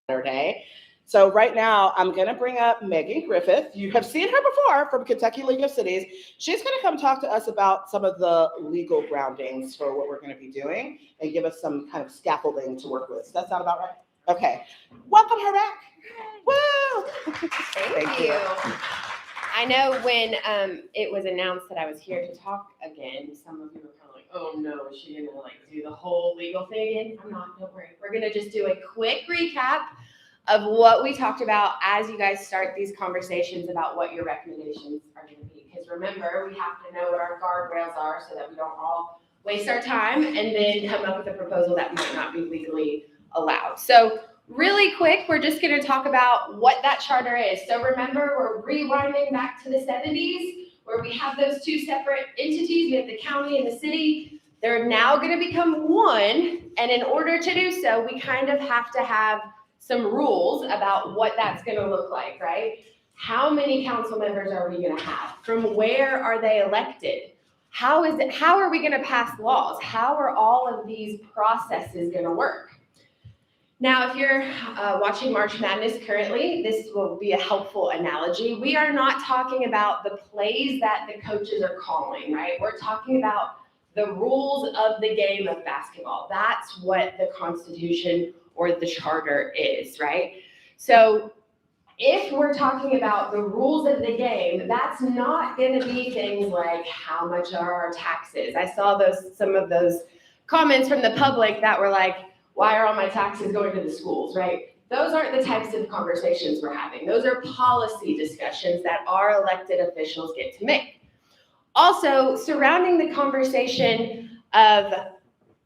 Saturday. So right now, I'm going to bring up Megan Griffith. You have seen her before from Kentucky League of Cities. She's going to come talk to us about some of the legal groundings for what we're going to be doing and give us some kind of scaffolding to work with. Does that sound about right? Okay. Welcome her back. Woo! Thank you. I know when it was announced that I was here to talk again, some of you were kind of like, oh no, is she gonna do the whole legal thing again? I'm not, don't worry. We're gonna just do a quick recap of what we talked about as you guys start these conversations about what your recommendations are gonna be. Because remember, we have to know what our guardrails are so that we don't all waste our time and then come up with a proposal that might not be legally allowed. So really quick, we're just going to talk about what that charter is. So remember, we're rewinding back to the 70s where we have those two separate entities. We have the county and the city. They're now going to become one. And in order to do so, we kind of have to have some rules about what that's going to look like, right? How many council members are we going to have? From where are they elected? How are we going to pass laws? How are all of these processes going to work? Now, if you're watching March Madness currently, this will be a helpful analogy. We are not talking about the plays that the coaches are calling, right? We're talking about the rules of the game of basketball. That's what the Constitution or the charter is, right? So if we're talking about the rules of the game, that's not going to be things like how much are our taxes. I saw some of those comments from the public that were like, why are all my taxes going to the schools, right? Those aren't the types of conversations we're having. Those are policy discussions that our elected officials get to make. Also, surrounding the conversation of,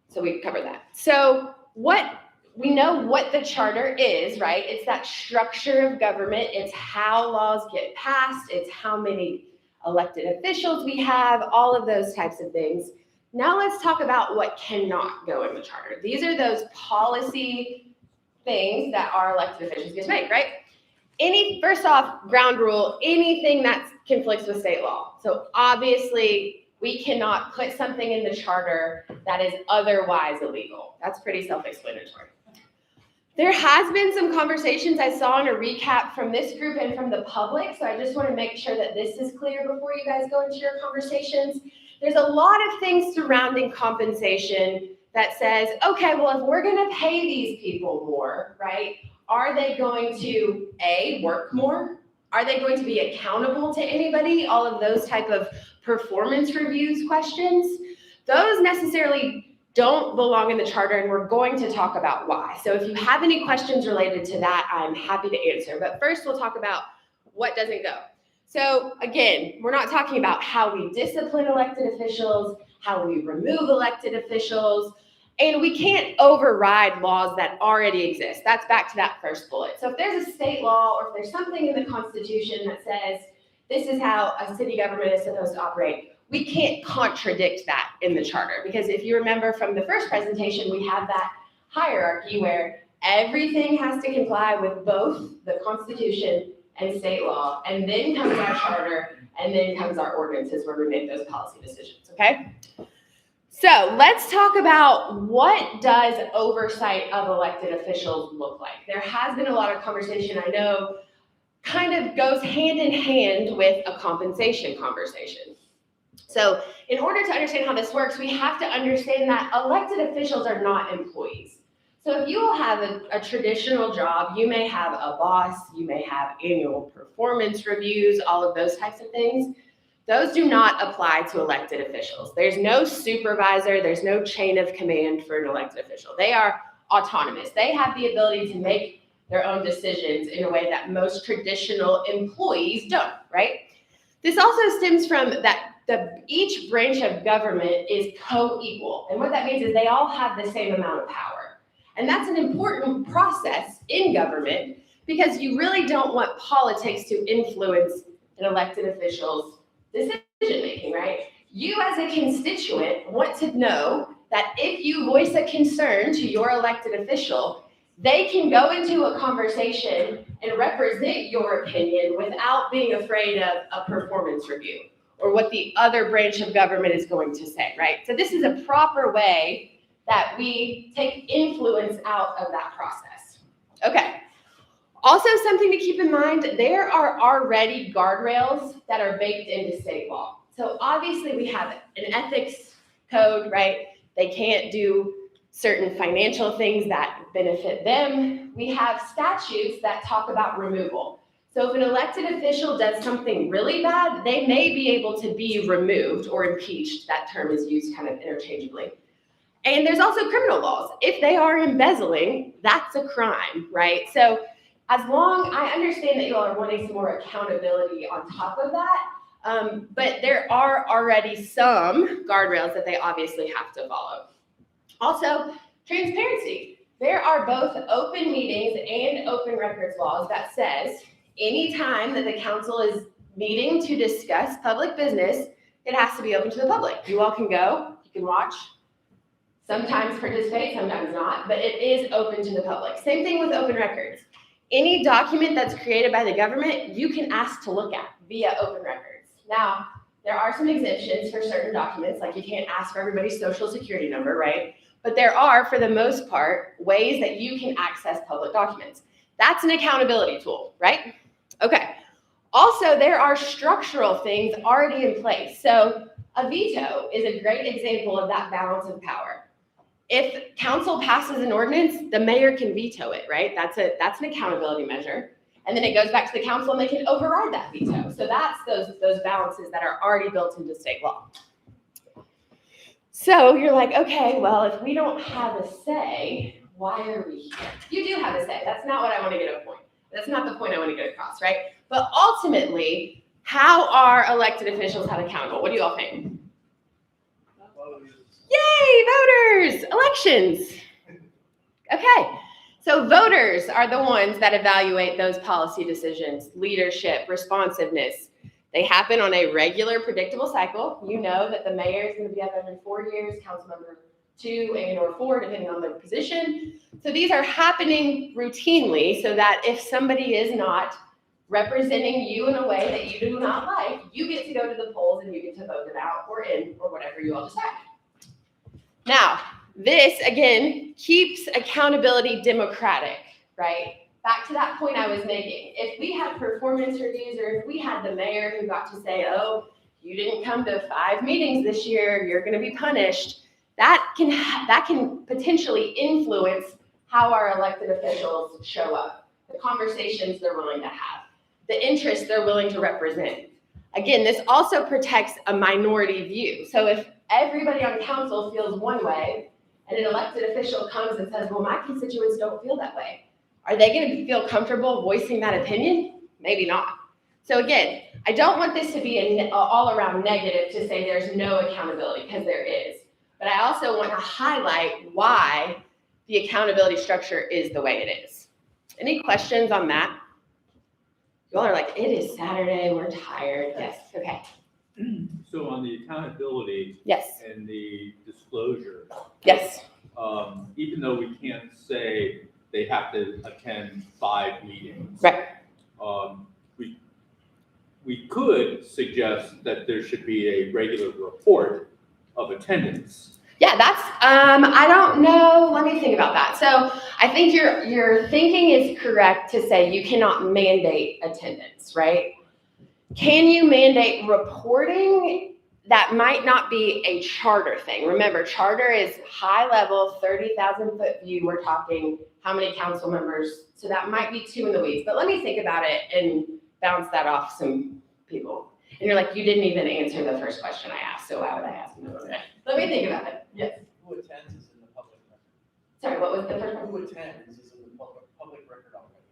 so we covered that. So we know what the charter is, right? It's that structure of government. It's how laws get passed. It's how many elected officials we have, all of those types of things. Now let's talk about what cannot go in the charter. These are those policy things that our elected officials get to make, right? First off, ground rule, anything that conflicts with state law. So obviously, we cannot put something in the charter that is otherwise illegal. That's pretty self-explanatory. There has been some conversations I saw in a recap from this group and from the public, so I just want to make sure that this is clear before you guys go into your conversations. There's a lot of things surrounding compensation that says, okay, well, if we're going to pay these people more, right, are they going to, A, work more? Are they going to be accountable to anybody? All of those type of performance reviews questions, those necessarily don't belong in the charter, and we're going to talk about why. So if you have any questions related to that, I'm happy to answer. But first, we'll talk about what doesn't go. So again, we're not talking about how we discipline elected officials, how we remove elected officials, and we can't override laws that already exist. That's back to that first bullet. So if there's a state law or if there's something in the Constitution that says this is how a city government is supposed to operate, we can't contradict that in the charter. Because if you remember from the first presentation, we have that hierarchy where everything has to comply with both the Constitution and state law, and then comes our charter, and then comes our ordinances where we make those policy decisions, okay? So let's talk about what does oversight of elected officials look like. There has been a lot of conversation, I know, kind of goes hand in hand with a compensation conversation. So in order to understand how this works, we have to understand that elected officials are not employees. So if you will have a traditional job, you may have a boss, you may have annual performance reviews, all of those types of things. Those do not apply to elected officials. There's no supervisor, there's no chain of command for an elected official. They are autonomous. They have the ability to make their own decisions in a way that most traditional employees don't, right? This also stems from that each branch of government is co-equal. And what that means is they all have the same amount of power. And that's an important process in government because you really don't want politics to influence an elected official's decision-making, right? You as a constituent want to know that if you voice a concern to your elected official, they can go into a conversation and represent your opinion without being afraid of a performance review or what the other branch of government is going to say, right? So this is a proper way that we take influence out of that process. Okay, Also, something to keep in mind, there are already guardrails that are baked into state law. So obviously we have an ethics code, right? They can't do certain financial things that benefit them. We have statutes that talk about removal. So if an elected official does something really bad, they may be able to be removed or impeached. That term is used kind of interchangeably. And there's also criminal laws. If they are embezzling, that's a crime, right? So as long, I understand that you all are wanting some more accountability on top of that, but there are already some guardrails that they obviously have to follow. Also, transparency. There are both open meetings and open records laws that says anytime that the council is meeting to discuss public business, it has to be open to the public. You all can go, you can watch, sometimes participate, sometimes not, but it is open to the public. Same thing with open records. Any document that's created by the government, you can ask to look at via open records. Now, there are some exemptions for certain documents, like you can't ask for everybody's social security number, right? But there are, for the most part, ways that you can access public documents. That's an accountability tool, right? Okay. Also, there are structural things already in place. So a veto is a great example of that balance of power. If council passes an ordinance, the mayor can veto it, right? That's an accountability measure. And then it goes back to the council and they can override that veto. So that's those balances that are already built into state law. So you're like, okay, well, if we don't have a say, why are we here? You do have a say. That's not what I want to get across. That's not the point I want to get across, right? But ultimately, how are elected officials held accountable? What do you all think? Yay, voters, elections. Okay, so voters are the ones that evaluate those policy decisions, leadership, responsiveness. They happen on a regular, predictable cycle. You know that the mayor is going to be up every 4 years, council member 2 and or 4, depending on their position. So these are happening routinely so that if somebody is not representing you in a way that you do not like, you get to go to the polls and you get to vote them out or in or whatever you all decide. Now, this, again, keeps accountability democratic, right? Back to that point I was making. If we had performance reviews or if we had the mayor who got to say, oh, you didn't come to 5 meetings this year, you're going to be punished, that can potentially influence how our elected officials show up, the conversations they're willing to have, the interests they're willing to represent. Again, this also protects a minority view. So if everybody on council feels one way and an elected official comes and says, well, my constituents don't feel that way, are they going to feel comfortable voicing that opinion? Maybe not. So again, I don't want this to be an all-around negative to say there's no accountability, because there is. But I also want to highlight why the accountability structure is the way it is. Any questions on that? You all are like, it is Saturday, we're tired. Yes, okay. So on the accountability Yes. and the disclosure, Yes. Even though we can't say they have to attend 5 meetings, Right. We could suggest that there should be a regular report of attendance. Yeah, that's, I don't know, let me think about that. So I think your thinking is correct to say you cannot mandate attendance, right? Can you mandate reporting? That might not be a charter thing. Remember, charter is high level, 30,000 foot view. We're talking how many council members. So that might be too in the weeds, but let me think about it and bounce that off some people. And you're like, you didn't even answer the first question I asked, so why would I ask you? Okay. Let me think about it. Yes. Who attends is in the public record. Sorry, what was the first one? Who attends is in the public record already.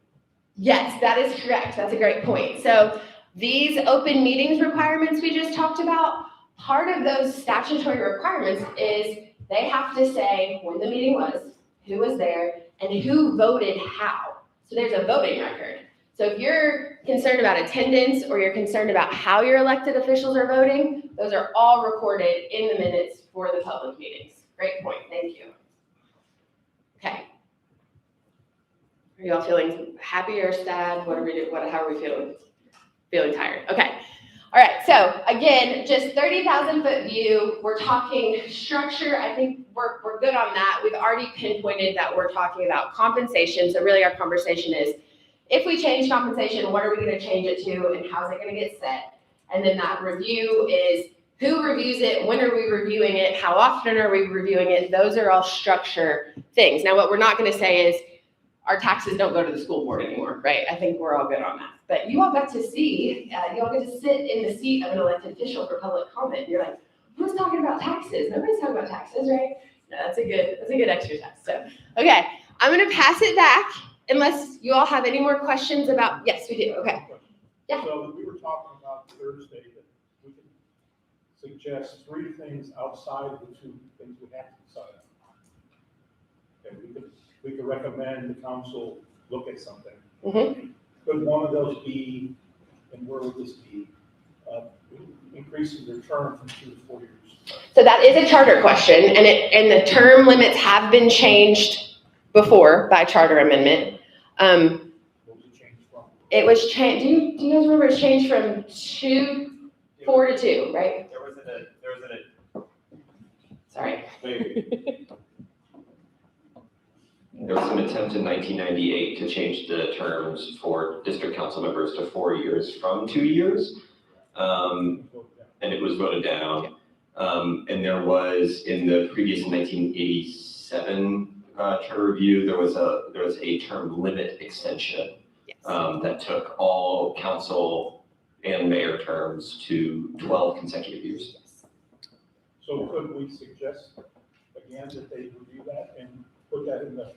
Yes, that is correct. That's a great point. So these open meetings requirements we just talked about, part of those statutory requirements is they have to say when the meeting was, who was there, and who voted how. So there's a voting record. So if you're concerned about attendance or you're concerned about how your elected officials are voting, those are all recorded in the minutes for the public meetings. Great point. Thank you. Okay. Are you all feeling happy or sad? What are we doing? How are we feeling? Feeling tired. Okay. All right. So again, just 30,000 foot view. We're talking structure. I think we're good on that. We've already pinpointed that we're talking about compensation. So really our conversation is if we change compensation, what are we gonna change it to and how's it gonna get set? And then that review is who reviews it, when are we reviewing it, how often are we reviewing it? Those are all structure things. Now, what we're not gonna say is our taxes don't go to the school board anymore, right? I think we're all good on that. But you all got to see, you all get to sit in the seat of an elected official for public comment. You're like, who's talking about taxes? Nobody's talking about taxes, right? No, that's a good exercise. So, okay, I'm gonna pass it back unless you all have any more questions about, yes, we do, okay. Yeah. So we were talking about Thursday that we can suggest 3 things outside of the 2 things we have to decide on. Okay, we could recommend the council look at something. Mhm. Could one of those be, and where would this be, increasing their term from 2 to 4 years? So that is a charter question, and the term limits have been changed before by charter amendment. What was it changed from? It was changed, do you guys remember it changed from 4 to 2, right? There was an Sorry. There was an attempt in 1998 to change the terms for district council members to 4 years from 2 years. And it was voted down. And there was, in the previous 1987 charter review, there was a term limit extension Yes. that took all council and mayor terms to 12 consecutive years. So could we suggest again that they review that and put that in the?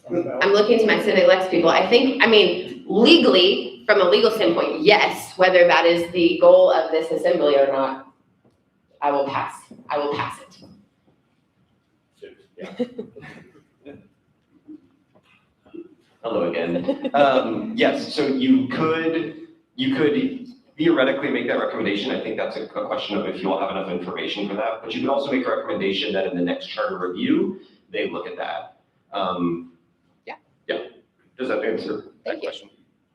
on the ballot? I'm looking to my Civic Lex people. I mean, legally, from a legal standpoint, yes, whether that is the goal of this assembly or not, I will pass it. Yeah. Hello again. Yes, so you could theoretically make that recommendation. I think that's a question of if you all have enough information for that, but you could also make a recommendation that in the next charter review, they look at that. Yeah. Does that answer that Thank you. question?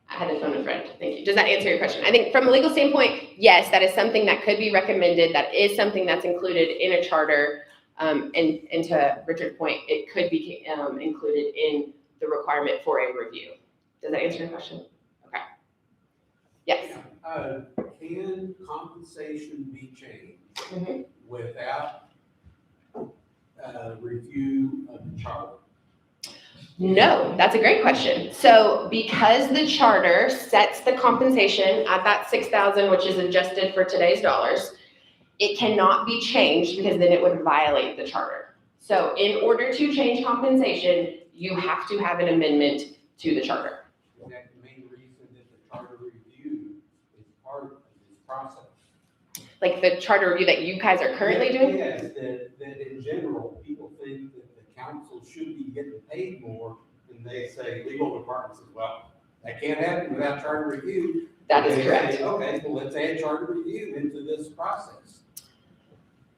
I had to phone a friend. Thank you. Does that answer your question? I think from a legal standpoint, yes, that is something that could be recommended. That is something that's included in a charter. And to Richard's point, it could be included in the requirement for a review. Does that answer your question? Okay. Yes. Can compensation be changed Mhm. without review of the charter? No, that's a great question. So because the charter sets the compensation at that 6,000, which is adjusted for today's dollars, it cannot be changed because then it would violate the charter. So in order to change compensation, you have to have an amendment to the charter. Is that the main reason that the charter review is part of this process? Like the charter review that you guys are currently doing? Yes, that in general, people think that the council should be getting paid more, and they say, legal department says, well, that can't happen without charter review. That is They say, correct. okay, well, let's add charter review into this process.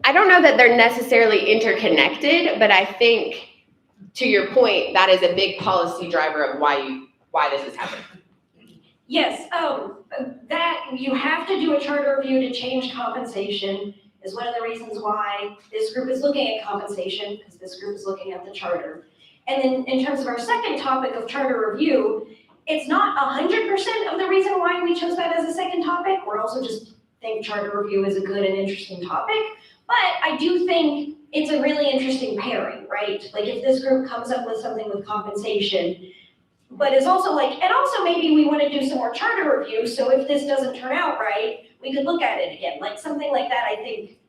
I don't know that they're necessarily interconnected, but I think to your point, that is a big policy driver of why this is happening. Yes, that, you have to do a charter review to change compensation is one of the reasons why this group is looking at compensation, because this group is looking at the charter. And then in terms of our second topic of charter review, it's not 100% of the reason why we chose that as a second topic. We're also just think charter review is a good and interesting topic. But I do think it's a really interesting pairing, right? Like if this group comes up with something with compensation, but it's also like, and also maybe we want to do some more charter review. So if this doesn't turn out right, we could look at it again. Like something like that, I think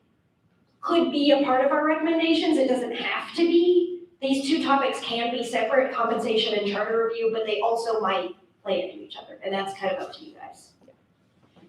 could be a part of our recommendations. It doesn't have to be. These two topics can be separate, compensation and charter review, but they also might play into each other. And that's kind of up to you guys.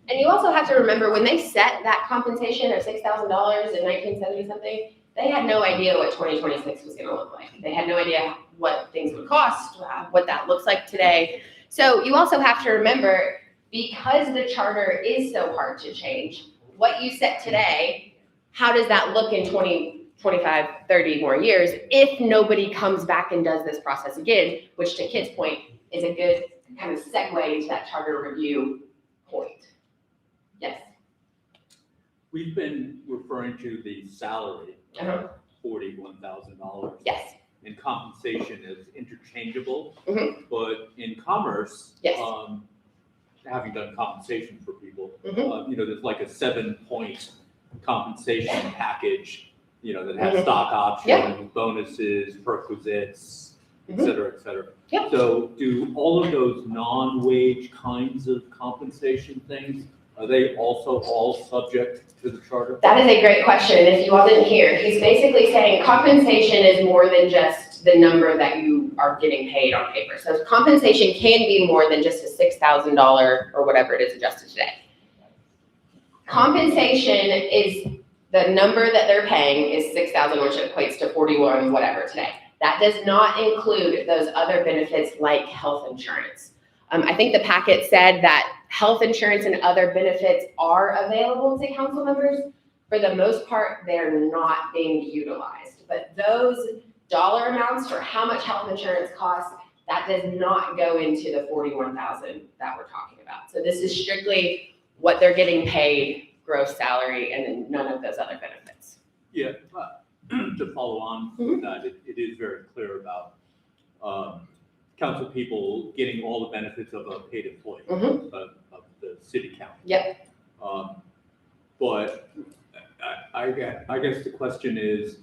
And you also have to remember when they set that compensation of $6,000 in 1970 something, they had no idea what 2026 was going to look like. They had no idea what things would cost, what that looks like today. So you also have to remember, because the charter is so hard to change, what you set today, how does that look in 20, 25, 30 more years if nobody comes back and does this process again, which to Kit's point is a good kind of segue into that charter review point. Yes. We've been referring to the salary Uh-huh. of $41,000. Yes. and compensation as interchangeable. Mhm. But in commerce, Yes. having done compensation for people, Mhm. there's like a 7-point compensation package, that has Mhm. stock options, Yeah. bonuses, perquisites, et Mhm. cetera, et cetera. Yep. So do all of those non-wage kinds of compensation things, are they also all subject to the charter? That is a great question, and if you all didn't hear, he's basically saying compensation is more than just the number that you are getting paid on paper. So compensation can be more than just a $6,000 or whatever it is adjusted today. Compensation is the number that they're paying is 6,000, which equates to 41 whatever today. That does not include those other benefits like health insurance. I think the packet said that health insurance and other benefits are available to council members. For the most part, they're not being utilized. But those dollar amounts for how much health insurance costs, that does not go into the 41,000 that we're talking about. So this is strictly what they're getting paid, gross salary, and then none of those other benefits. Yeah, to follow on from that, it is very clear about council people getting all the benefits of a paid employee of the city council. Yep. But I guess the question is,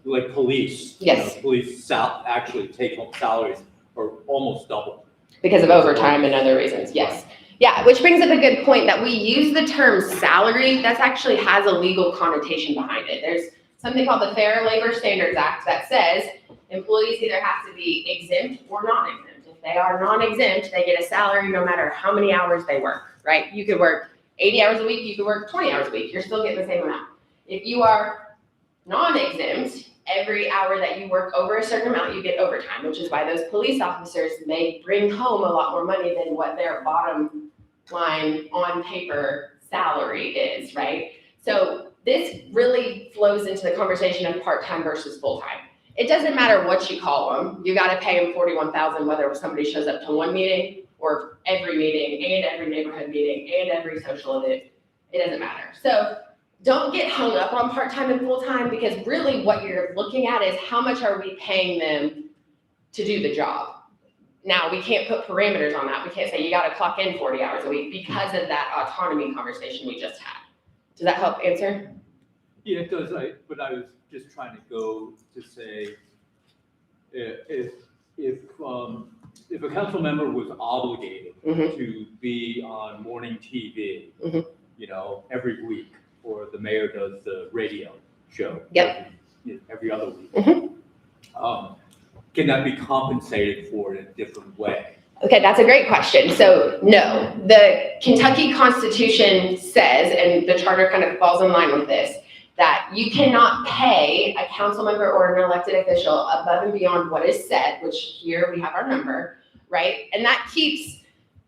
like police. Yes. Police actually take home salaries are almost double. Because of overtime and other reasons, yes. Yeah, which brings up a good point that we use the term salary, that actually has a legal connotation behind it. There's something called the Fair Labor Standards Act that says employees either have to be exempt or non-exempt. If they are non-exempt, they get a salary no matter how many hours they work, right? You could work 80 hours a week, you could work 20 hours a week, you're still getting the same amount. If you are non-exempt, every hour that you work over a certain amount, you get overtime, which is why those police officers may bring home a lot more money than what their bottom line on paper salary is, right? So this really flows into the conversation of part-time versus full-time. It doesn't matter what you call them. You got to pay them 41,000 whether somebody shows up to one meeting or every meeting and every neighborhood meeting and every social event. It doesn't matter. So don't get hung up on part-time and full-time, because really what you're looking at is how much are we paying them to do the job. Now, we can't put parameters on that. We can't say you got to clock in 40 hours a week because of that autonomy conversation we just had. Does that help answer? Yeah, it does. But I was just trying to go to say, if a council member was obligated to be on morning TV, every week, or the mayor does the radio show every other week, can that be compensated for in a different way? Okay, that's a great question. So no, the Kentucky Constitution says, and the charter kind of falls in line with this, that you cannot pay a council member or an elected official above and beyond what is set, which here we have our number, right? And that keeps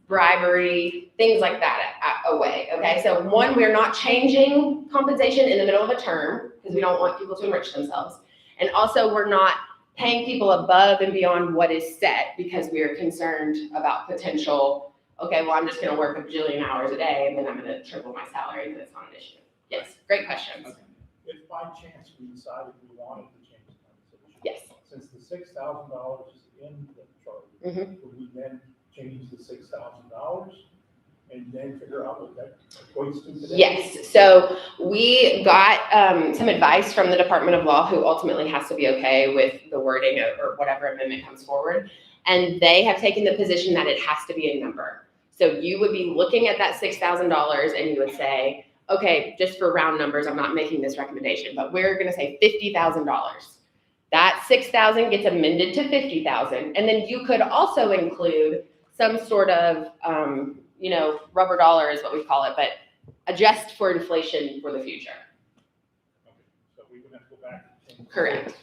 bribery, things like that away, okay? So one, we're not changing compensation in the middle of a term because we don't want people to enrich themselves. And also we're not paying people above and beyond what is set because we are concerned about potential, okay, well, I'm just gonna work a bajillion hours a day and then I'm gonna triple my salary and that's not an issue. Yes, great question. Okay. If by chance we decided we wanted to change the compensation. Yes. Since the $6,000 is in the charter, would we then change the $6,000 and then figure out what that equates to today? Yes, so we got some advice from the Department of Law, who ultimately has to be okay with the wording or whatever amendment comes forward. And they have taken the position that it has to be a number. So you would be looking at that $6,000 and you would say, okay, just for round numbers, I'm not making this recommendation, but we're gonna say $50,000. That 6,000 gets amended to 50,000. And then you could also include some sort of, rubber dollar is what we call it, but adjust for inflation for the future. Okay, so we would have to go back and change. Correct.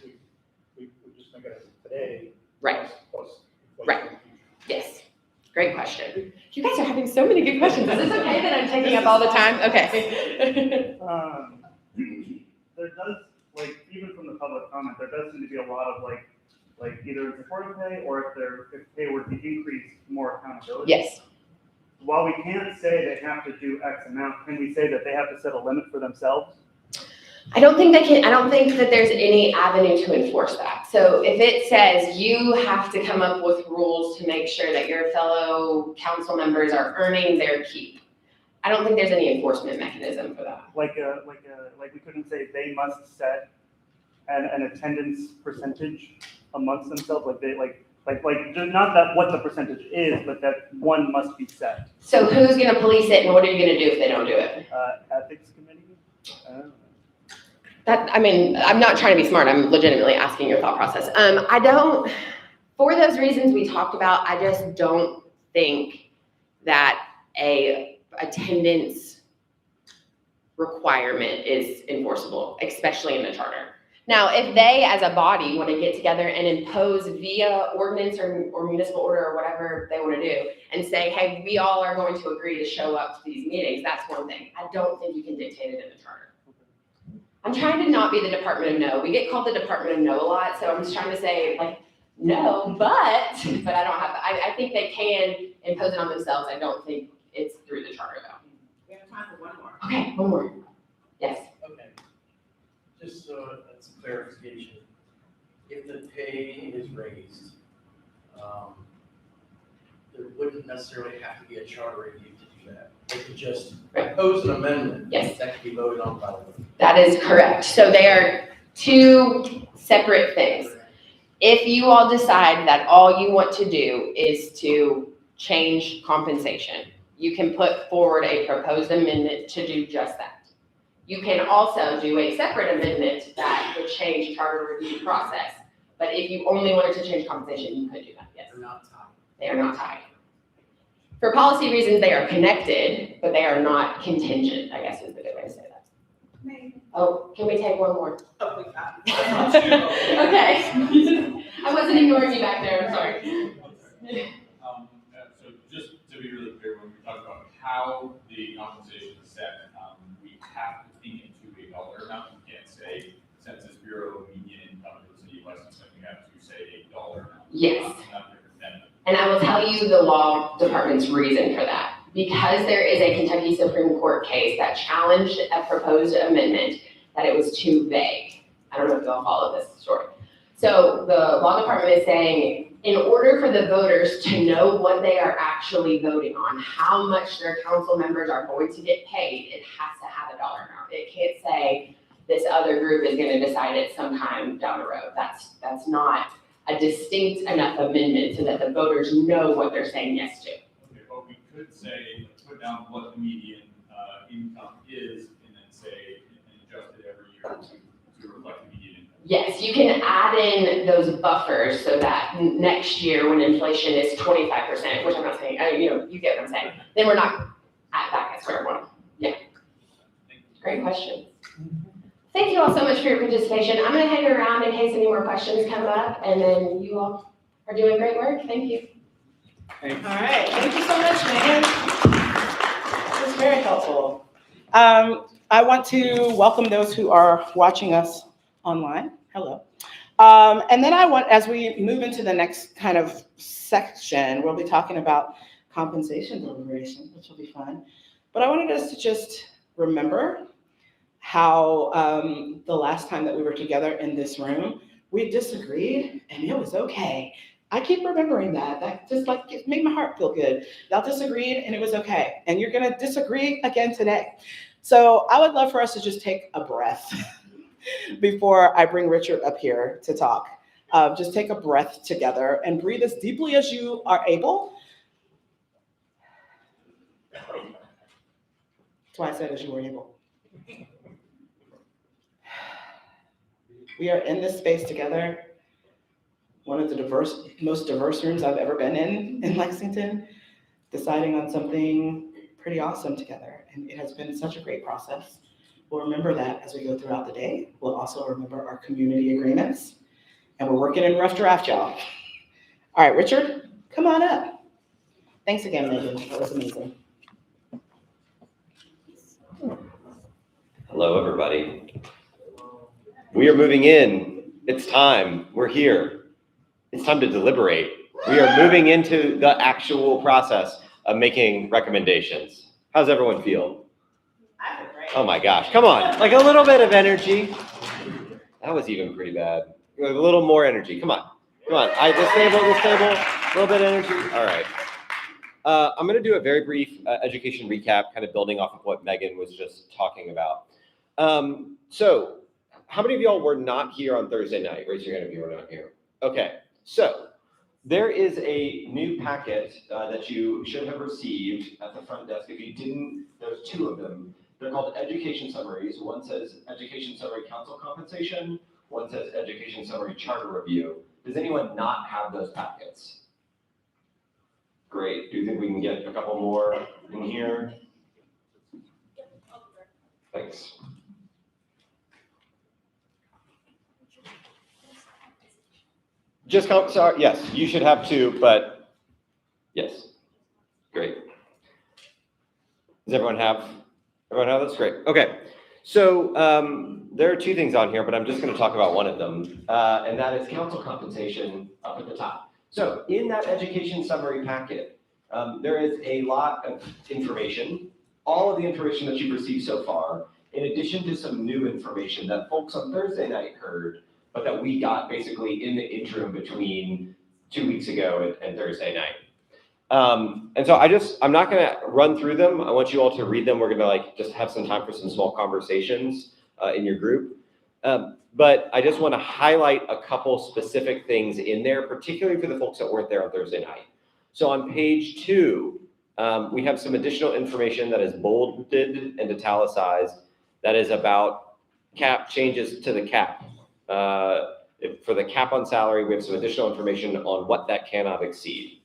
We just make it as today. Right. Plus Right. inflation. Yes. Great question. You guys are having so many good questions. Is this okay that I'm taking up all the time? Okay. There does, even from the public comment, there does seem to be a lot of either supportive pay or if pay were to increase, more accountability. Yes. While we can't say they have to do X amount, can we say that they have to set a limit for themselves? I don't think that there's any avenue to enforce that. So if it says you have to come up with rules to make sure that your fellow council members are earning their keep, I don't think there's any enforcement mechanism for that. Like we couldn't say they must set an attendance percentage amongst themselves, just not that what the percentage is, but that one must be set. So who's gonna police it and what are you gonna do if they don't do it? Ethics committee? I don't know. I'm not trying to be smart, I'm legitimately asking your thought process. For those reasons we talked about, I just don't think that a attendance requirement is enforceable, especially in the charter. Now, if they as a body want to get together and impose via ordinance or municipal order or whatever they want to do and say, hey, we all are going to agree to show up to these meetings, that's one thing. I don't think you can dictate it in the charter. I'm trying to not be the Department of No. We get called the Department of No a lot, so I'm just trying to say, like, no, but I don't have, I think they can impose it on themselves. I don't think it's through the charter though. We have time for one more. Okay, one more. Yes. Okay. Just so that's clarification. If the pay is raised, there wouldn't necessarily have to be a charter review to do that. They could just propose an amendment. Yes. That could be voted on by the board. That is correct. So they are two separate things. If you all decide that all you want to do is to change compensation, you can put forward a proposed amendment to do just that. You can also do a separate amendment that would change charter review process. But if you only wanted to change compensation, you could do that, yes. They're not tied. They are not tied. For policy reasons, they are connected, but they are not contingent, I guess is the good way to say that. Oh, can we take one more? Oh, we got Okay. I wasn't ignoring you back there, I'm sorry. So just to be really clear, when we talk about how the compensation is set, we have to think into a dollar amount. You can't say Census Bureau median income for the city of Lexington. You have to say a dollar amount. Yes. Not different than And I will tell you the law department's reason for that. Because there is a Kentucky Supreme Court case that challenged a proposed amendment that it was too vague. I don't know if y'all follow this story. So the law department is saying, in order for the voters to know what they are actually voting on, how much their council members are going to get paid, it has to have a dollar amount. It can't say this other group is going to decide it sometime down the road. That's not a distinct enough amendment so that the voters know what they're saying yes to. Okay, but we could say, put down what the median income is and then say, and adjust it every year to reflect the median income. Yes, you can add in those buffers so that next year when inflation is 25%, which I'm not saying, you get what I'm saying, then we're not back at square one. Yeah. Great question. Thank you all so much for your participation. I'm going to hang around in case any more questions come up, and then you all are doing great work. Thank you. All right, thank you so much, Megan. That was very helpful. I want to welcome those who are watching us online. Hello. And then I want, as we move into the next kind of section, we'll be talking about compensation deliberation, which will be fun. But I wanted us to just remember how the last time that we were together in this room, we disagreed and it was okay. I keep remembering that. That just made my heart feel good. Y'all disagreed and it was okay. And you're gonna disagree again today. So I would love for us to just take a breath before I bring Richard up here to talk. Just take a breath together and breathe as deeply as you are able. That's why I said as you were able. We are in this space together. One of the most diverse rooms I've ever been in Lexington, deciding on something pretty awesome together. And it has been such a great process. We'll remember that as we go throughout the day. We'll also remember our community agreements. And we're working in rough draft, y'all. All right, Richard, come on up. Thanks again, Megan. That was amazing. Hello, everybody. We are moving in. It's time. We're here. It's time to deliberate. We are moving into the actual process of making recommendations. How's everyone feel? I feel great. Oh my gosh, come on, like a little bit of energy. That was even pretty bad. A little more energy, come on. This table, a little bit of energy, all right. I'm gonna do a very brief education recap, kind of building off of what Megan was just talking about. So, how many of y'all were not here on Thursday night? Raise your hand if you were not here. Okay, so there is a new packet that you should have received at the front desk. If you didn't, there's two of them. They're called education summaries. One says education summary council compensation. One says education summary charter review. Does anyone not have those packets? Great. Do you think we can get a couple more in here? Thanks. Sorry, yes, you should have two, but yes. Great. Does everyone have this? Great. Okay. So there are two things on here, but I'm just going to talk about one of them, and that is council compensation up at the top. So in that education summary packet, there is a lot of information, all of the information that you've received so far, in addition to some new information that folks on Thursday night heard, but that we got basically in the interim between 2 weeks ago and Thursday night. And so I'm not going to run through them. I want you all to read them. We're going to just have some time for some small conversations in your group. But I just want to highlight a couple specific things in there, particularly for the folks that weren't there on Thursday night. So on page 2, we have some additional information that is bolded and italicized that is about cap changes to the cap. For the cap on salary, we have some additional information on what that cannot exceed.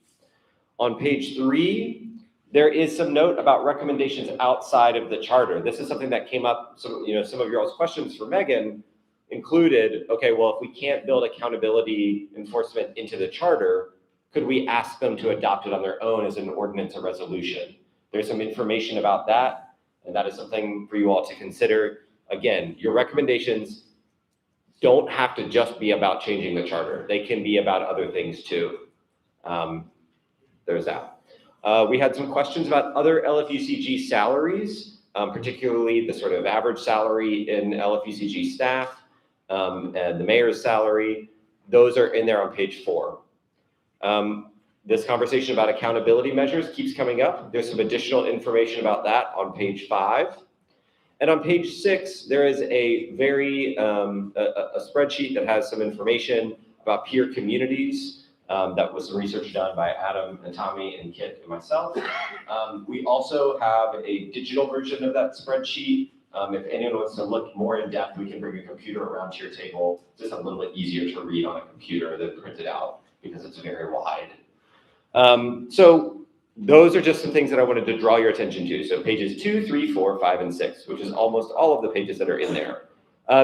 On page 3, there is some note about recommendations outside of the charter. This is something that came up, some of your all's questions for Megan included, okay, well, if we can't build accountability enforcement into the charter, could we ask them to adopt it on their own as an ordinance or resolution? There's some information about that, and that is something for you all to consider. Again, your recommendations don't have to just be about changing the charter. They can be about other things too. There's that. We had some questions about other LFUCG salaries, particularly the sort of average salary in LFUCG staff and the mayor's salary. Those are in there on page 4. This conversation about accountability measures keeps coming up. There's some additional information about that on page 5. And on page 6, there is a very a spreadsheet that has some information about peer communities. That was some research done by Adam and Tommy and Kit and myself. We also have a digital version of that spreadsheet. If anyone wants to look more in depth, we can bring a computer around to your table. It's just a little bit easier to read on a computer than print it out because it's very wide. So those are just some things that I wanted to draw your attention to. So pages 2, 3, 4, 5, and 6, which is almost all of the pages that are in there.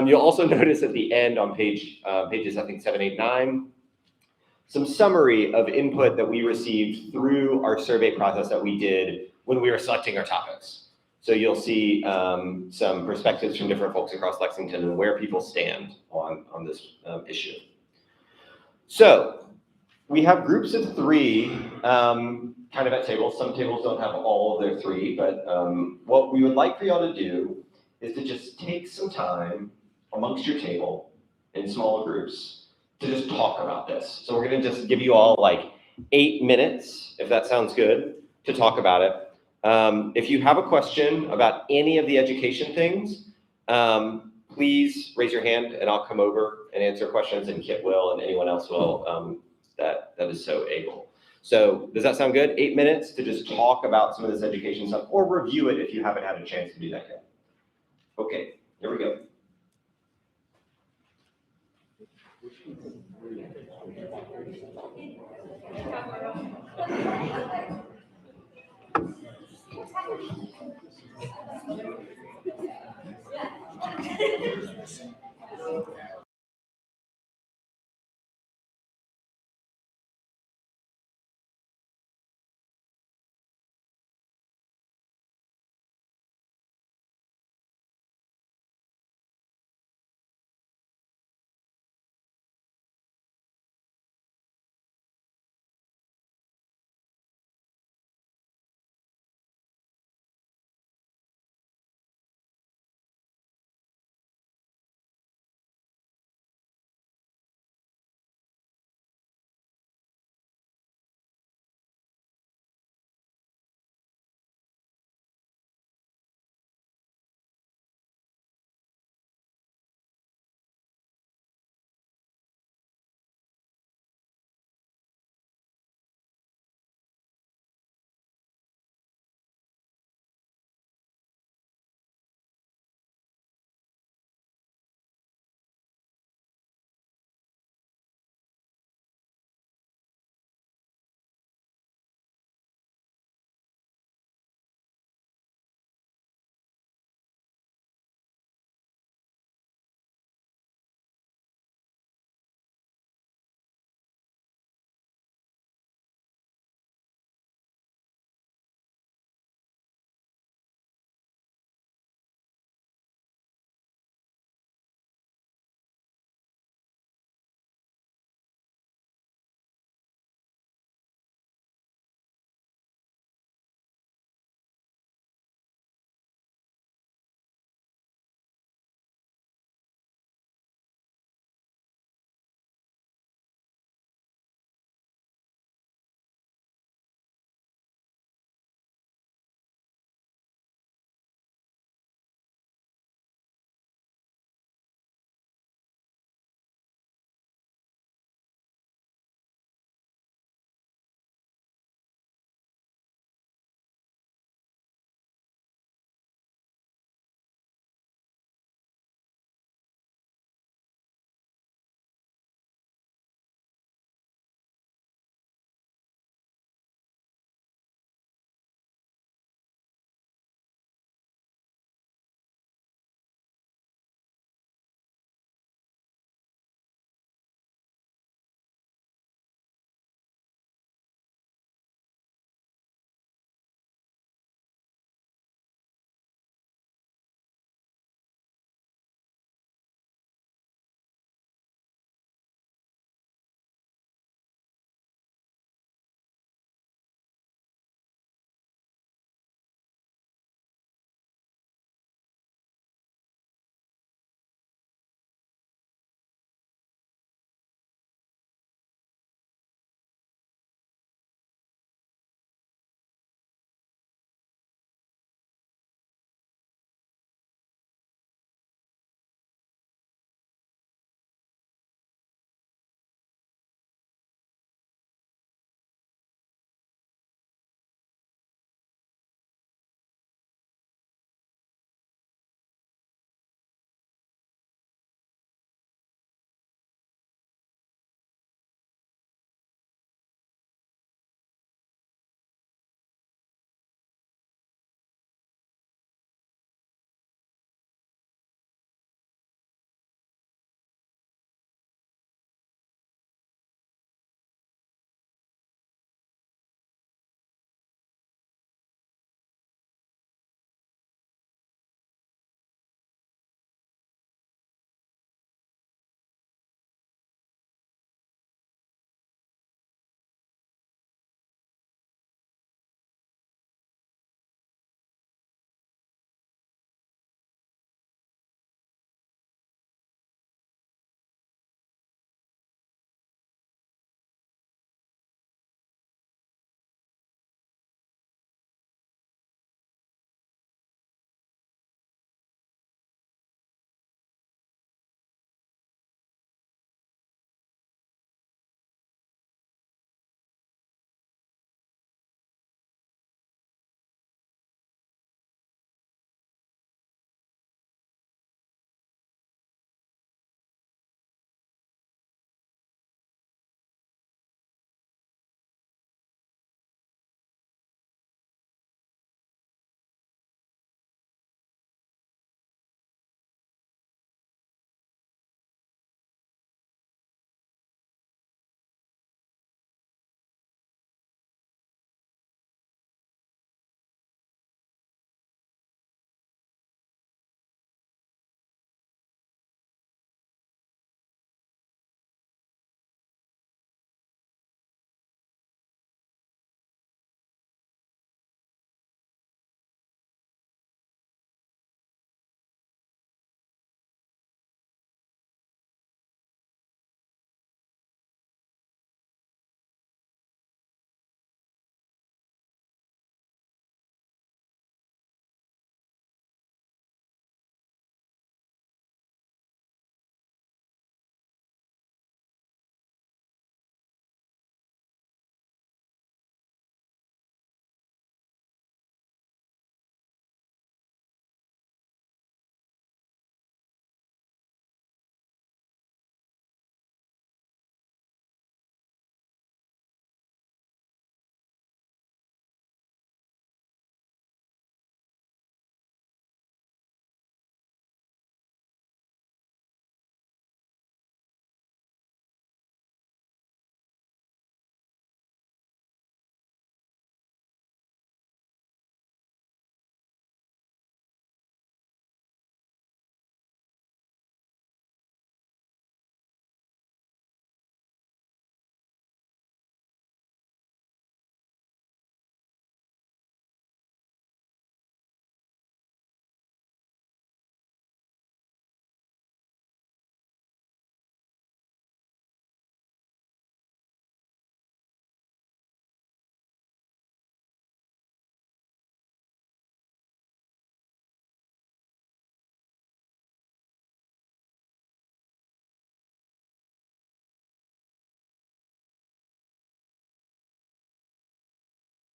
You'll also notice at the end on pages, I think 7, 8, 9, some summary of input that we received through our survey process that we did when we were selecting our topics. So you'll see some perspectives from different folks across Lexington and where people stand on this issue. So we have groups of 3 kind of at tables. Some tables don't have all of their 3, but what we would like for y'all to do is to just take some time amongst your table in small groups to just talk about this. So we're going to just give you all 8 minutes, if that sounds good, to talk about it. If you have a question about any of the education things, please raise your hand and I'll come over and answer questions, and Kit will, and anyone else will that is so able. So does that sound good? 8 minutes to just talk about some of this education stuff or review it if you haven't had a chance to do that yet. Okay, here we go.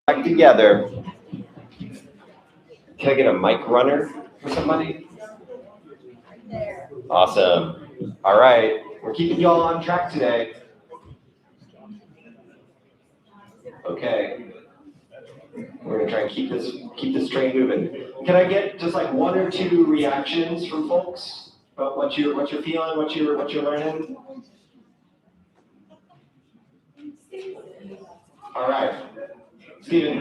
Back together. Can I get a mic runner for somebody? Awesome. All right, we're keeping y'all on track today. Okay. We're gonna try and keep this train moving. Can I get just like 1 or 2 reactions from folks about what you're feeling, what you're learning? All right, Steven.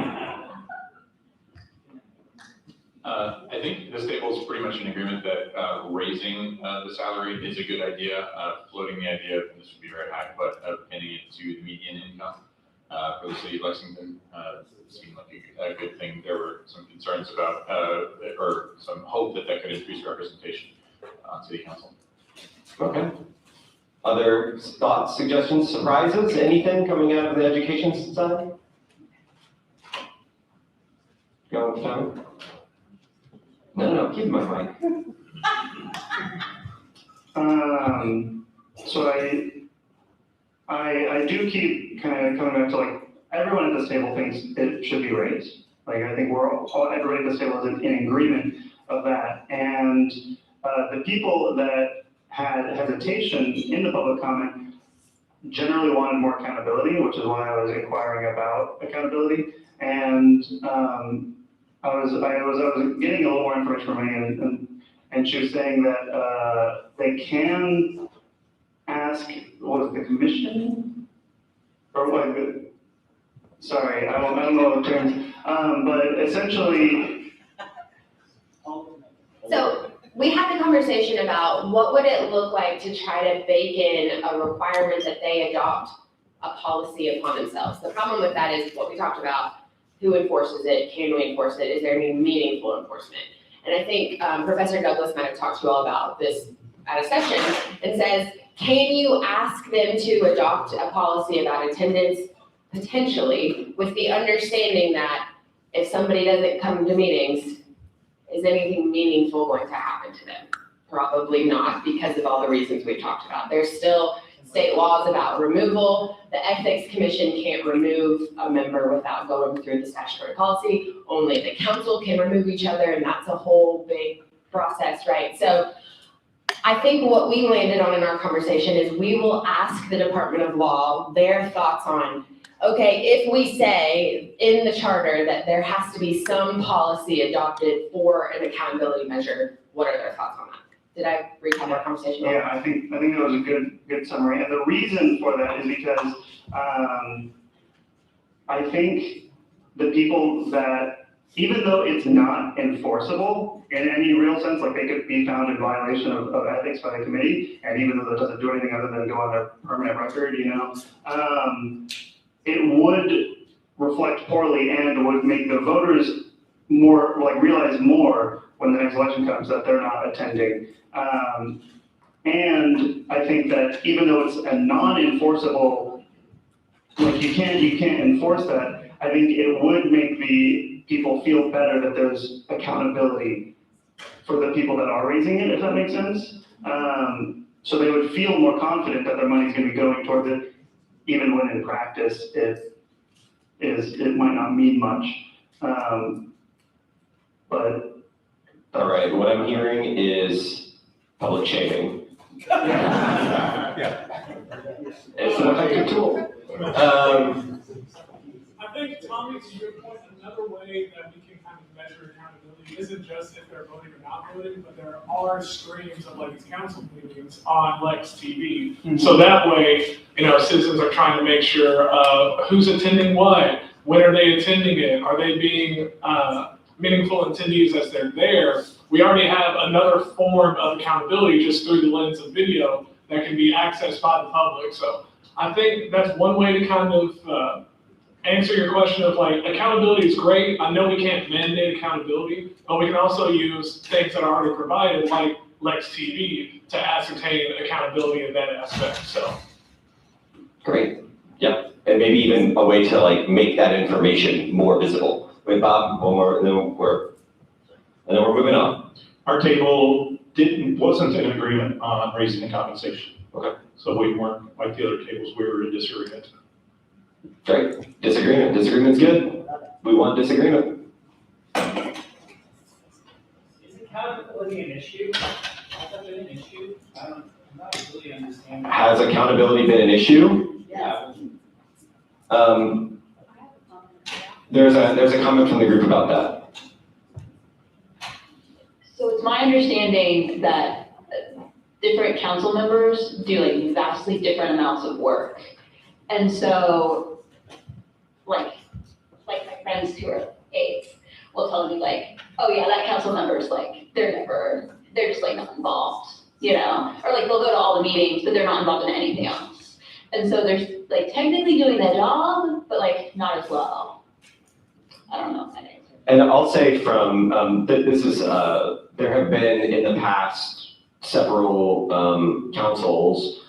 I think this table is pretty much in agreement that raising the salary is a good idea. Floating the idea, and this would be very high, but pinning it to the median income for the city of Lexington seemed like a good thing. There were some concerns about, or some hope that could increase representation on city council. Okay. Other thoughts, suggestions, surprises, anything coming out of the education side? Go with Tom. No, keep my mic. So I do keep kind of coming back to like, everyone at this table thinks it should be raised. Like, I think everybody at this table is in agreement of that. And the people that had hesitation in the public comment generally wanted more accountability, which is why I was inquiring about accountability. And I was getting a little more information from me, and she was saying that they can ask, what was the commission? Or what, sorry, I don't know the terms, but essentially. So we had the conversation about what would it look like to try to bake in a requirement that they adopt a policy upon themselves. The problem with that is what we talked about. Who enforces it? Can we enforce it? Is there any meaningful enforcement? And I think Professor Douglas might have talked to you all about this at a session and says, can you ask them to adopt a policy about attendance potentially with the understanding that if somebody doesn't come to meetings, is anything meaningful going to happen to them? Probably not, because of all the reasons we talked about. There's still state laws about removal. The Ethics Commission can't remove a member without going through the statutory policy. Only the council can remove each other, and that's a whole big process, right? So I think what we landed on in our conversation is we will ask the Department of Law their thoughts on, okay, if we say in the charter that there has to be some policy adopted for an accountability measure, what are their thoughts on that? Did I recap our conversation? Yeah, I think that was a good summary. And the reason for that is because I think the people that, even though it's not enforceable in any real sense, like they could be found in violation of ethics by the committee, and even though that doesn't do anything other than go on their permanent record, it would reflect poorly and would make the voters more, like, realize more when the next election comes that they're not attending. And I think that even though it's a non-enforceable, like you can't enforce that, I think it would make the people feel better that there's accountability for the people that are raising it, if that makes sense. So they would feel more confident that their money's gonna be going towards it, even when in practice it might not mean much. But all right, what I'm hearing is public shaming. Yeah. It's an effective tool. I think, Tommy, to your point, another way that we can kind of measure accountability isn't just if they're voting or not voting, but there are streams of like council meetings on Lex TV. Mm-hmm. So that way, citizens are trying to make sure who's attending what, when are they attending it, are they being meaningful attendees as they're there. We already have another form of accountability just through the lens of video that can be accessed by the public. So I think that's one way to kind of answer your question of like, accountability is great. I know we can't mandate accountability, but we can also use things that are already provided like Lex TV to ascertain accountability in that aspect, so. Great, yep, and maybe even a way to like make that information more visible. Wait, Bob, one more, and then we're moving on. Our table wasn't in agreement on raising the compensation. Okay. So we weren't, like the other tables, we were in disagreement. Great, disagreement's good. we want disagreement. Is accountability an issue? Has that been an issue? I'm not really understanding. Has accountability been an issue? Yeah. There's a comment from the group about that. So it's my understanding that different council members do like vastly different amounts of work. And so, like my friends who are aides will tell me like, oh yeah, that council member's like, they're just like not involved, you know? Or like they'll go to all the meetings, but they're not involved in anything else. And so they're like technically doing their job, but like not as well. I don't know if that answers. And I'll say from, this is, there have been in the past several councils,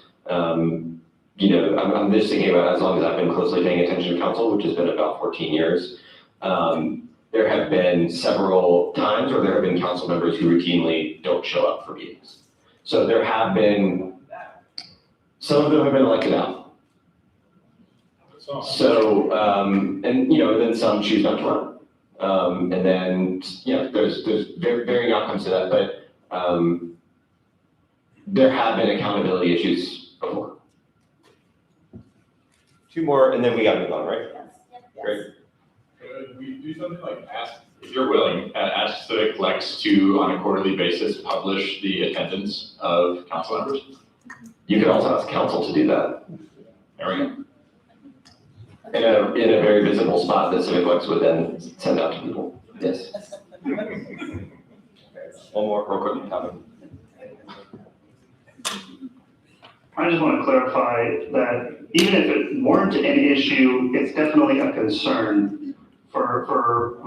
you know, I'm just thinking about as long as I've been closely paying attention to council, which has been about 14 years. There have been several times where there have been council members who routinely don't show up for meetings. So there have been, some of them have been elected out. So, and you know, then some choose not to run. And then, you know, there's varying outcomes to that, but there have been accountability issues before. Two more, and then we gotta move on, right? Great. Could we do something like ask, if you're willing, ask Civic Lex to, on a quarterly basis, publish the attendance of council members? You could also ask council to do that There we go. in a very visible spot that Civic Lex would then send out to people. Yes. One more real quick comment. I just want to clarify that even if it weren't an issue, it's definitely a concern for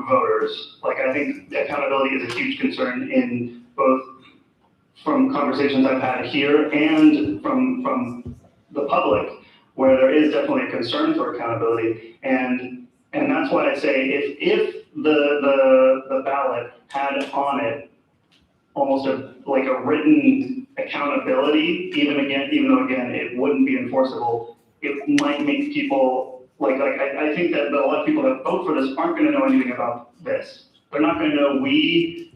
voters. Like, I think accountability is a huge concern in both from conversations I've had here and from the public, where there is definitely a concern for accountability. And that's why I say if the ballot had on it almost like a written accountability, even though again, it wouldn't be enforceable, it might make people, I think that a lot of people that vote for this aren't gonna know anything about this. They're not gonna know we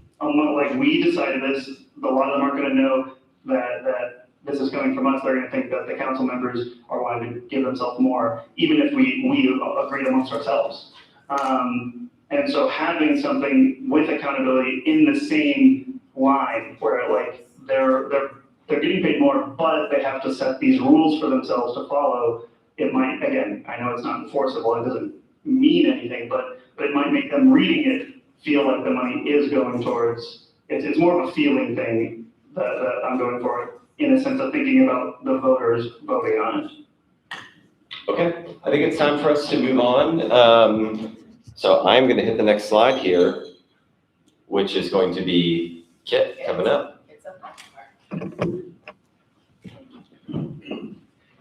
decided this, a lot of them aren't gonna know that this is coming from us. They're gonna think that the council members are wanting to give themselves more, even if we agreed amongst ourselves. And so having something with accountability in the same line where like they're getting paid more, but they have to set these rules for themselves to follow, it might, again, I know it's not enforceable, it doesn't mean anything, but it might make them reading it feel like the money is going towards, it's more of a feeling thing that I'm going for, in a sense of thinking about the voters voting on it. Okay, I think it's time for us to move on. So I'm gonna hit the next slide here, which is going to be Kit coming up.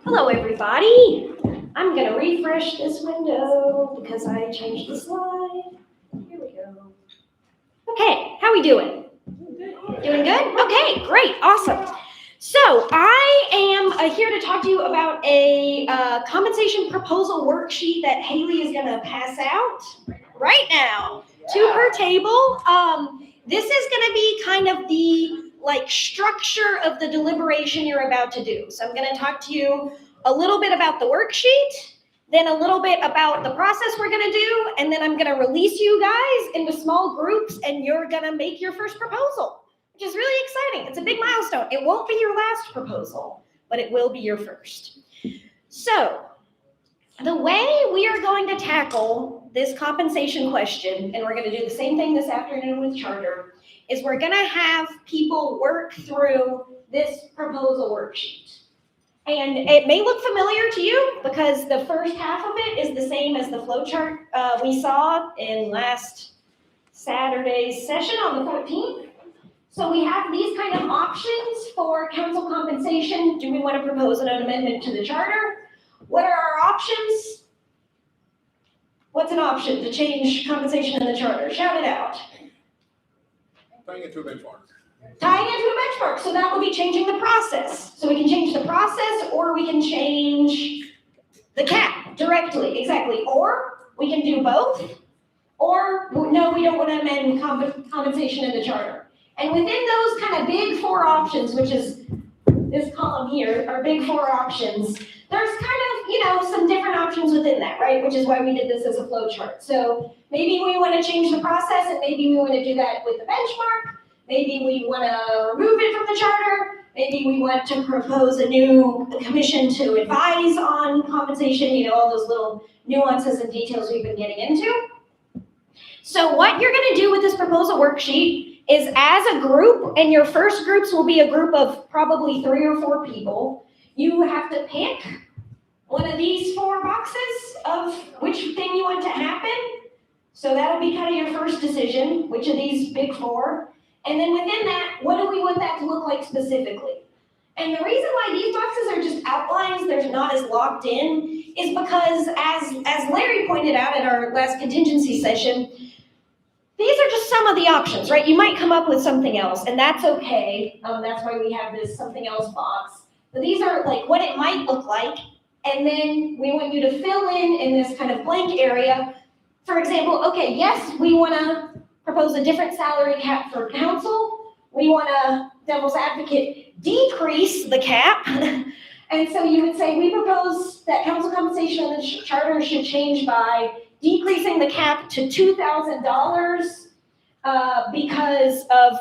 Hello, everybody. I'm gonna refresh this window because I changed the slide. Here we go. Okay, how we doing? Doing good? Okay, great, awesome. So I am here to talk to you about a compensation proposal worksheet that Haley is gonna pass out right now to her table. This is gonna be kind of the structure of the deliberation you're about to do. So I'm gonna talk to you a little bit about the worksheet, then a little bit about the process we're gonna do, and then I'm gonna release you guys into small groups and you're gonna make your first proposal, which is really exciting. It's a big milestone. It won't be your last proposal, but it will be your first. So the way we are going to tackle this compensation question, and we're gonna do the same thing this afternoon with charter, is we're gonna have people work through this proposal worksheet. And it may look familiar to you because the first half of it is the same as the flow chart we saw in last Saturday's session on the 14th. So we have these kind of options for council compensation. Do we want to propose an amendment to the charter? What are our options? What's an option to change compensation in the charter? Shout it out. Tying it to a benchmark. Tying it to a benchmark, so that would be changing the process. So we can change the process, or we can change the cap directly, exactly. Or we can do both, or no, we don't want to amend compensation in the charter. And within those kind of big four options, which is this column here, our big four options, there's kind of, some different options within that, right? Which is why we did this as a flow chart. So maybe we want to change the process, and maybe we want to do that with the benchmark. Maybe we want to remove it from the charter. Maybe we want to propose a new commission to advise on compensation, all those little nuances and details we've been getting into. So what you're going to do with this proposal worksheet is, as a group, and your first groups will be a group of probably 3 or 4 people, you have to pick one of these 4 boxes of which thing you want to happen. So that'll be kind of your first decision, which of these big 4. And then within that, what do we want that to look like specifically? And the reason why these boxes are just outlines, they're not as locked in, is because as Larry pointed out at our last contingency session, these are just some of the options, right? You might come up with something else, and that's okay. That's why we have this something else box. But these are like what it might look like, and then we want you to fill in this kind of blank area. For example, okay, yes, we want to propose a different salary cap for council. We want to, devil's advocate, decrease the cap. And so you would say, we propose that council compensation in the charter should change by decreasing the cap to $2,000 because of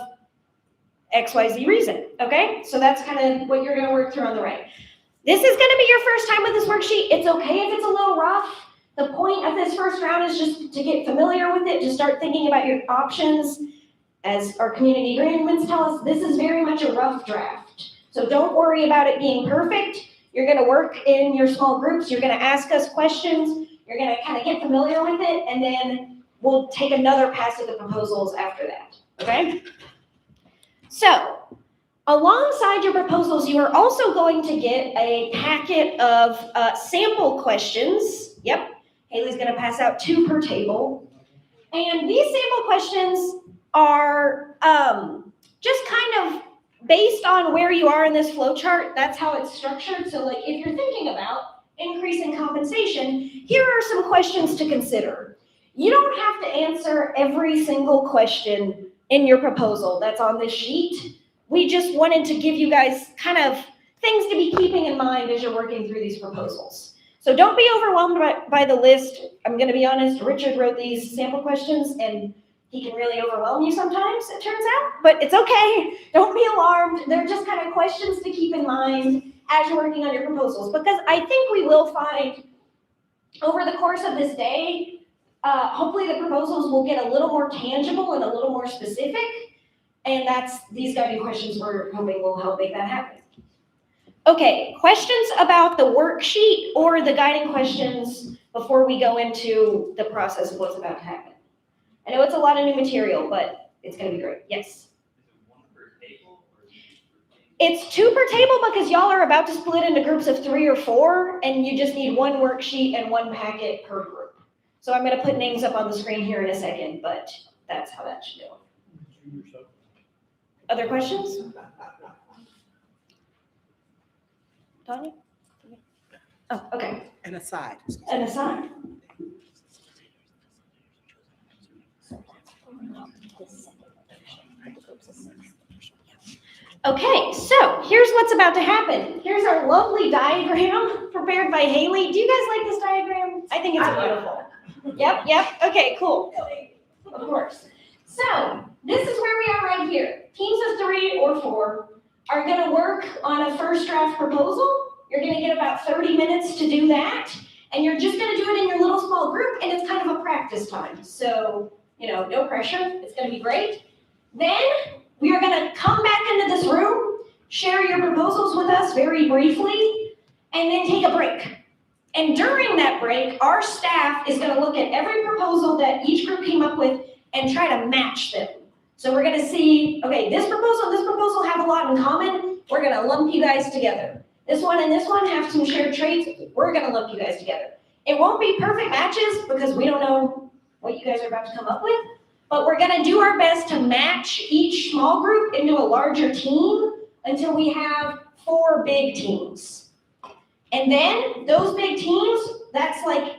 XYZ reason, okay? So that's kind of what you're gonna work through on the right. This is gonna be your first time with this worksheet. It's okay if it's a little rough. The point of this first round is just to get familiar with it, to start thinking about your options. As our community agreements tell us, this is very much a rough draft. So don't worry about it being perfect. You're gonna work in your small groups. You're gonna ask us questions. You're gonna kind of get familiar with it, and then we'll take another pass at the proposals after that, okay? So, alongside your proposals, you are also going to get a packet of sample questions. Yep, Haley's gonna pass out 2 per table. And these sample questions are just kind of based on where you are in this flow chart. That's how it's structured. So like if you're thinking about increasing compensation, here are some questions to consider. You don't have to answer every single question in your proposal that's on this sheet. We just wanted to give you guys kind of things to be keeping in mind as you're working through these proposals. So don't be overwhelmed by the list. I'm going to be honest, Richard wrote these sample questions, and he can really overwhelm you sometimes, it turns out, but it's okay. Don't be alarmed. They're just kind of questions to keep in mind as you're working on your proposals, because I think we will find over the course of this day, hopefully the proposals will get a little more tangible and a little more specific, and these guiding questions we're hoping will help make that happen. Okay, questions about the worksheet or the guiding questions before we go into the process of what's about to happen? I know it's a lot of new material, but it's going to be great. Yes? It's 2 per table because y'all are about to split into groups of 3 or 4, and you just need 1 worksheet and 1 packet per group. So I'm going to put names up on the screen here in a second, but that's how that should go. Other questions? Tanya? Oh, okay. An aside. An aside. Okay, so here's what's about to happen. Here's our lovely diagram prepared by Haley. Do you guys like this diagram? I think it's beautiful. Yep. Okay, cool. Of course. So this is where we are right here. Teams of 3 or 4 are going to work on a first draft proposal. You're going to get about 30 minutes to do that. And you're just going to do it in your little small group, and it's kind of a practice time. So, no pressure. It's going to be great. Then we are going to come back into this room, share your proposals with us very briefly, and then take a break. And during that break, our staff is going to look at every proposal that each group came up with and try to match them. So we're going to see, okay, this proposal and this proposal have a lot in common. We're going to lump you guys together. This one and this one have some shared traits. We're going to lump you guys together. It won't be perfect matches because we don't know what you guys are about to come up with, but we're going to do our best to match each small group into a larger team until we have 4 big teams. And then those big teams, that's like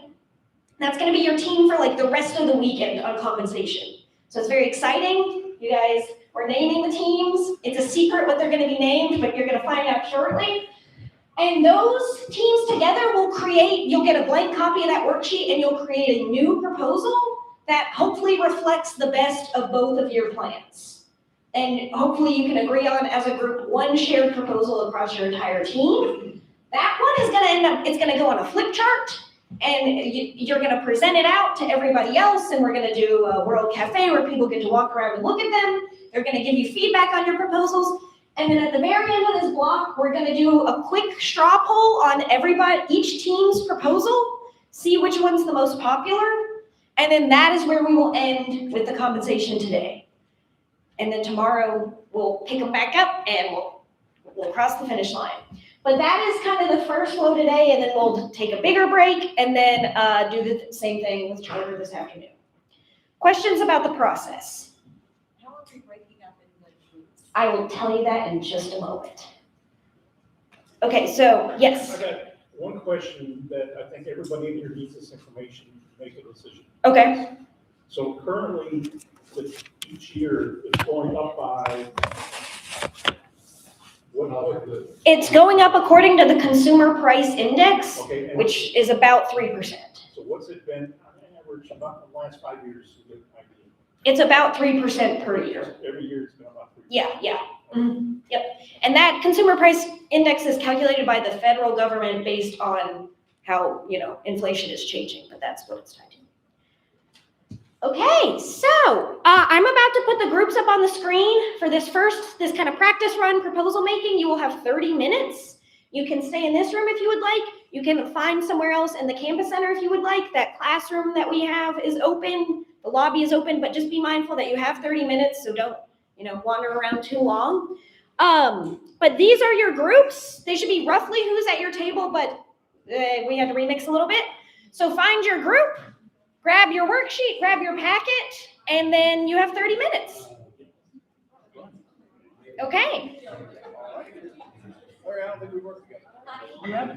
That's gonna be your team for like the rest of the weekend on compensation. So it's very exciting. You guys, we're naming the teams. It's a secret what they're gonna be named, but you're gonna find out shortly. And those teams together will create, you'll get a blank copy of that worksheet and you'll create a new proposal that hopefully reflects the best of both of your plans. And hopefully you can agree on, as a group, one shared proposal across your entire team. That one is gonna end up, it's gonna go on a flip chart, and you're gonna present it out to everybody else, and we're gonna do a World Cafe where people get to walk around and look at them. They're gonna give you feedback on your proposals. And then at the very end of this block, we're gonna do a quick straw poll on each team's proposal, see which one's the most popular, and then that is where we will end with the compensation today. And then tomorrow, we'll pick them back up and we'll cross the finish line. But that is kind of the first flow today, and then we'll take a bigger break and then do the same thing with charter this afternoon. Questions about the process? How are we breaking up in the groups? I will tell you that in just a moment. Okay, so yes. I got one question that I think everybody in here needs this information to make a decision. Okay. So currently, each year, it's going up by what? It's going up according to the consumer price index, Okay, and which is about 3%. so what's it been on average about the last 5 years? To get an idea? It's about 3% per year. Every year it's been about 3%. Yeah. Yep. And that consumer price index is calculated by the federal government based on how, inflation is changing, but that's what it's tied to. Okay, so I'm about to put the groups up on the screen for this kind of practice run proposal making. You will have 30 minutes. You can stay in this room if you would like. You can find somewhere else in the campus center if you would like. That classroom that we have is open. The lobby is open, but just be mindful that you have 30 minutes, so don't, wander around too long. But these are your groups. They should be roughly who's at your table, but we had to remix a little bit. So find your group. Grab your worksheet, grab your packet, and then you have 30 minutes. Okay. All right, I don't think we work together.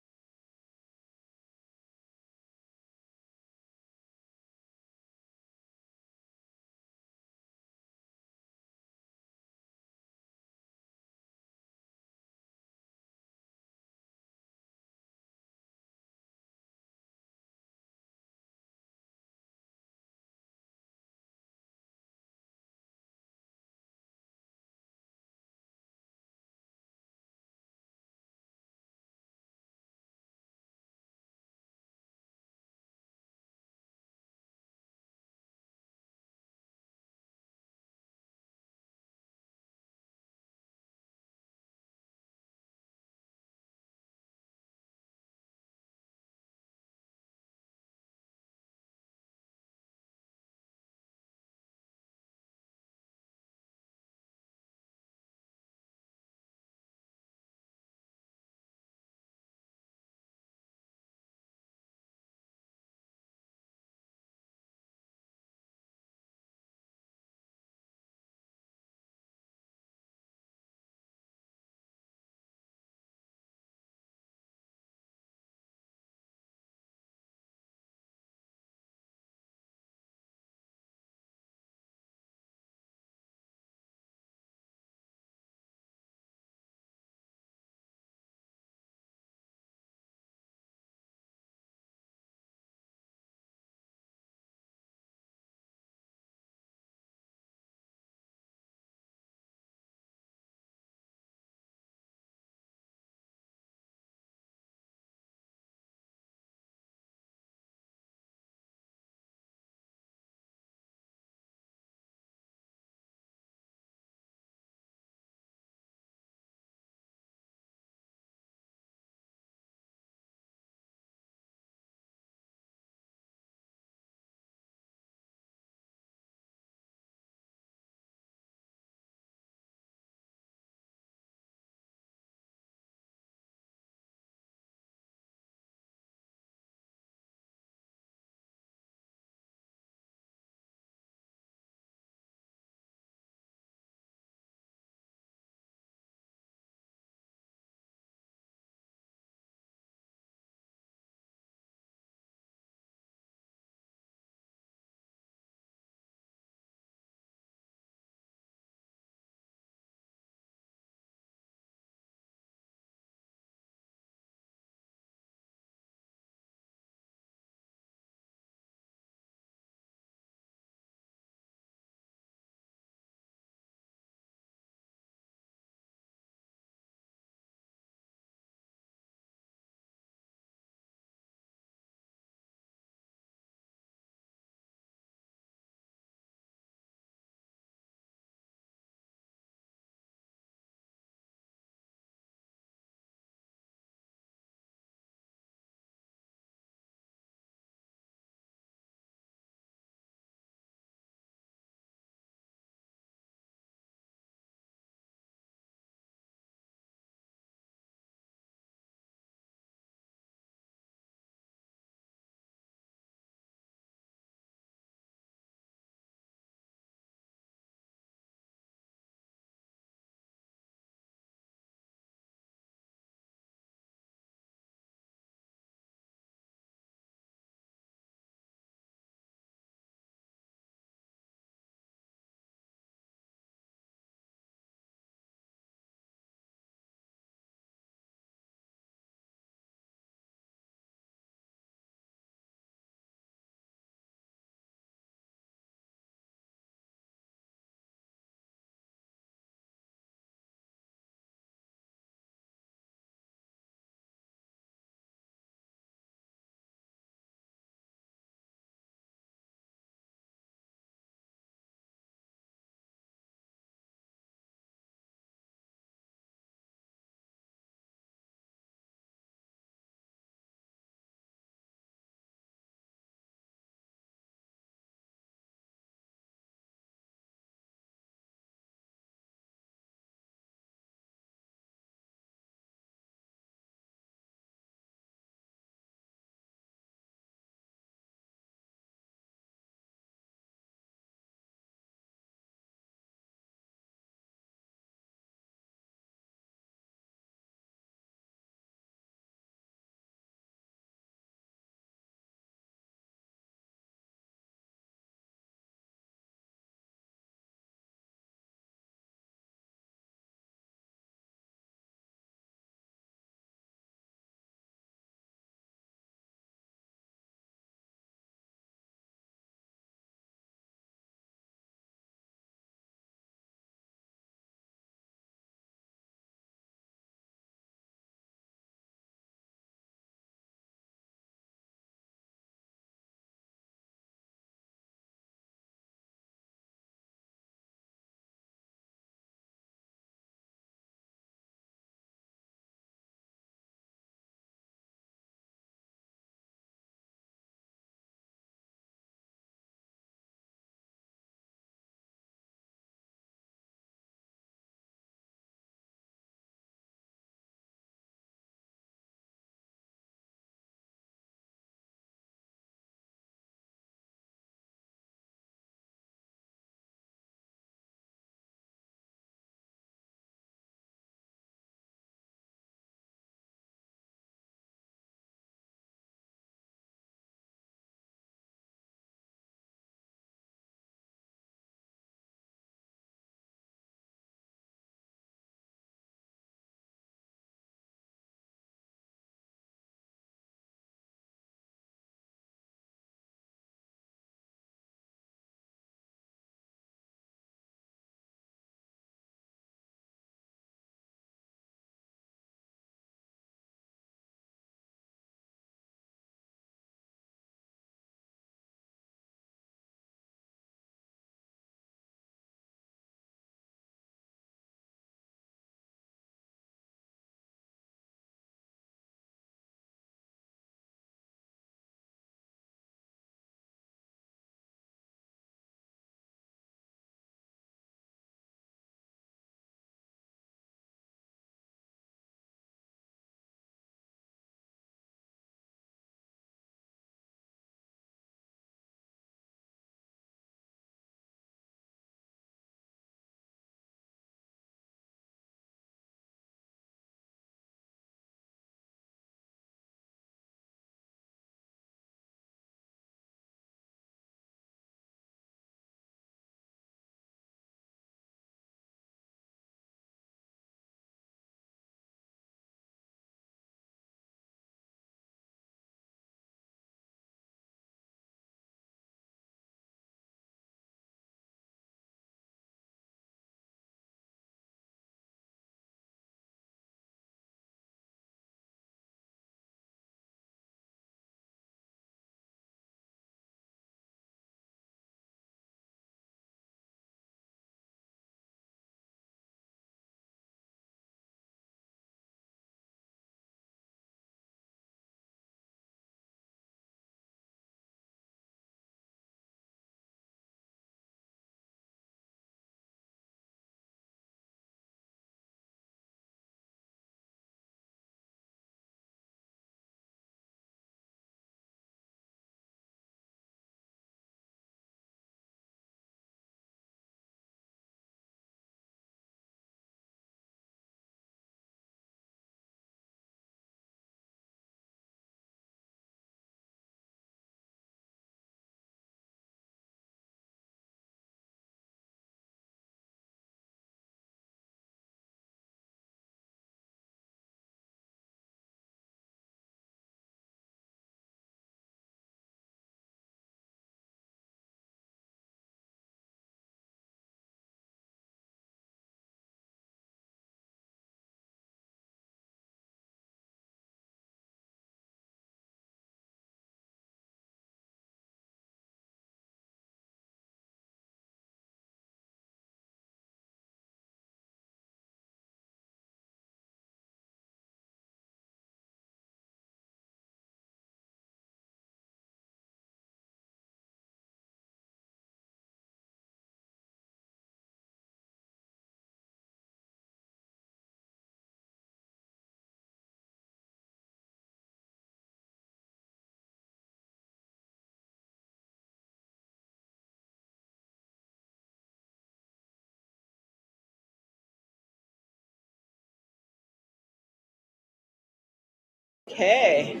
Okay.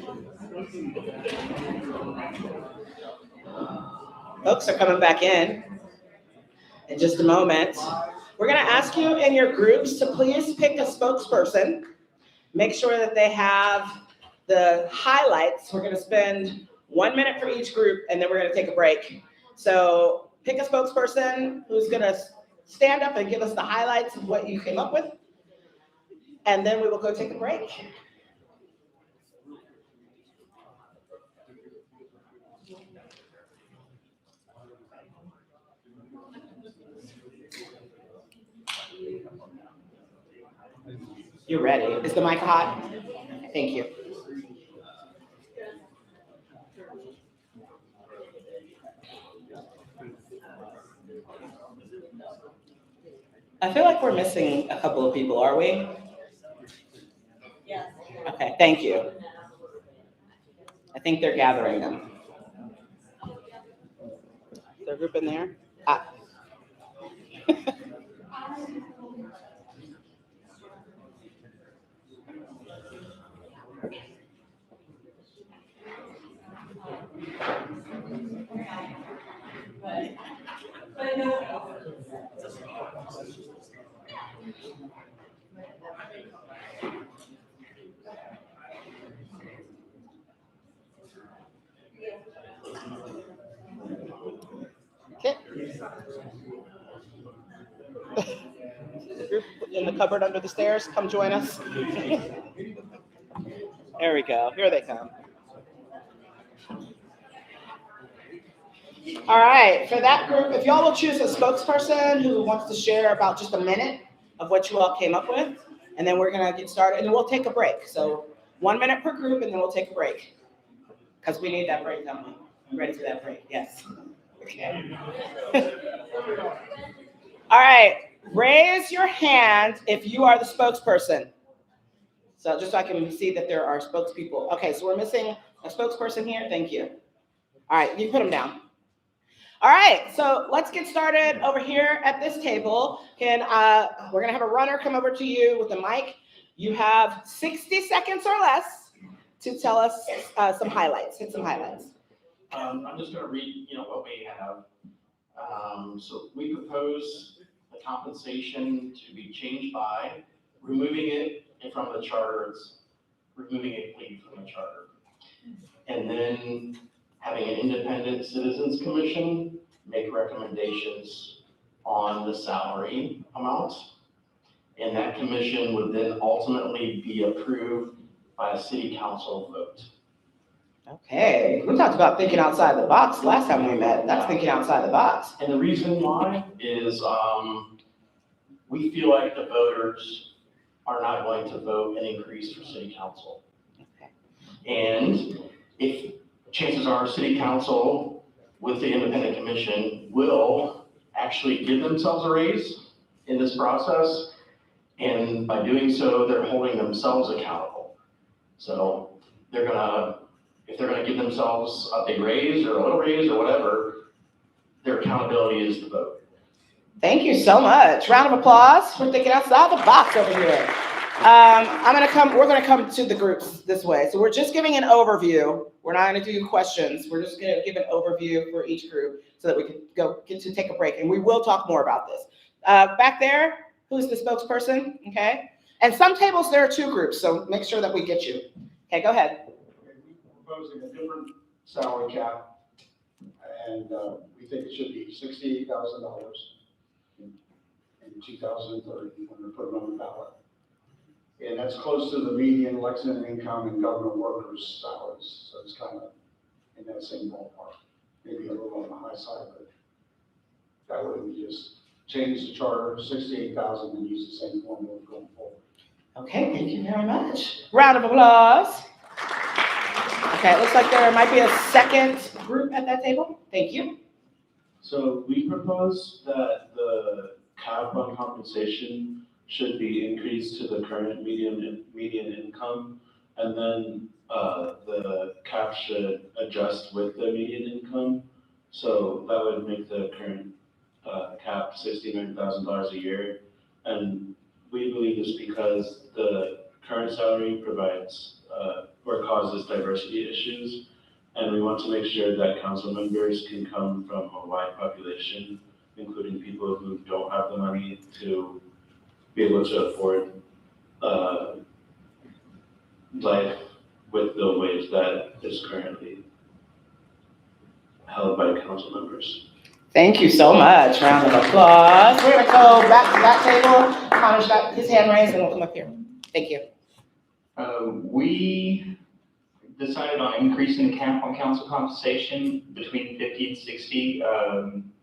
Folks are coming back in just a moment. We're going to ask you in your groups to please pick a spokesperson. Make sure that they have the highlights. We're going to spend 1 minute for each group, and then we're going to take a break. So pick a spokesperson who's going to stand up and give us the highlights of what you came up with, and then we will go take a break. You're ready. Is the mic hot? Thank you. I feel like we're missing a couple of people, are we? Yes. Okay, thank you. I think they're gathering them. Is there a group in there? Okay. The group in the cupboard under the stairs, come join us. There we go. Here they come. All right, for that group, if y'all will choose a spokesperson who wants to share about just a minute of what you all came up with, and then we're gonna get started, and then we'll take a break. So 1 minute per group, and then we'll take a break. Because we need that break, don't we? I'm ready for that break, yes. Okay. All right, raise your hand if you are the spokesperson. So just so I can see that there are spokespeople. Okay, so we're missing a spokesperson here, thank you. All right, you put them down. All right, so let's get started over here at this table. We're gonna have a runner come over to you with a mic. You have 60 seconds or less to tell us some highlights. Hit some highlights. I'm just gonna read, what we have. So we propose the compensation to be changed by removing it from the charter, removing a plea from the charter. And then having an independent citizens commission make recommendations on the salary amounts. And that commission would then ultimately be approved by a city council vote. Okay, we talked about thinking outside the box last time we met. That's thinking outside the box. And the reason why is we feel like the voters are not going to vote an increase for city council. Okay. And if chances are city council with the independent commission will actually give themselves a raise in this process. And by doing so, they're holding themselves accountable. So if they're gonna give themselves a big raise or a little raise or whatever, their accountability is the vote. Thank you so much. Round of applause. We're thinking outside the box over here. We're gonna come to the groups this way. So we're just giving an overview. We're not gonna do questions. We're just gonna give an overview for each group so that we can get to take a break. And we will talk more about this. Back there, who's the spokesperson? Okay. And some tables, there are two groups, so make sure that we get you. Okay, go ahead. We're proposing a different salary cap, and we think it should be $68,000 in 2030 when we put it on the ballot. And that's close to the median Lexington income and government workers' salaries, so it's kind of in that same ballpark. Maybe a little on the high side, but that way we just change the charter, 68,000, and use the same formula going forward. Okay, thank you very much. Round of applause. Okay, it looks like there might be a second group at that table. Thank you. So we propose that the cap on compensation should be increased to the current median income, and then the cap should adjust with the median income. So that would make the current cap $69,000 a year. And we believe this because the current salary provides or causes diversity issues. And we want to make sure that council members can come from a wide population, including people who don't have the money to be able to afford life with the wage that is currently held by council members. Thank you so much. Round of applause. We're gonna go back to that table. Connor's got his hand raised and we'll come up here. Thank you. We decided on increasing the cap on council compensation between 50 and 60.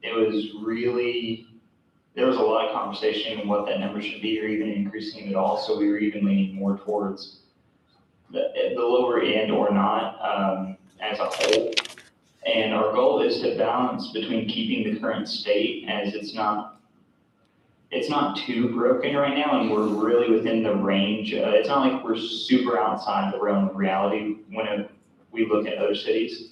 It was really, there was a lot of conversation on what that number should be or even increasing it at all. So we were even leaning more towards the lower end or not as a whole. And our goal is to balance between keeping the current state as it's not too broken right now, and we're really within the range. It's not like we're super outside the realm of reality when we look at other cities.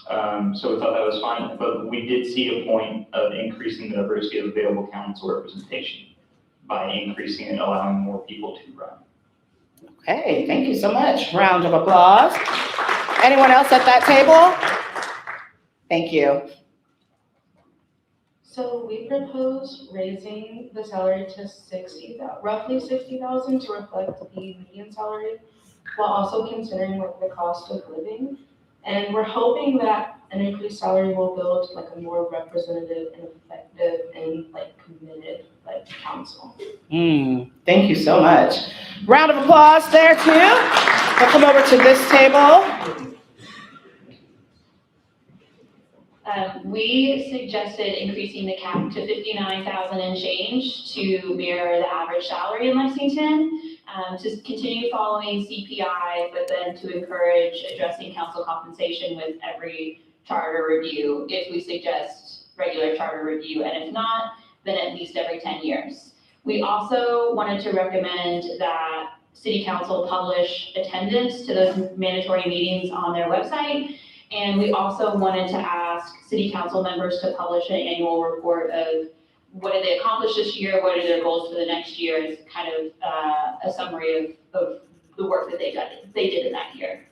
So we thought that was fine, but we did see a point of increasing the diversity of available council representation by increasing and allowing more people to run. Okay, thank you so much. Round of applause. Anyone else at that table? Thank you. So we propose raising the salary to roughly 60,000 to reflect the median salary, while also considering like the cost of living. And we're hoping that an increased salary will build like a more representative and effective and like committed like council. Thank you so much. Round of applause there too. We'll come over to this table. We suggested increasing the cap to 59,000 and change to mirror the average salary in Lexington, to continue following CPI, but then to encourage addressing council compensation with every charter review if we suggest regular charter review, and if not, then at least every 10 years. We also wanted to recommend that City Council publish attendance to those mandatory meetings on their website. And we also wanted to ask City Council members to publish an annual report of what did they accomplish this year, what are their goals for the next year, and kind of a summary of the work that they did in that year.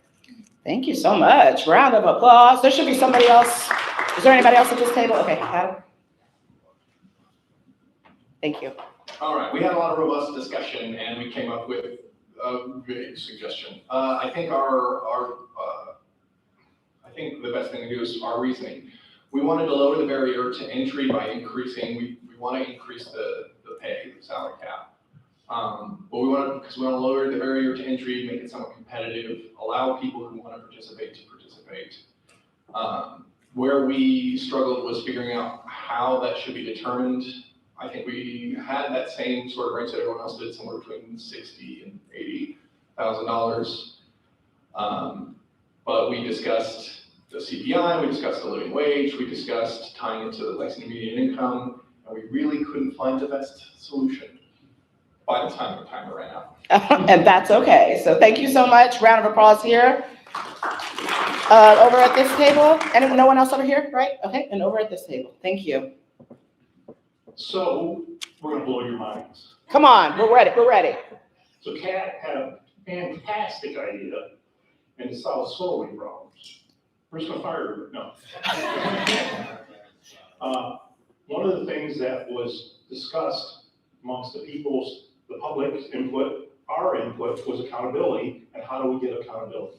Thank you so much. Round of applause. There should be somebody else. Is there anybody else at this table? Okay, Adam. Thank you. All right, we had a lot of robust discussion and we came up with a big suggestion. I think I think the best thing to do is our reasoning. We wanted to lower the barrier to entry by increasing, we want to increase the pay, the salary cap. But we want to lower the barrier to entry, make it somewhat competitive, allow people who want to participate to participate. Where we struggled was figuring out how that should be determined. I think we had that same sort of range that everyone else did, somewhere between $60,000 and $80,000. But we discussed the CPI, we discussed the living wage, we discussed tying into the Lexington median income, and we really couldn't find the best solution by the time the timer ran out. And that's okay. So thank you so much. Round of applause here. Over at this table. And no one else over here, right? Okay, and over at this table. Thank you. So we're gonna blow your minds. Come on, we're ready, we're ready. So Kat had a fantastic idea and it solves so many problems. We're just gonna fire her, no. One of the things that was discussed amongst the public's input, our input, was accountability and how do we get accountability?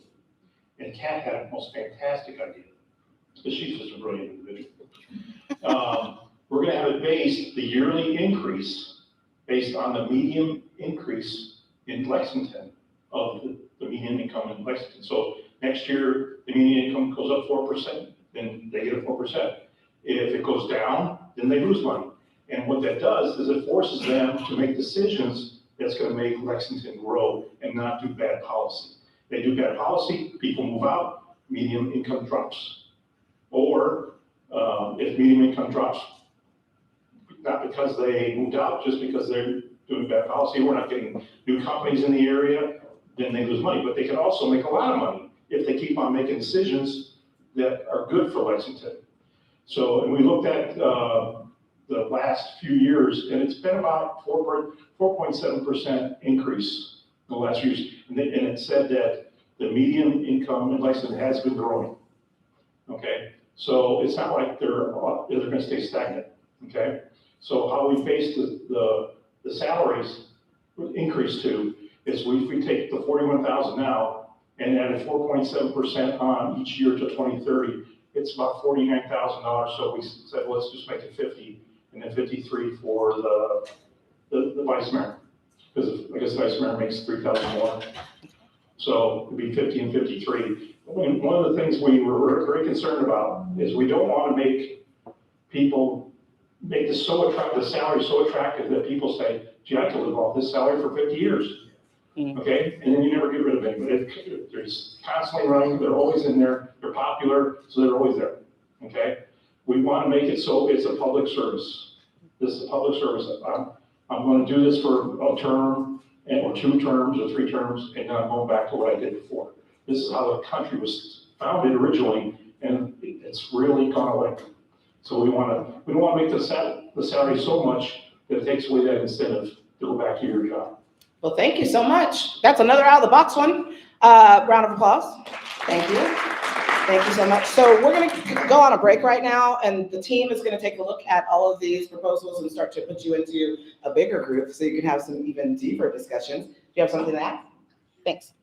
And Kat had a most fantastic idea, because she's just a brilliant individual. We're gonna have it based, the yearly increase, based on the median increase in Lexington of the median income in Lexington. So next year, the median income goes up 4%, then they get a 4%. If it goes down, then they lose money. And what that does is it forces them to make decisions that's gonna make Lexington grow and not do bad policy. They do bad policy, people move out, median income drops. Or if median income drops, not because they moved out, just because they're doing bad policy, we're not getting new companies in the area, then they lose money. But they can also make a lot of money if they keep on making decisions that are good for Lexington. So, and we looked at the last few years, and it's been about 4.7% increase in the last few years. And it said that the median income in Lexington has been growing. Okay, so it's not like they're gonna stay stagnant, okay? So how we base the salaries increase to is we take the 41,000 now and add a 4.7% on each year to 2030, it's about $49,000. So we said, let's just make it 50 and then 53 for the vice mayor. Because I guess the vice mayor makes 3,000 more. So it'd be 50 and 53. And one of the things we were very concerned about is we don't want to make this so attractive, the salary so attractive that people say, gee, I can live off this salary for 50 years. Okay, and then you never get rid of it, but they're constantly running, they're always in there, they're popular, so they're always there, okay? We want to make it so it's a public service. This is a public service. I'm going to do this for a term, or 2 terms, or 3 terms, and then I'm going back to what I did before. This is how the country was founded originally, and it's really gone away. So we don't want to make the salary so much that it takes away that incentive to go back to your job. Well, thank you so much. That's another out of the box one. Round of applause. Thank you. Thank you so much. So we're going to go on a break right now, and the team is going to take a look at all of these proposals and start to put you into a bigger group so you can have some even deeper discussions. Do you have something to add? Thanks.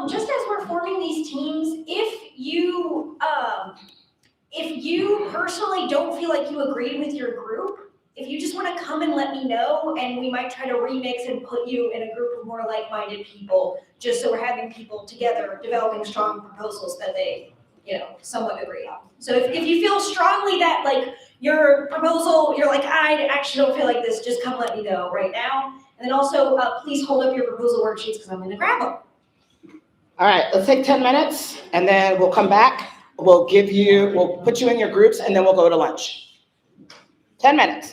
Just as we're forming these teams, if you personally don't feel like you agreed with your group, if you just want to come and let me know, and we might try to remix and put you in a group of more like-minded people, just so we're having people together developing strong proposals that they, somewhat agree on. So if you feel strongly that like your proposal, you're like, I actually don't feel like this, just come let me know right now. And then also, please hold up your proposal worksheets because I'm going to grab them. All right, let's take 10 minutes and then we'll come back. We'll put you in your groups and then we'll go to lunch. 10 minutes.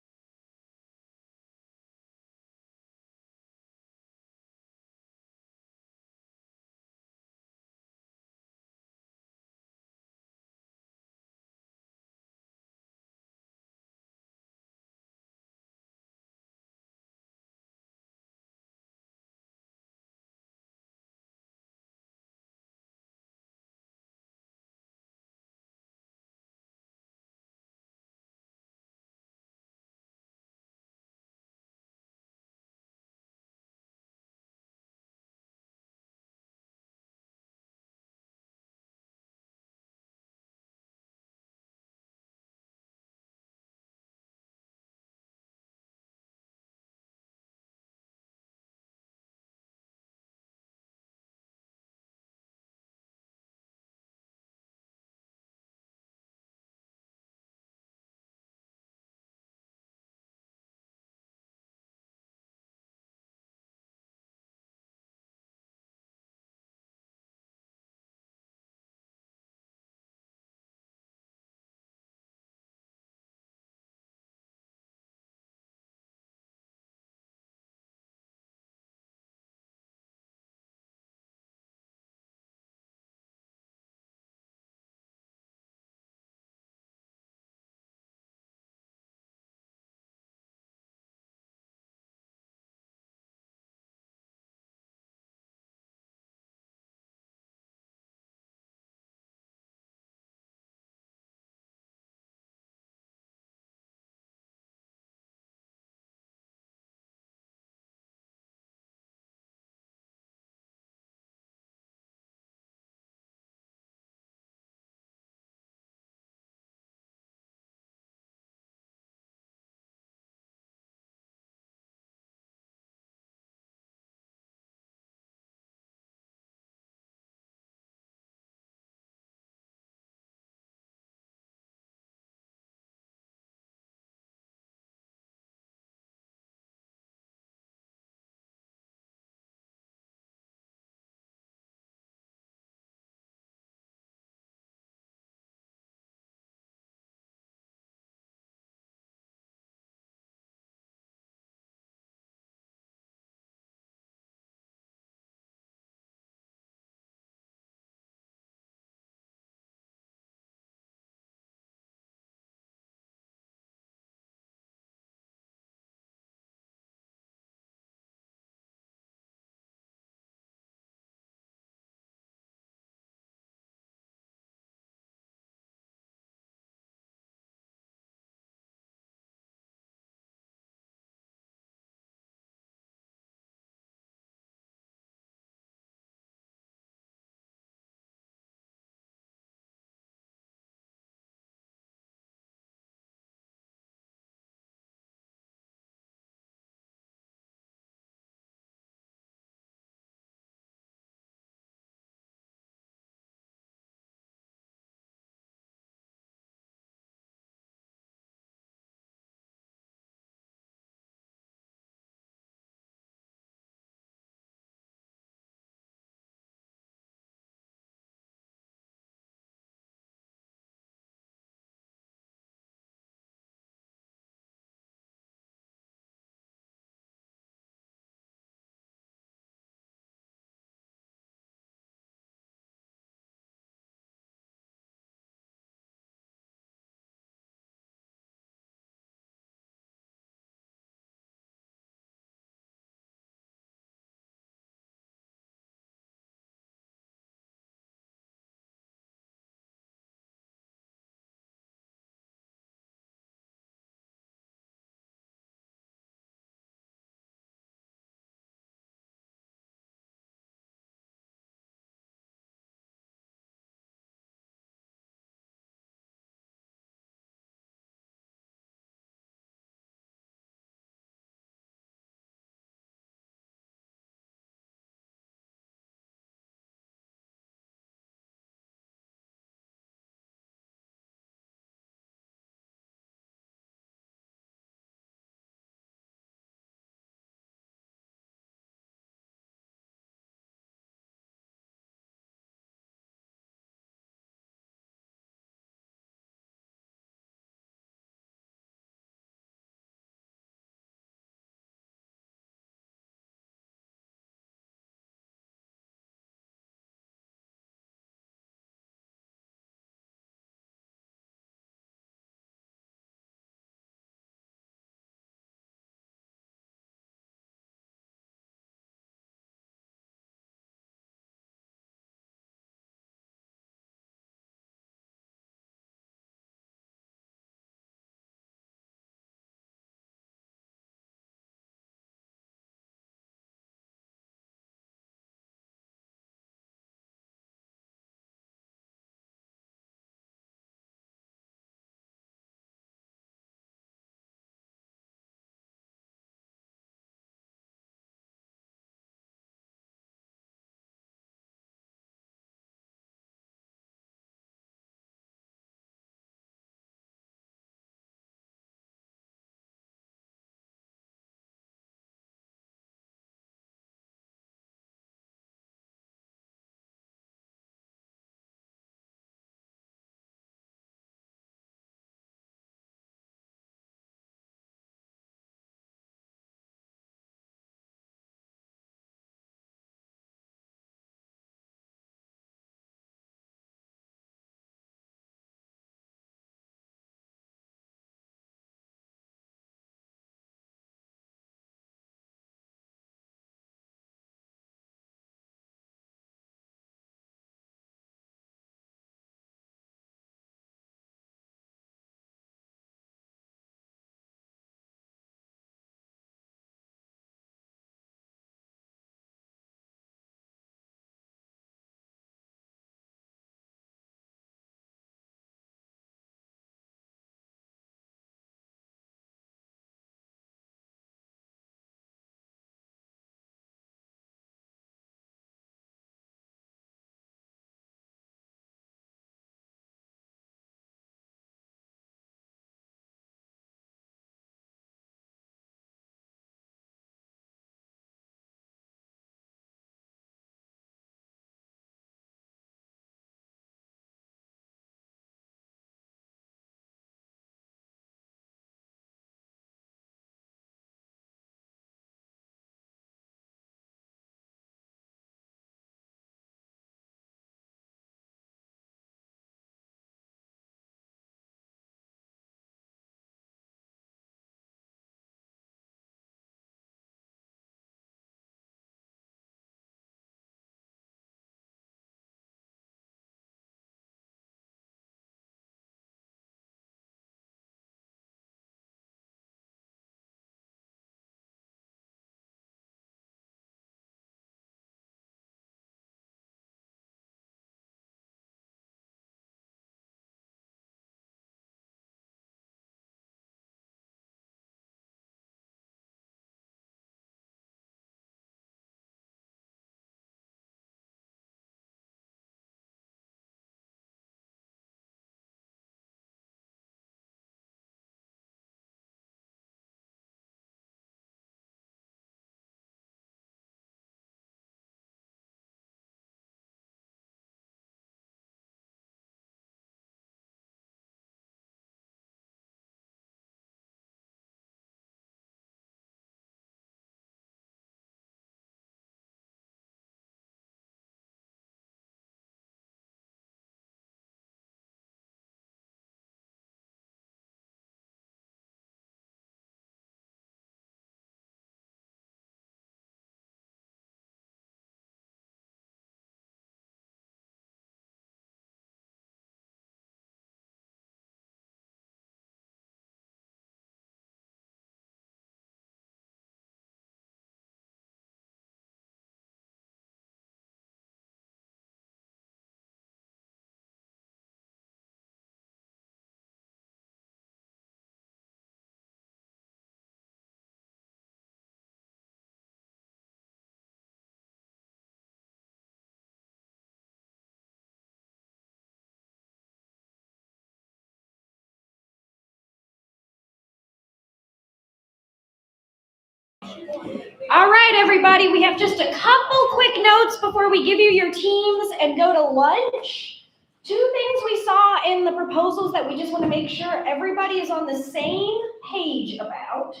All right, everybody, we have just a couple quick notes before we give you your teams and go to lunch. Two things we saw in the proposals that we just want to make sure everybody is on the same page about.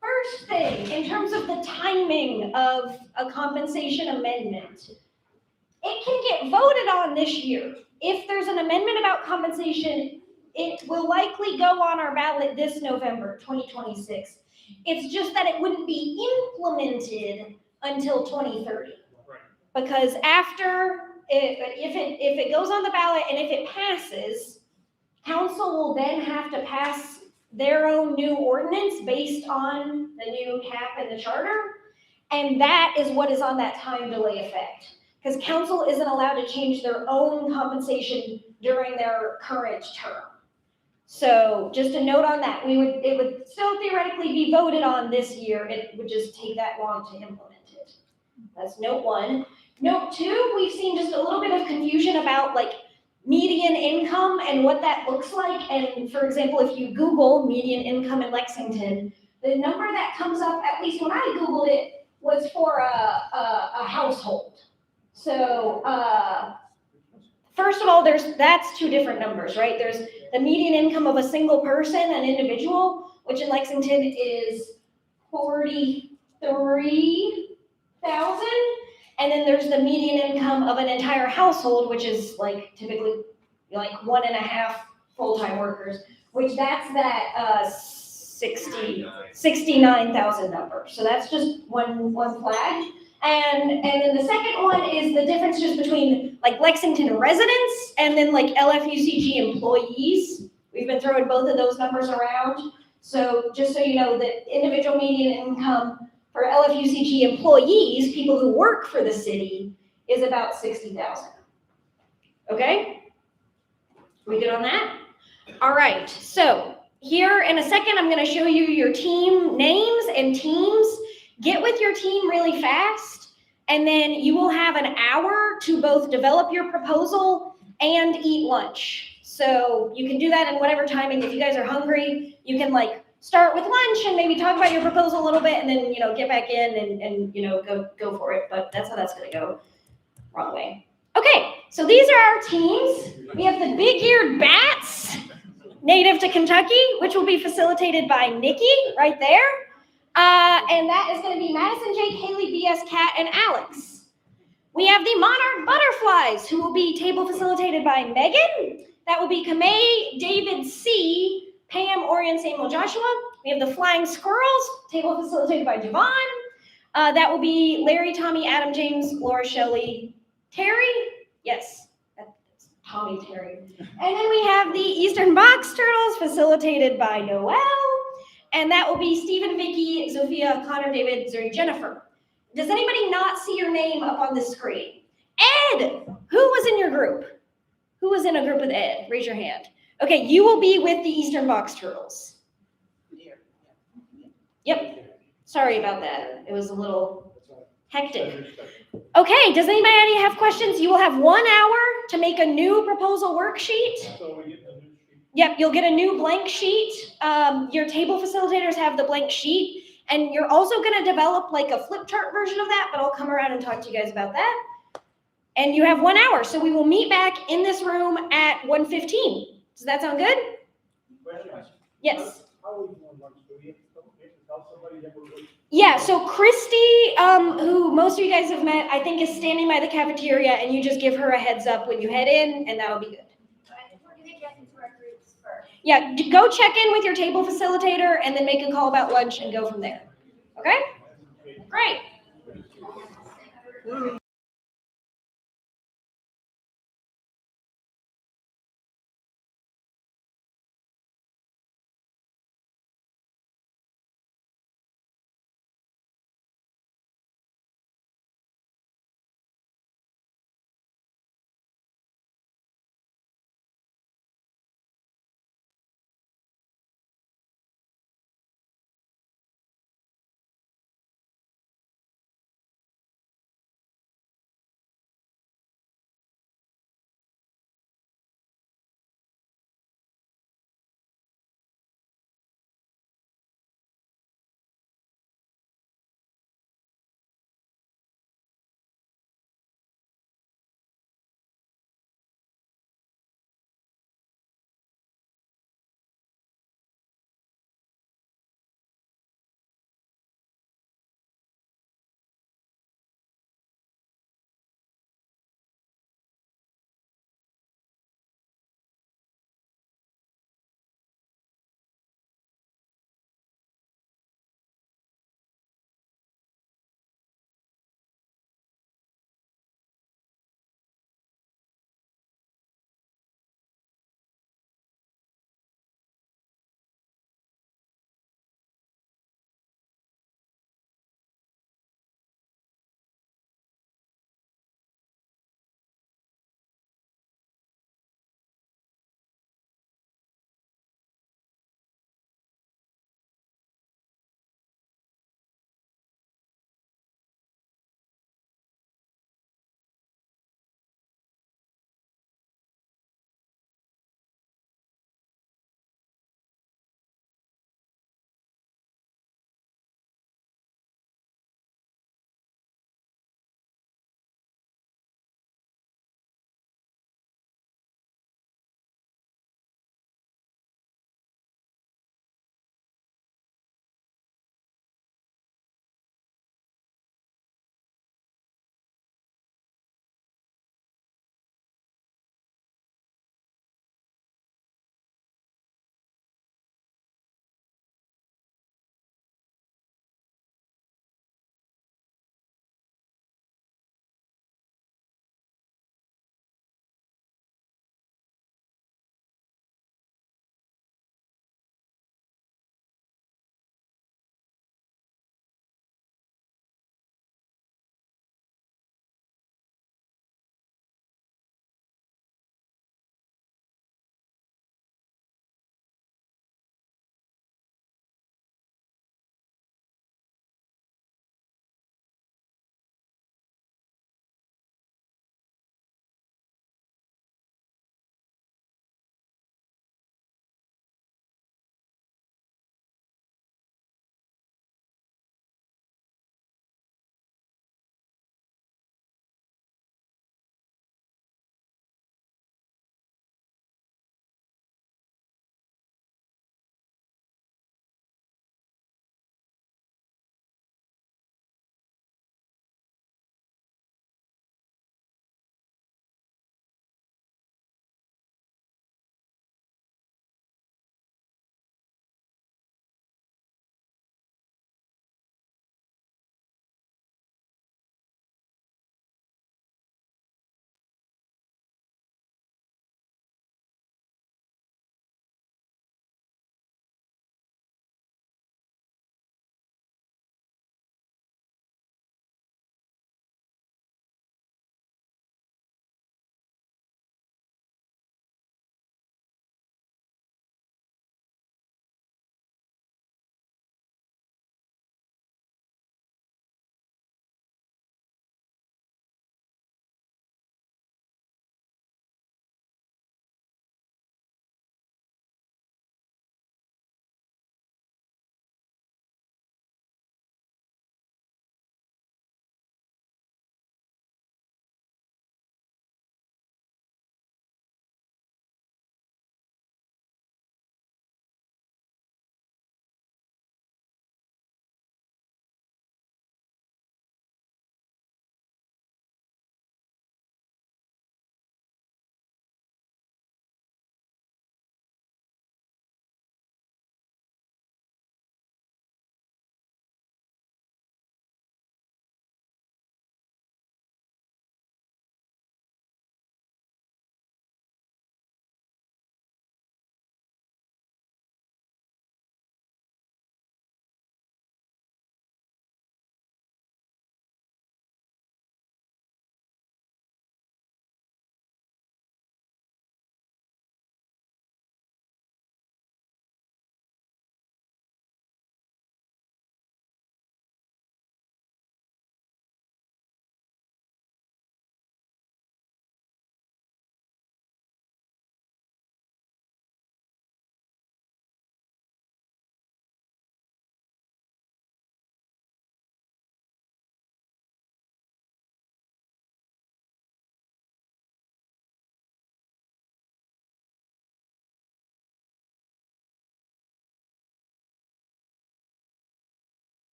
First thing, in terms of the timing of a compensation amendment, it can get voted on this year. If there's an amendment about compensation, it will likely go on our ballot this November, 2026. It's just that it wouldn't be implemented until 2030. Because if it goes on the ballot and if it passes, council will then have to pass their own new ordinance based on the new cap and the charter. And that is what is on that time delay effect. Because council isn't allowed to change their own compensation during their current term. So just a note on that, it would still theoretically be voted on this year. It would just take that long to implement it. That's note one. Note two, we've seen just a little bit of confusion about like median income and what that looks like. And for example, if you Google median income in Lexington, the number that comes up, at least when I Googled it, was for a household. So first of all, that's two different numbers, right? There's the median income of a single person, an individual, which in Lexington is 43,000. And then there's the median income of an entire household, which is like typically like 1.5 full-time workers, which that's that 69,000 number. So that's just one flag. And then the second one is the difference just between like Lexington residents and then like LFUCG employees. We've been throwing both of those numbers around. So just so you know, the individual median income for LFUCG employees, people who work for the city, is about 60,000. Okay? We good on that? All right, so here in a second, I'm gonna show you your team names and teams. Get with your team really fast, and then you will have an hour to both develop your proposal and eat lunch. So you can do that in whatever timing. If you guys are hungry, you can like start with lunch and maybe talk about your proposal a little bit and then, get back in and go for it. But that's how that's gonna go. Wrong way. Okay, so these are our teams. We have the big-eared bats, native to Kentucky, which will be facilitated by Nikki right there. And that is going to be Madison J. Haley, B.S. Cat, and Alex. We have the monarch butterflies, who will be table facilitated by Megan. That will be Kamei, David C., Pam, Orion, Samuel, Joshua. We have the flying squirrels, table facilitated by Javon. That will be Larry, Tommy, Adam, James, Laura, Shelley, Terry. Yes, that's Tommy, Terry. And then we have the Eastern Box Turtles facilitated by Noel. And that will be Stephen, Vicky, Sophia, Connor, David, Zuri, Jennifer. Does anybody not see your name up on the screen? Ed, who was in your group? Who was in a group with Ed? Raise your hand. Okay, you will be with the Eastern Box Turtles. Yep, sorry about that. It was a little hectic. Okay, does anybody have questions? You will have 1 hour to make a new proposal worksheet. Yep, you'll get a new blank sheet. Your table facilitators have the blank sheet, and you're also going to develop like a flip chart version of that, but I'll come around and talk to you guys about that. And you have 1 hour, so we will meet back in this room at 1:15. Does that sound good? Yes. Yeah, so Christy, who most of you guys have met, I think is standing by the cafeteria, and you just give her a heads up when you head in, and that'll be good. Yeah, go check in with your table facilitator and then make a call about lunch and go from there. Okay? Great.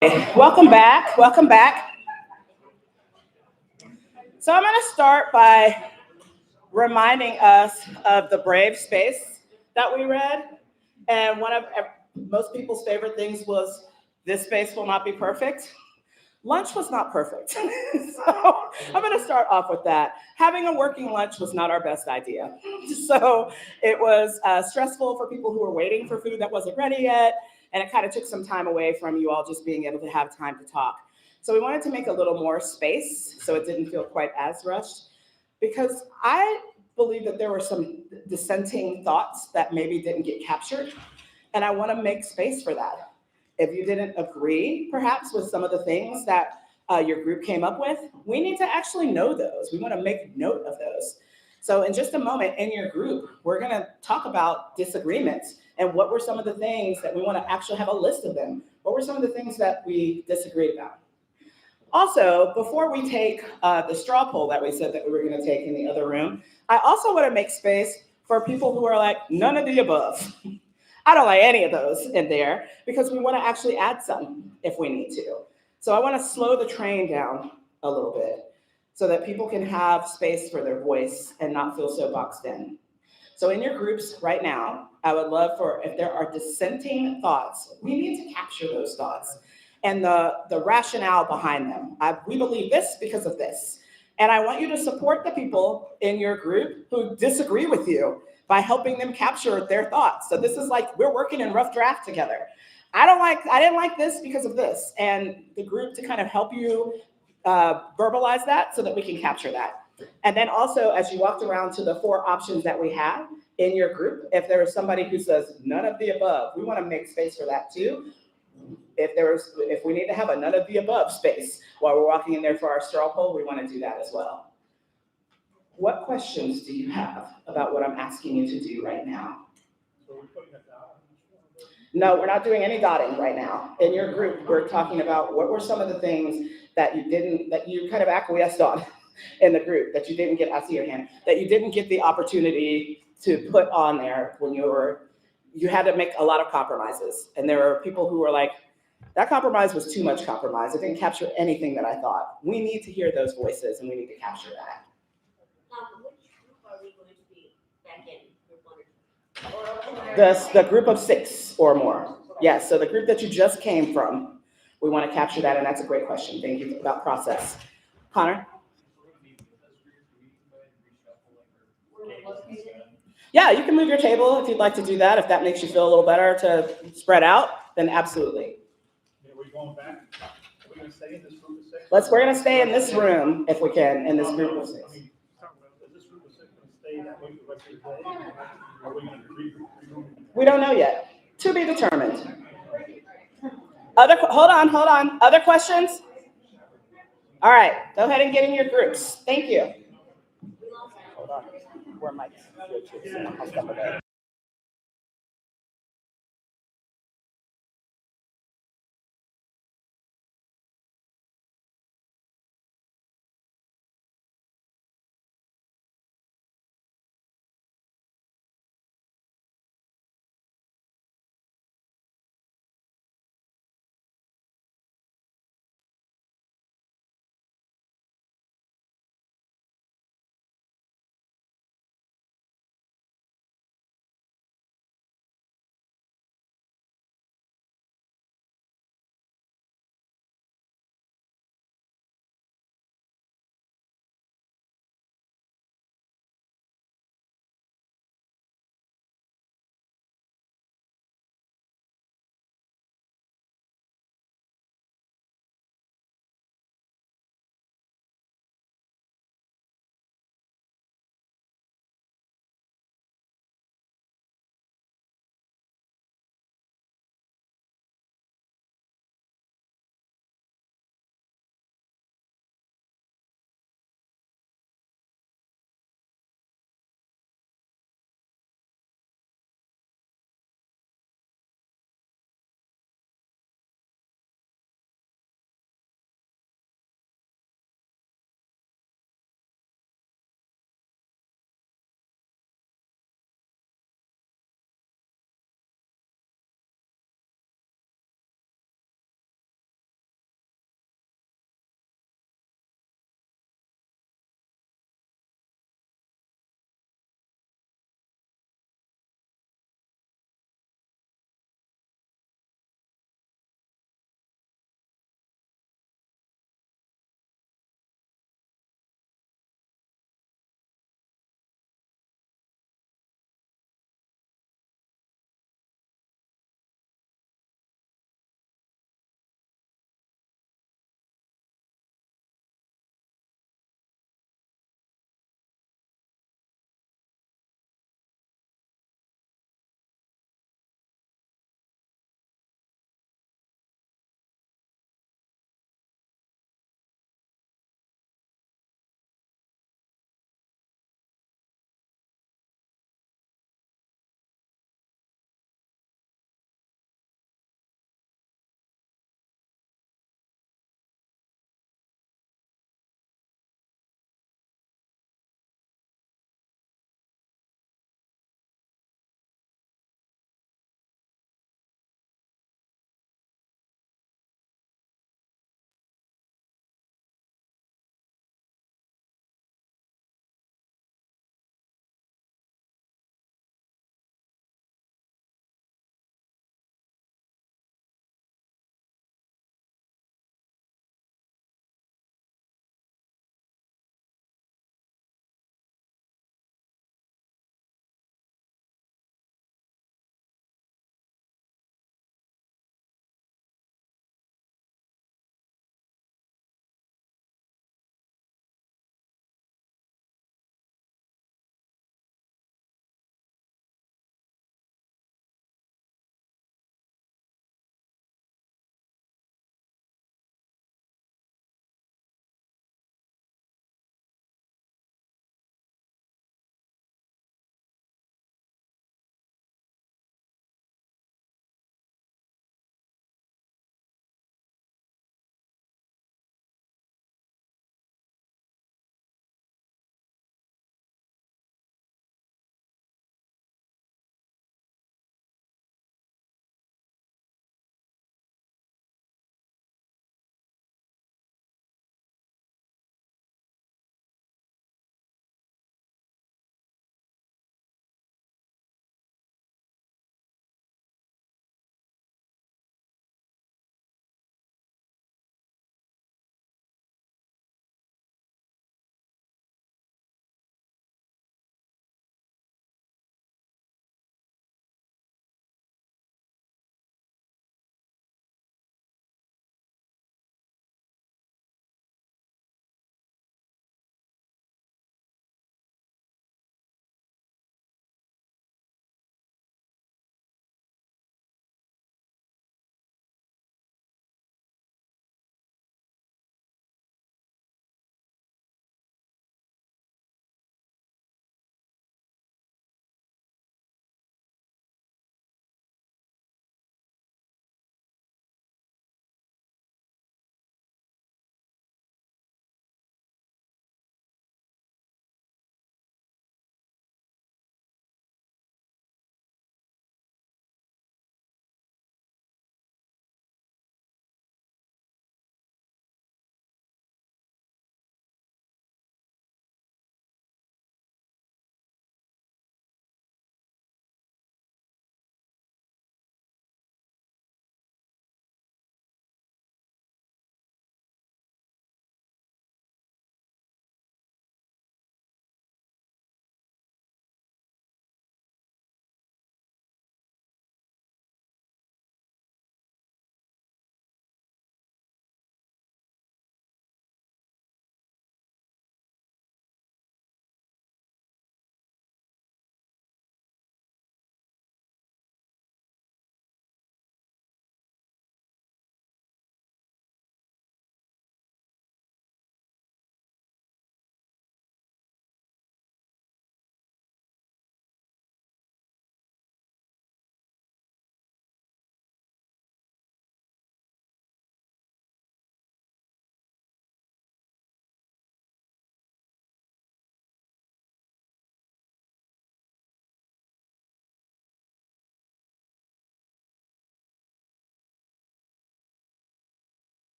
Welcome back. Welcome back. So I'm going to start by reminding us of the brave space that we read. And one of most people's favorite things was, this space will not be perfect. Lunch was not perfect. So I'm going to start off with that. Having a working lunch was not our best idea. So it was stressful for people who were waiting for food that wasn't ready yet. And it kind of took some time away from you all just being able to have time to talk. So we wanted to make a little more space so it didn't feel quite as rushed, because I believe that there were some dissenting thoughts that maybe didn't get captured. And I want to make space for that. If you didn't agree, perhaps, with some of the things that your group came up with, we need to actually know those. We want to make note of those. So in just a moment in your group, we're going to talk about disagreements and what were some of the things that we want to actually have a list of them. What were some of the things that we disagreed about? Also, before we take the straw poll that we said that we were going to take in the other room, I also want to make space for people who are like, none of the above. I don't like any of those in there, because we want to actually add some if we need to. So I want to slow the train down a little bit so that people can have space for their voice and not feel so boxed in. So in your groups right now, I would love for, if there are dissenting thoughts, we need to capture those thoughts and the rationale behind them. We believe this because of this. And I want you to support the people in your group who disagree with you by helping them capture their thoughts. So this is like, we're working in rough draft together. I didn't like this because of this. And the group to kind of help you verbalize that so that we can capture that. And then also, as you walked around to the 4 options that we have in your group, if there is somebody who says none of the above, we want to make space for that too. If we need to have a none of the above space while we're walking in there for our straw poll, we want to do that as well. What questions do you have about what I'm asking you to do right now? So we're putting it down. No, we're not doing any dotting right now. In your group, we're talking about what were some of the things that you kind of acquiesced on in the group, that you didn't get, I see your hand, that you didn't get the opportunity to put on there when you had to make a lot of compromises. And there are people who were like, that compromise was too much compromise. It didn't capture anything that I thought. We need to hear those voices and we need to capture that. Which group are we going to be back in? Group 1 or 2? The group of 6 or more. Yes, so the group that you just came from, we want to capture that, and that's a great question. Thank you about process. Connor? Yeah, you can move your table if you'd like to do that. If that makes you feel a little better to spread out, then absolutely. Are we going back? Are we going to stay in this group of 6? We're going to stay in this room if we can, in this group of 6. Is this group of 6 going to stay that way for the rest of the day? Or are we going to regroup? We don't know yet. To be determined. Hold on. Other questions? All right, go ahead and get in your groups. Thank you. Hold on. Where Mike's I'll step away.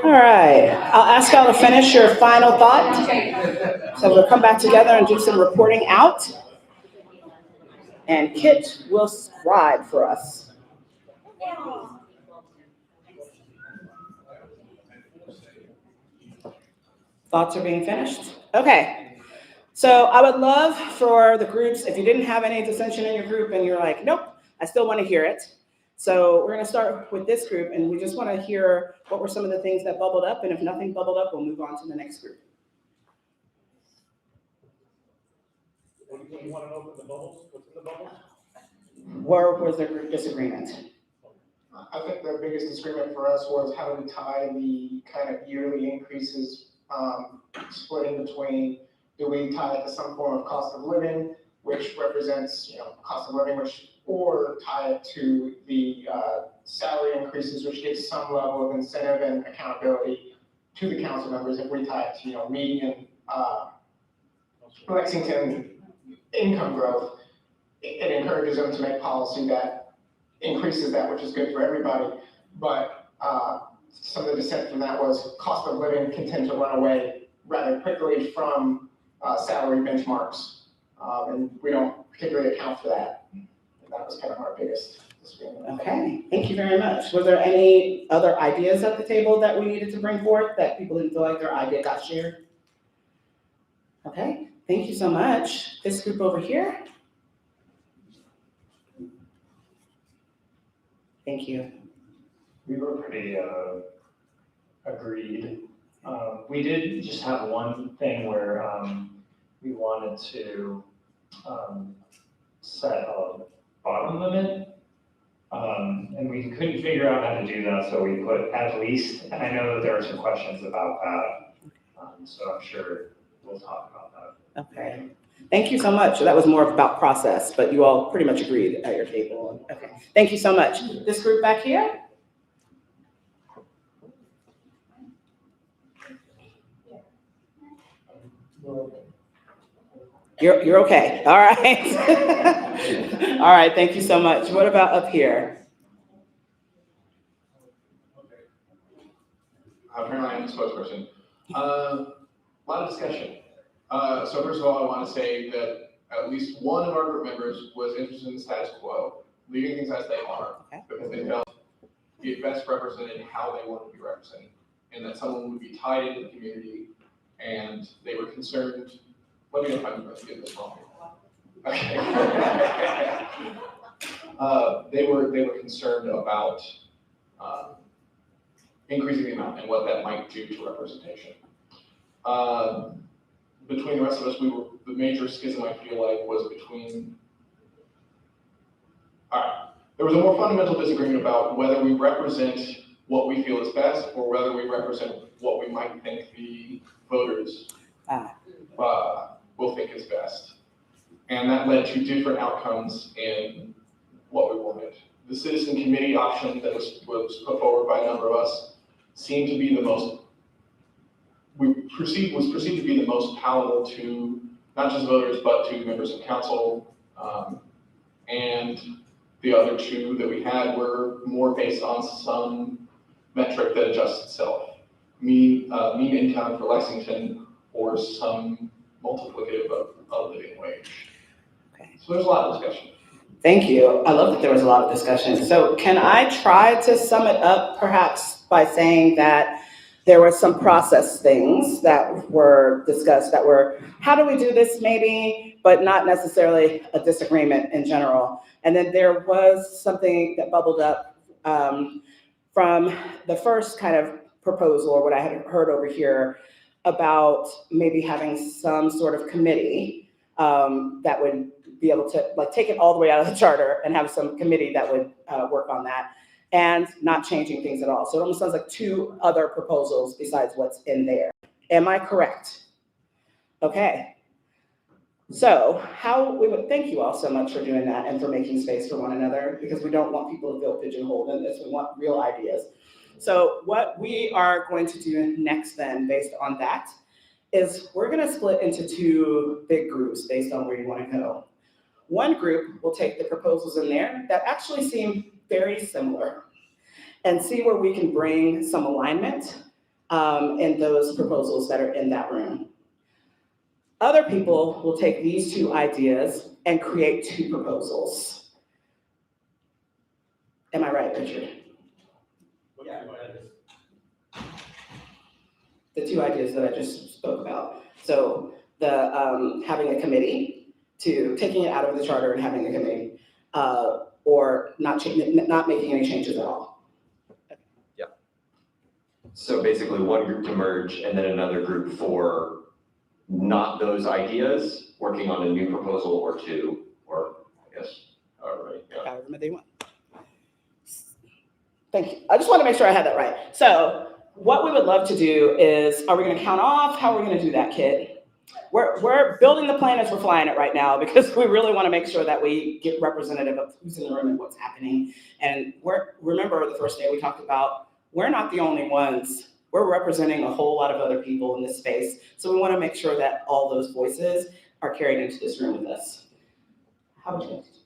All right, I'll ask y'all to finish your final thought. So we'll come back together and do some reporting out. And Kit will scribe for us. Thoughts are being finished? Okay. So I would love for the groups, if you didn't have any dissension in your group and you're like, nope, I still want to hear it. So we're going to start with this group, and we just want to hear what were some of the things that bubbled up, and if nothing bubbled up, we'll move on to the next group. What do you want to know from the bubbles? What's in the bubbles? Where was the group disagreement? I think the biggest disagreement for us was how do we tie the kind of yearly increases split in between, do we tie it to some form of cost of living, which represents, cost of living, or tie it to the salary increases, which gives some level of incentive and accountability to the council members. If we tie it to, median Lexington income growth, it encourages them to make policy that increases that, which is good for everybody. But some of the dissent from that was cost of living can tend to run away rather quickly from salary benchmarks. And we don't particularly account for that. And that was kind of our biggest disagreement. Okay, thank you very much. Were there any other ideas at the table that we needed to bring forth that people didn't feel like their idea got shared? Okay, thank you so much. This group over here. Thank you. We were pretty agreed. We did just have one thing where we wanted to set a bottom limit, and we couldn't figure out how to do that, so we put at least, and I know that there are some questions about that, so I'm sure we'll talk about that. Okay. Thank you so much. That was more about process, but you all pretty much agreed at your table. Okay. Thank you so much. This group back here. You're okay. All right. All right. Thank you so much. What about up here? Apparently I'm the spokesperson. A lot of discussion. So first of all, I want to say that at least one of our group members was interested in the status quo, leaving things as they are, because they felt it best represented how they wanted to be represented, and that someone would be tied into the community, and they were concerned. Let me know if I'm getting this wrong. Okay. They were concerned about increasing the amount and what that might do to representation. Between the rest of us, the major schism I feel like was between, there was a more fundamental disagreement about whether we represent what we feel is best or whether we represent what we might think the voters will think is best. And that led to different outcomes in what we wanted. The citizen committee option that was put forward by a number of us seemed to be the most, was perceived to be the most palatable to not just voters, but to members of council. And the other two that we had were more based on some metric that adjusts itself. Mean income for Lexington or some multiplicative of living wage. Okay. So there's a lot of discussion. Thank you. I love that there was a lot of discussion. So can I try to sum it up perhaps by saying that there were some process things that were discussed that were, how do we do this maybe, but not necessarily a disagreement in general. And then there was something that bubbled up from the first kind of proposal, or what I had heard over here, about maybe having some sort of committee that would be able to take it all the way out of the charter and have some committee that would work on that, and not changing things at all. So it almost sounds like two other proposals besides what's in there. Am I correct? Okay. So we would thank you all so much for doing that and for making space for one another, because we don't want people to feel pigeonholed in this. We want real ideas. So what we are going to do next then, based on that, is we're going to split into two big groups based on where you want to go. One group will take the proposals in there that actually seem very similar and see where we can bring some alignment in those proposals that are in that room. Other people will take these two ideas and create two proposals. Am I right, Richard? The two ideas that I just spoke about. So the having a committee to taking it out of the charter and having a committee, or not making any changes at all. So basically one group to merge and then another group for not those ideas, working on a new proposal or two, or I guess, all right, yeah. However they want. Thank you. I just want to make sure I had that right. So what we would love to do is, are we going to count off? How are we going to do that, Kit? We're building the plan as we're flying it right now because we really want to make sure that we get representative of who's in the room and what's happening. And remember the first day we talked about, we're not the only ones. We're representing a whole lot of other people in this space. So we want to make sure that all those voices are carried into this room with us. How would you like to do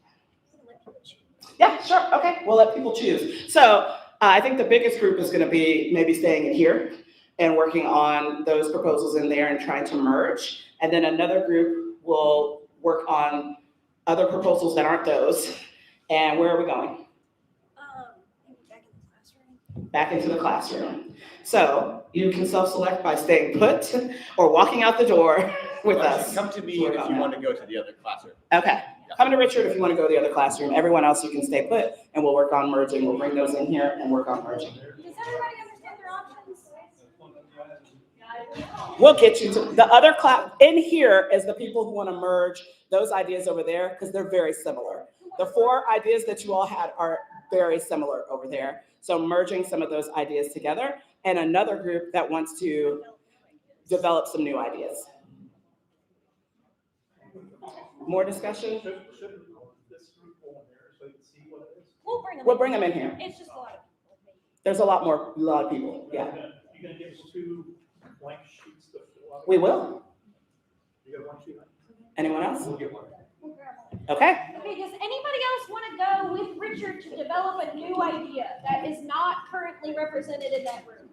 that? Yeah, sure. Okay, we'll let people choose. So I think the biggest group is going to be maybe staying in here and working on those proposals in there and trying to merge. And then another group will work on other proposals that aren't those. And where are we going? Back into the classroom. So you can self-select by staying put or walking out the door with us. Come to me if you want to go to the other classroom. Okay. Come to Richard if you want to go to the other classroom. Everyone else, you can stay put and we'll work on merging. We'll bring those in here and work on merging. Does everybody understand their options? We'll get you to the other class. In here is the people who want to merge those ideas over there because they're very similar. The 4 ideas that you all had are very similar over there. So merging some of those ideas together, and another group that wants to develop some new ideas. More discussion? We'll bring them in here. It's just a lot of. There's a lot of people, yeah. You're gonna give us 2 blank sheets to fill out? We will. You got 1 sheet? Anyone else? We'll get 1. Okay. Okay, does anybody else want to go with Richard to develop a new idea that is not currently represented in that room?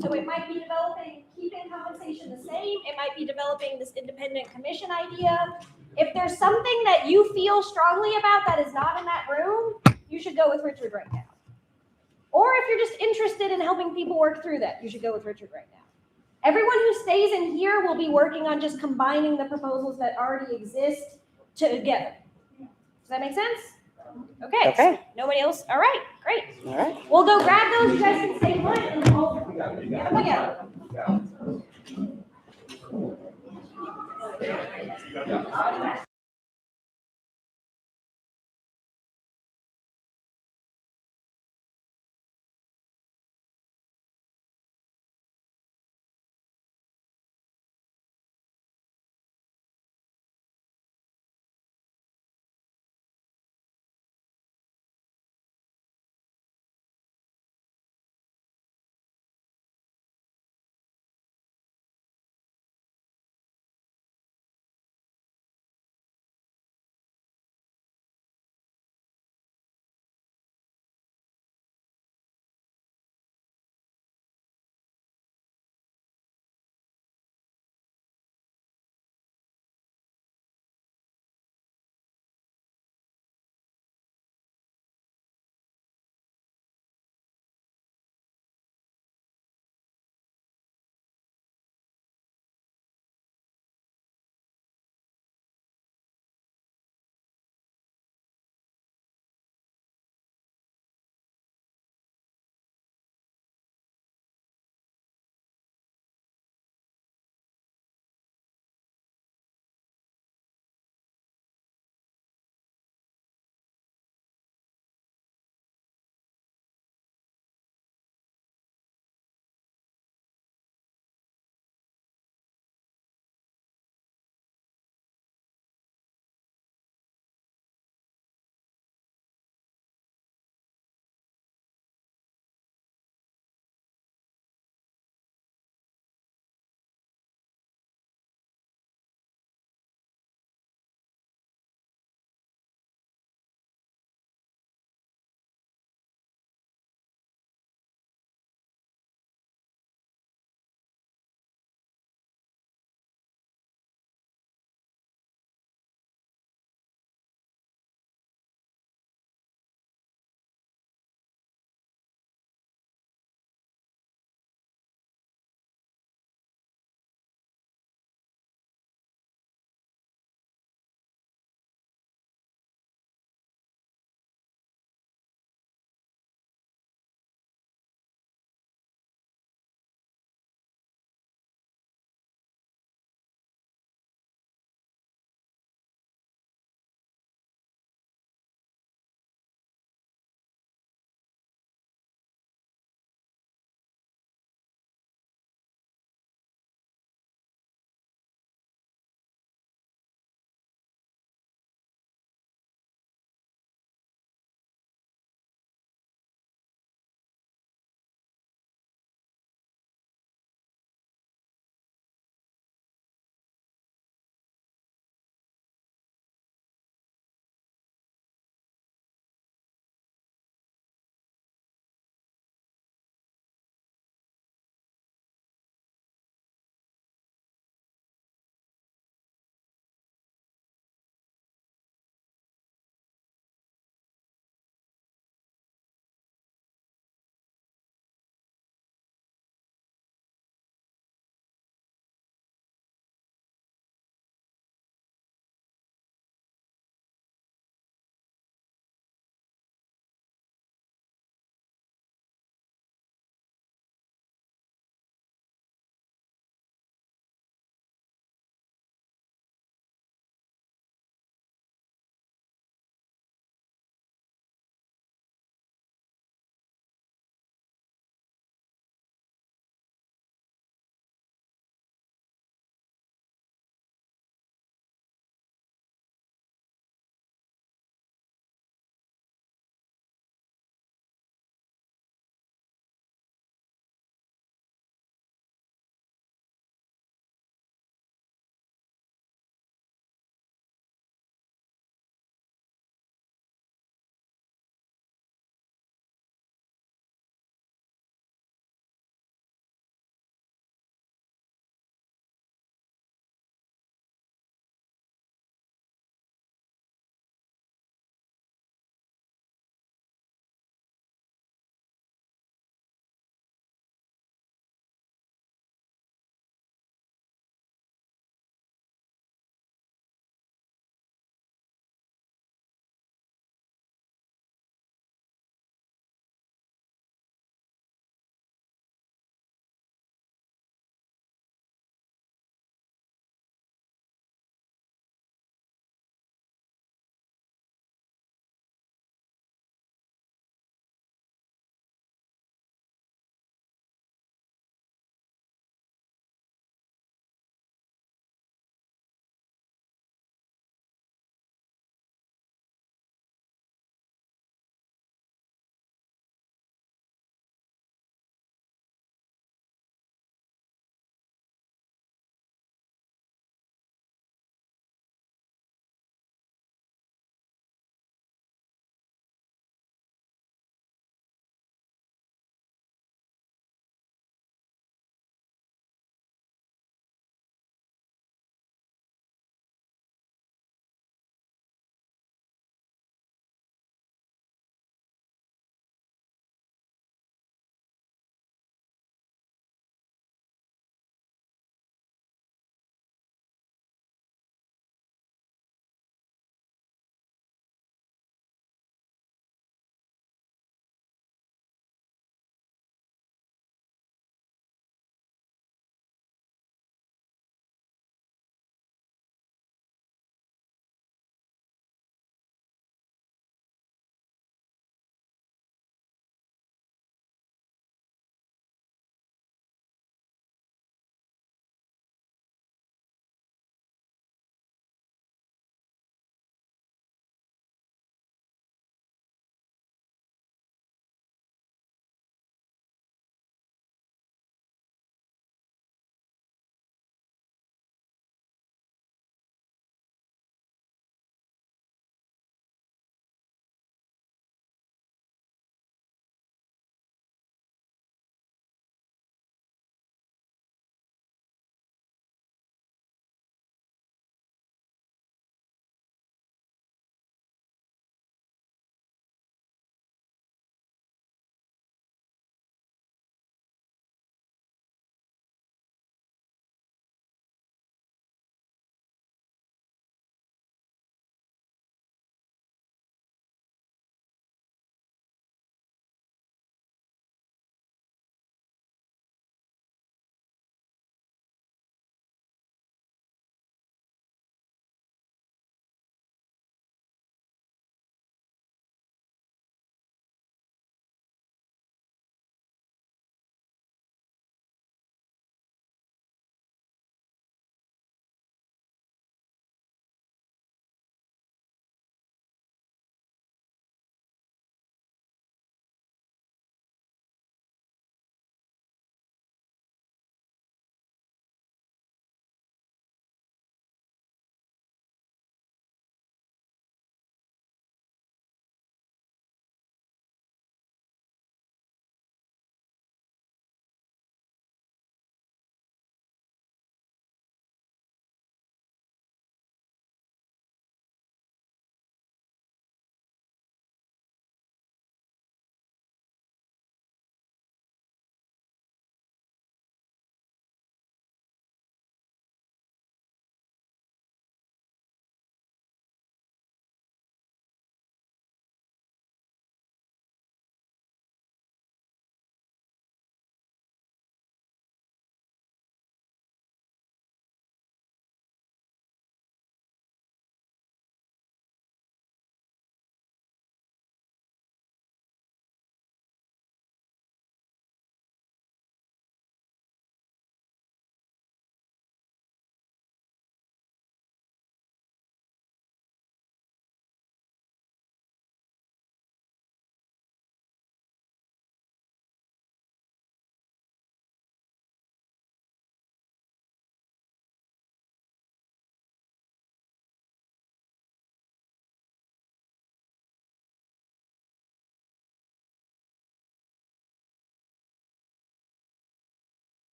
So it might be developing, keeping compensation the same, it might be developing this independent commission idea. If there's something that you feel strongly about that is not in that room, you should go with Richard right now. Or if you're just interested in helping people work through that, you should go with Richard right now. Everyone who stays in here will be working on just combining the proposals that already exist together. Does that make sense? Okay. Okay. Nobody else? All right, great. All right. We'll go grab those. You guys can stay put and we'll get them again.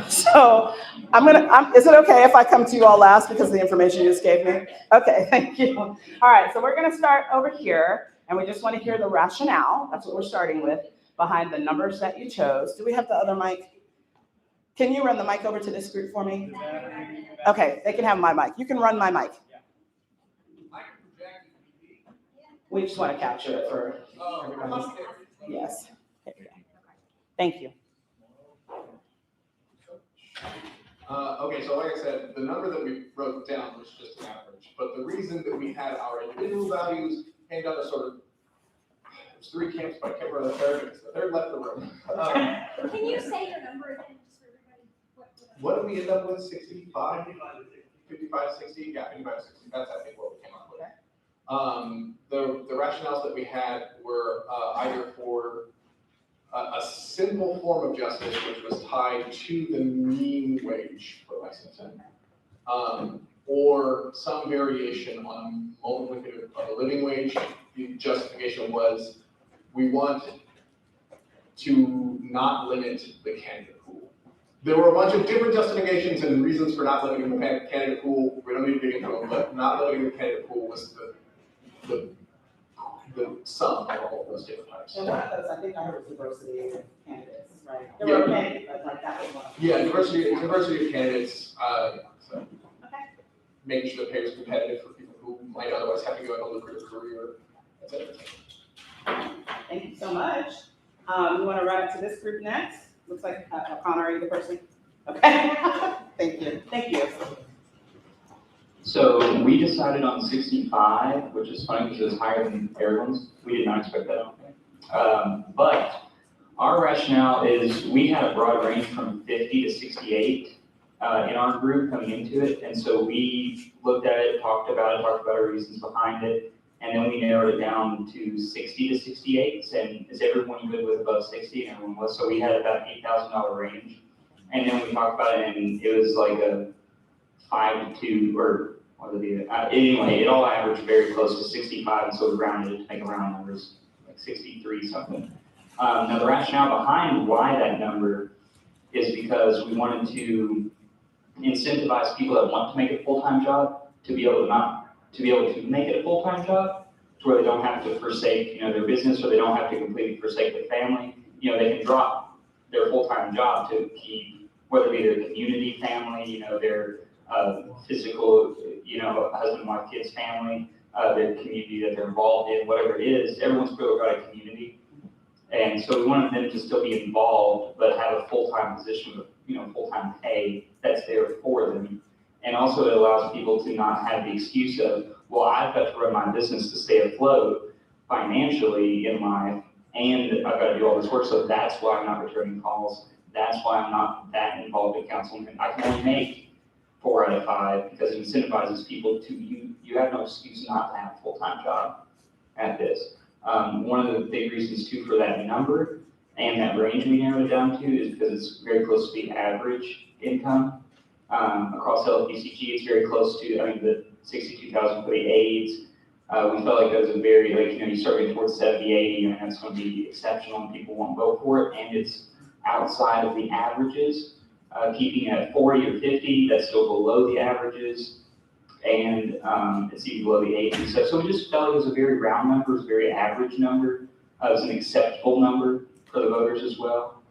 So is it okay if I come to you all last because of the information you just gave me? Okay, thank you. All right, so we're gonna start over here, and we just want to hear the rationale, that's what we're starting with, behind the numbers that you chose. Do we have the other mic? Can you run the mic over to this group for me? Okay, they can have my mic. You can run my mic. We just want to capture it for everybody. Yes. Thank you. Okay, so like I said, the number that we wrote down was just an average, but the reason that we had our individual values came down to sort of, there's three camps, but I can't remember the third, because the third left the room. Can you say your number again, just for everybody? What did we end up with, 65? 55, 60? Yeah, 55, 60, that's I think what we came up with. The rationales that we had were either for a simple form of justice, which was tied to the mean wage for Lexington, or some variation on a multiplicative of a living wage. The justification was we want to not limit the candidate pool. There were a bunch of different justifications and reasons for not limiting the candidate pool. We don't need to dig into them, but not limiting the candidate pool was the sum of all those different types. And one of those, I think I heard was diversity of candidates, right? There were many, but like that was one. Yeah, diversity of candidates, so making sure the pay is competitive for people who might otherwise have to go in a lucrative career, et cetera. Thank you so much. You want to run up to this group next? Looks like Connor, are you the person? Okay. Thank you. Thank you. So we decided on 65, which is funny because it was higher than everyone's. We did not expect that. But our rationale is we had a broad range from 50 to 68 in our group coming into it. And so we looked at it, talked about our reasons behind it. And then we narrowed it down to 60 to 68. And is everyone good with above 60? And everyone was. So we had about $8,000 range. And then we talked about it, and it was like a 5 to 2, or what would it be? Anyway, it all averaged very close to 65, and so we rounded it to make a round numbers, like 63 something. Now the rationale behind why that number is because we wanted to incentivize people that want to make it a full-time job to be able to make it a full-time job, to where they don't have to forsake, their business, or they don't have to completely forsake their family. They can drop their full-time job to keep, whether it be their community family, their physical, husband, wife, kids, family, their community that they're involved in, whatever it is. Everyone's really got a community. And so we wanted them to still be involved, but have a full-time position with, full-time pay that's there for them. And also it allows people to not have the excuse of, well, I've got to run my business to stay afloat financially in life, and I've got to do all this work. So that's why I'm not returning calls. That's why I'm not that involved in counseling. I can only make 4 out of 5 because it incentivizes people to, you have no excuse not to have a full-time job at this. One of the big reasons too for that number and that range we narrowed it down to is because it's very close to the average income across LPCG. It's very close to, the 62,000 for the aides. We felt like that was a very, you start getting towards 70, 80, and that's going to be exceptional and people won't go for it. And it's outside of the averages. Keeping at 40 or 50, that's still below the averages, and it's even below the 80. So we just felt it was a very round number, it was a very average number. It was an acceptable number for the voters as well.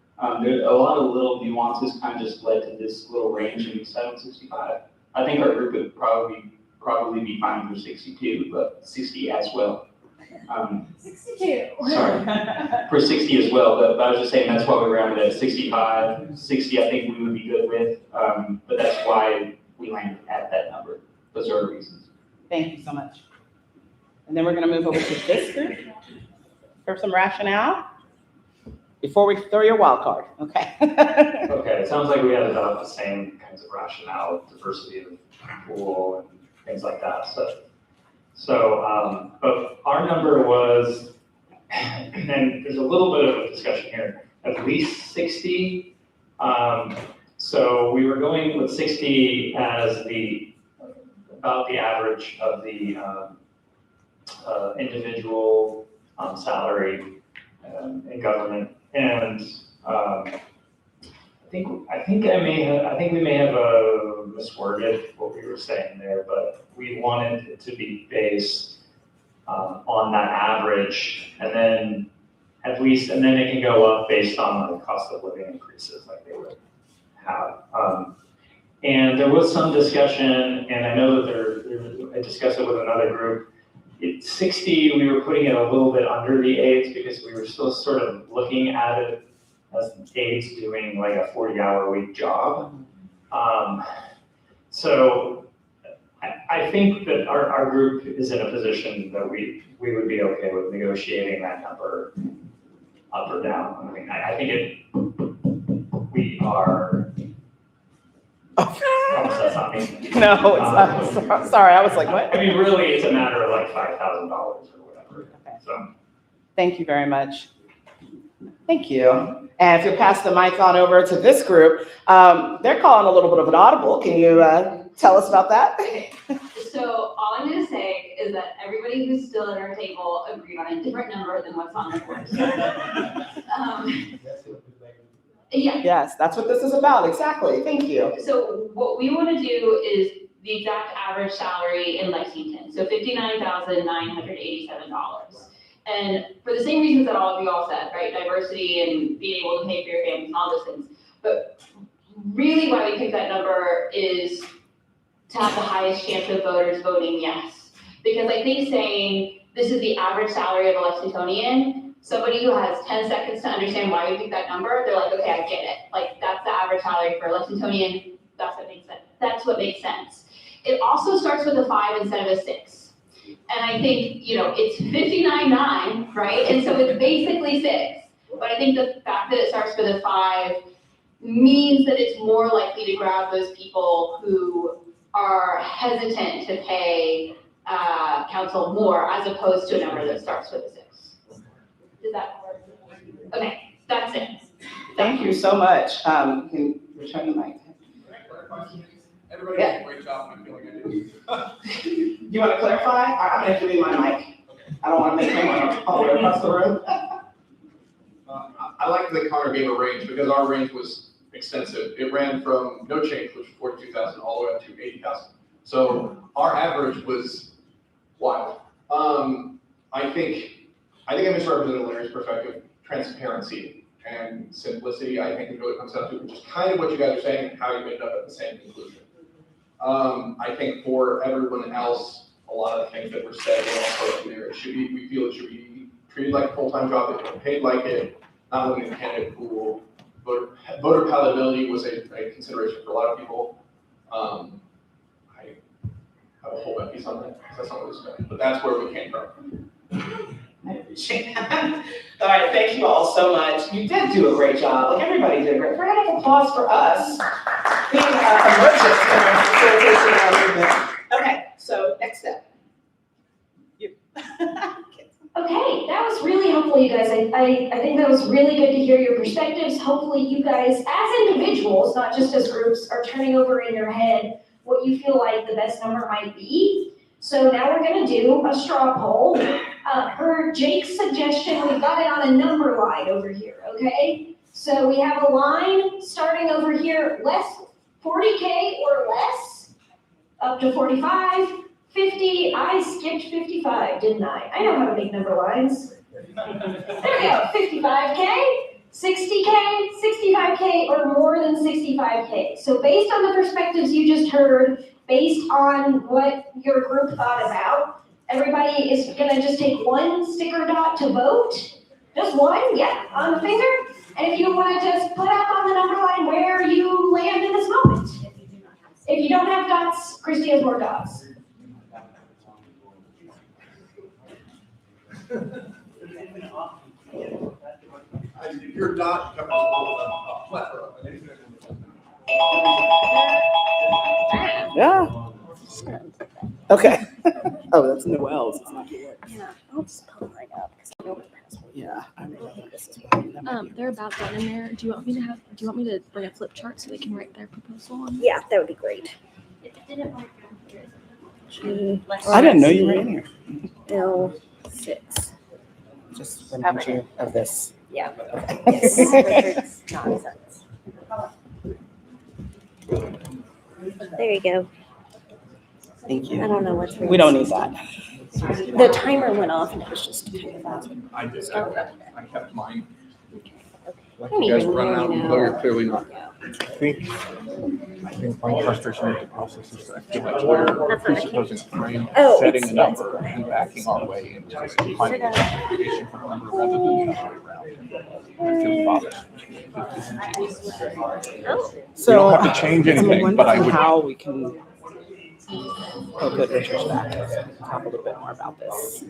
There a lot of little nuances kind of just led to this little range in 765. I think our group would probably be fine for 62, but 60 as well. 62. Sorry, for 60 as well, but I was just saying that's why we rounded at 65. 60 I think we would be good with, but that's why we landed at that number. Those are our reasons. Thank you so much. And then we're going to move over to this group for some rationale before we throw your wild card, okay? Okay, it sounds like we had about the same kinds of rationale, diversity of pool and things like that. So, but our number was, and there's a little bit of a discussion here, at least 60. So we were going with 60 as about the average of the individual salary in government. And I think we may have misworded what we were saying there, but we wanted it to be based on that average, and then at least, and then it can go up based on the cost of living increases like they would have. And there was some discussion, and I know that I discussed it with another group. 60, we were putting it a little bit under the aides because we were still sort of looking at it as aides doing like a 40-hour-a-week job. So I think that our group is in a position that we would be okay with negotiating that number up or down. I mean, I think we are. That's not me. No, it's not. Sorry, I was like, what? I mean, really, it's a matter of like $5,000 or whatever. Okay. So. Thank you very much. Thank you. And if you'll pass the mic on over to this group, they're calling a little bit of an audible. Can you tell us about that? So all I'm gonna say is that everybody who's still at our table agreed on a different number than what's on the board. Yeah. Yes, that's what this is about. Exactly. Thank you. So what we want to do is the exact average salary in Lexington. So $59,987. And for the same reasons that all of you all said, right? Diversity and being able to pay for your families and all those things. But really why we picked that number is to have the highest chance of voters voting yes. Because I think saying this is the average salary of a Lexingtonian, somebody who has 10 seconds to understand why we picked that number, they're like, okay, I get it. Like, that's the average salary for a Lexingtonian. That's what makes sense. That's what makes sense. It also starts with a 5 instead of a 6. And I think, it's 59.9, right? And so it's basically 6. But I think the fact that it starts with a 5 means that it's more likely to grab those people who are hesitant to pay council more as opposed to a number that starts with a 6. Does that work? Okay, that's it. Thank you so much. You can return the mic. Everybody did a great job. I feel like I did. You want to clarify? I'm going to give you my mic. I don't want to make him all the way across the room. I like the counter gave a range because our range was extensive. It ran from no change, which was 42,000, all the way up to 80,000. So our average was wild. I think I misrepresented Larry's perspective. Transparency and simplicity, I think it really comes down to, which is kind of what you guys are saying and how you ended up at the same conclusion. I think for everyone else, a lot of the things that were said were also in there. We feel it should be treated like a full-time job, that paid like it, not looking at the candidate pool. Voter palatability was a consideration for a lot of people. I have a whole piece on that, because that's not what it's about, but that's where we came from. I appreciate that. All right, thank you all so much. You did do a great job. Like, everybody did a great. Round of applause for us being emergent in our facilitation of our movement. Okay, so next step. You. Okay, that was really helpful, you guys. I think that was really good to hear your perspectives. Hopefully you guys, as individuals, not just as groups, are turning over in your head what you feel like the best number might be. So now we're gonna do a straw poll. Per Jake's suggestion, we've got it on a number line over here, okay? So we have a line starting over here, less 40K or less, up to 45, 50, I skipped 55, didn't I? I know how to make number lines. There we go, 55K, 60K, 65K, or more than 65K. So based on the perspectives you just heard, based on what your group thought about, everybody is gonna just take one sticker dot to vote. Just one, yeah, on the finger. And if you wanna just put up on the number line where you land in this moment. If you don't have dots, Christy has more dots. If your dot comes all flat row. Yeah. Okay. Oh, that's Noel's. It's not yours. Yeah, I'll just pull mine up because I know my password. Yeah, I know this is They're about done in there. Do you want me to bring a flip chart so they can write their proposal on? Yeah, that would be great. I didn't know you were in here. L6. Just remind you of this. Yeah. Okay. Yes. Richard's nonsense. There you go. Thank you. I don't know what's. We don't need that. The timer went off and it was just kind of. I did, I kept mine. Like you guys are running out, no, you're clearly not. I think my frustration with the process is that I feel like we're presupposing a frame, Oh, setting it's- a number, and backing our way into it, finding a justification for the number rather than the other way around. It feels bothersome. So We don't have to change anything, but I would. How we can. Oh, good, Richard's back. Talk a little bit more about this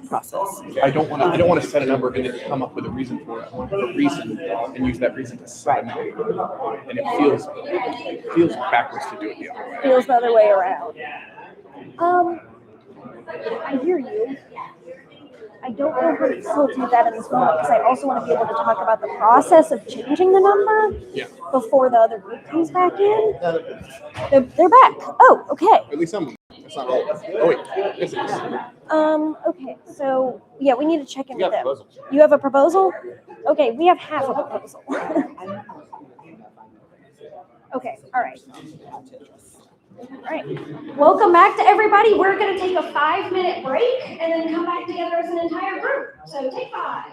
process. I don't want to set a number and then come up with a reason for it. I want to have a reason and use that reason to set a number. And it feels backwards to do it the other way. Feels the other way around. I hear you. I don't know how to facilitate that in this moment because I also want to be able to talk about the process of changing the number before the other group comes back in. They're back. Oh, okay. At least some. It's not all. Oh wait, this is. Okay, so yeah, we need to check in with them. You have a proposal? Okay, we have half a proposal. Okay, all right. All right. Welcome back to everybody. We're going to take a 5-minute break and then come back together as an entire group. So take 5.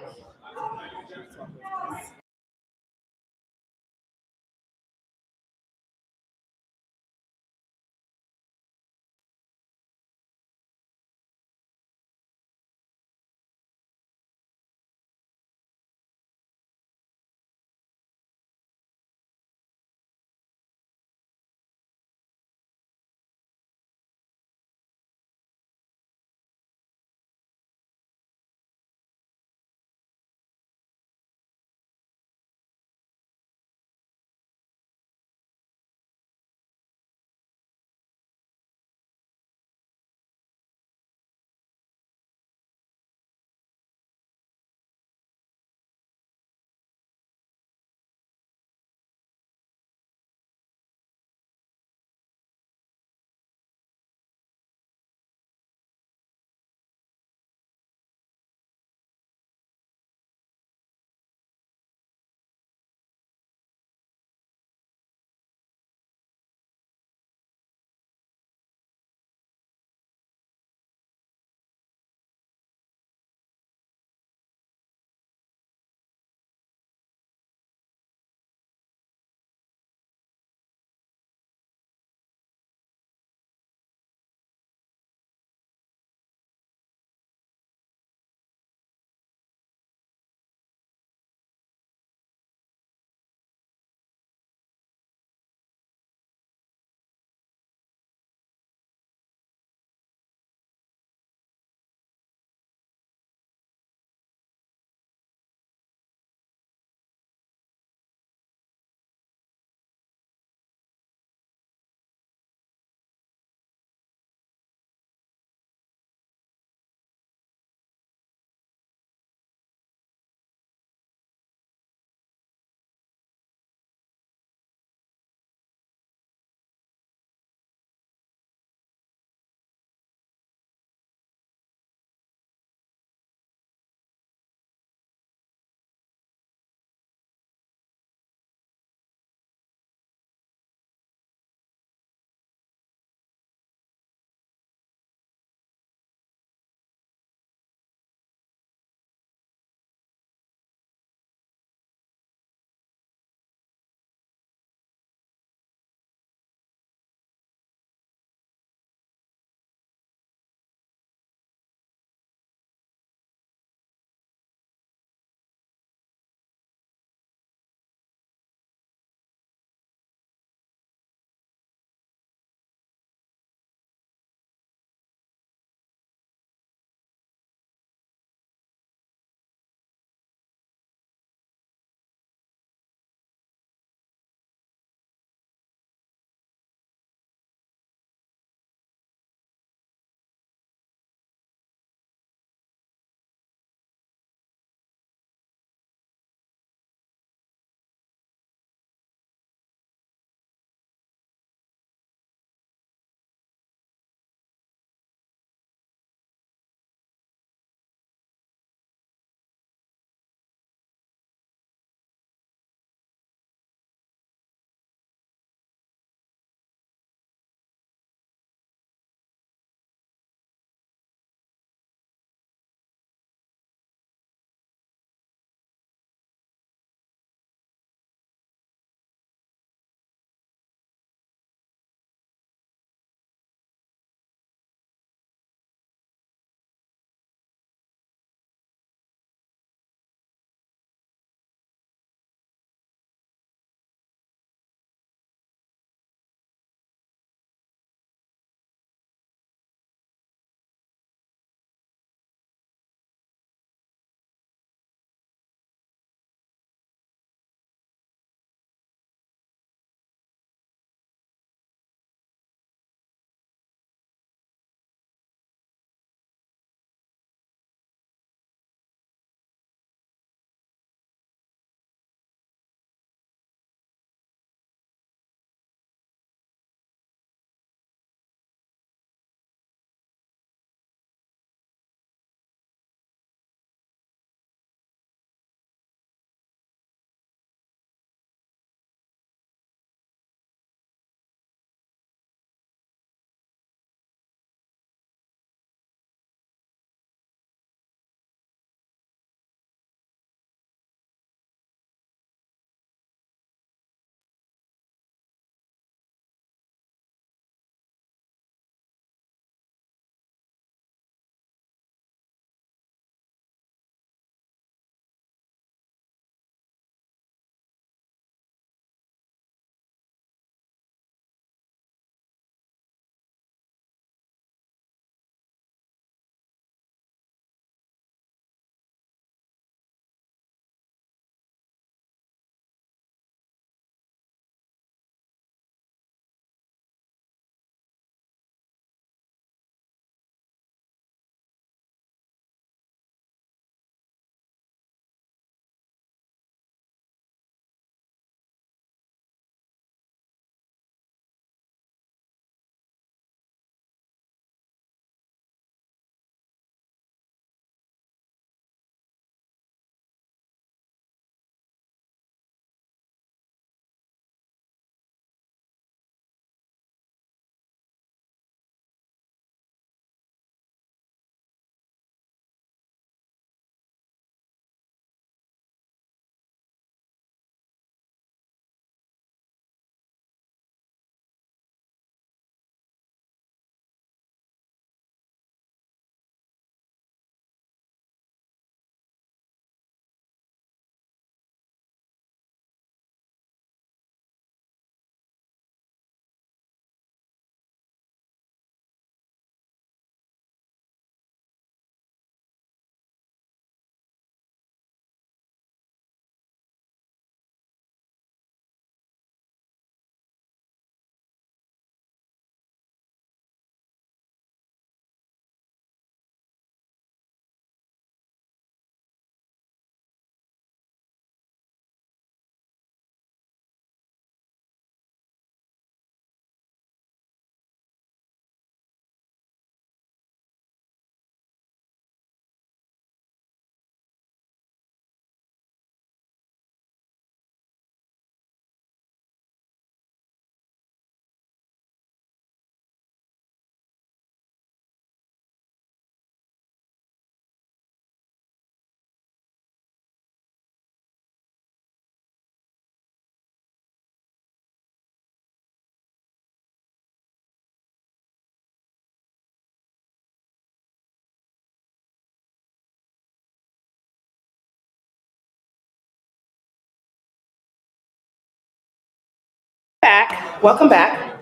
back. Welcome back.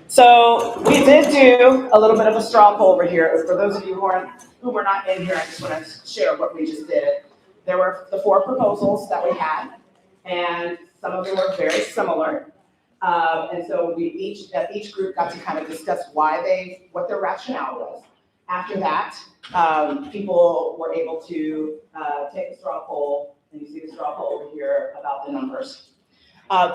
So we did do a little bit of a straw poll over here. For those of you who were not in here, I just want to share what we just did. There were the 4 proposals that we had, and some of them were very similar. And so each group got to kind of discuss what their rationale was. After that, people were able to take a straw poll, and you see the straw poll over here about the numbers.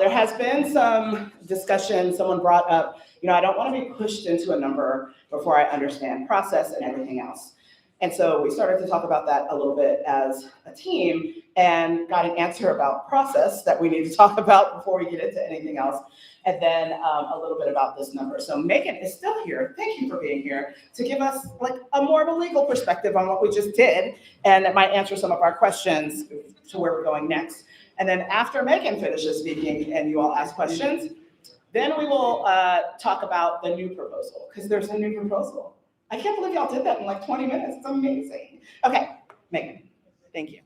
There has been some discussion, someone brought up, I don't want to be pushed into a number before I understand process and everything else. And so we started to talk about that a little bit as a team and got an answer about process that we need to talk about before we get into anything else. And then a little bit about this number. So Megan is still here. Thank you for being here to give us like a more of a legal perspective on what we just did. And it might answer some of our questions to where we're going next. And then after Megan finishes speaking and you all ask questions, then we will talk about the new proposal, because there's a new proposal. I can't believe y'all did that in like 20 minutes. It's amazing. Okay, Megan, thank you.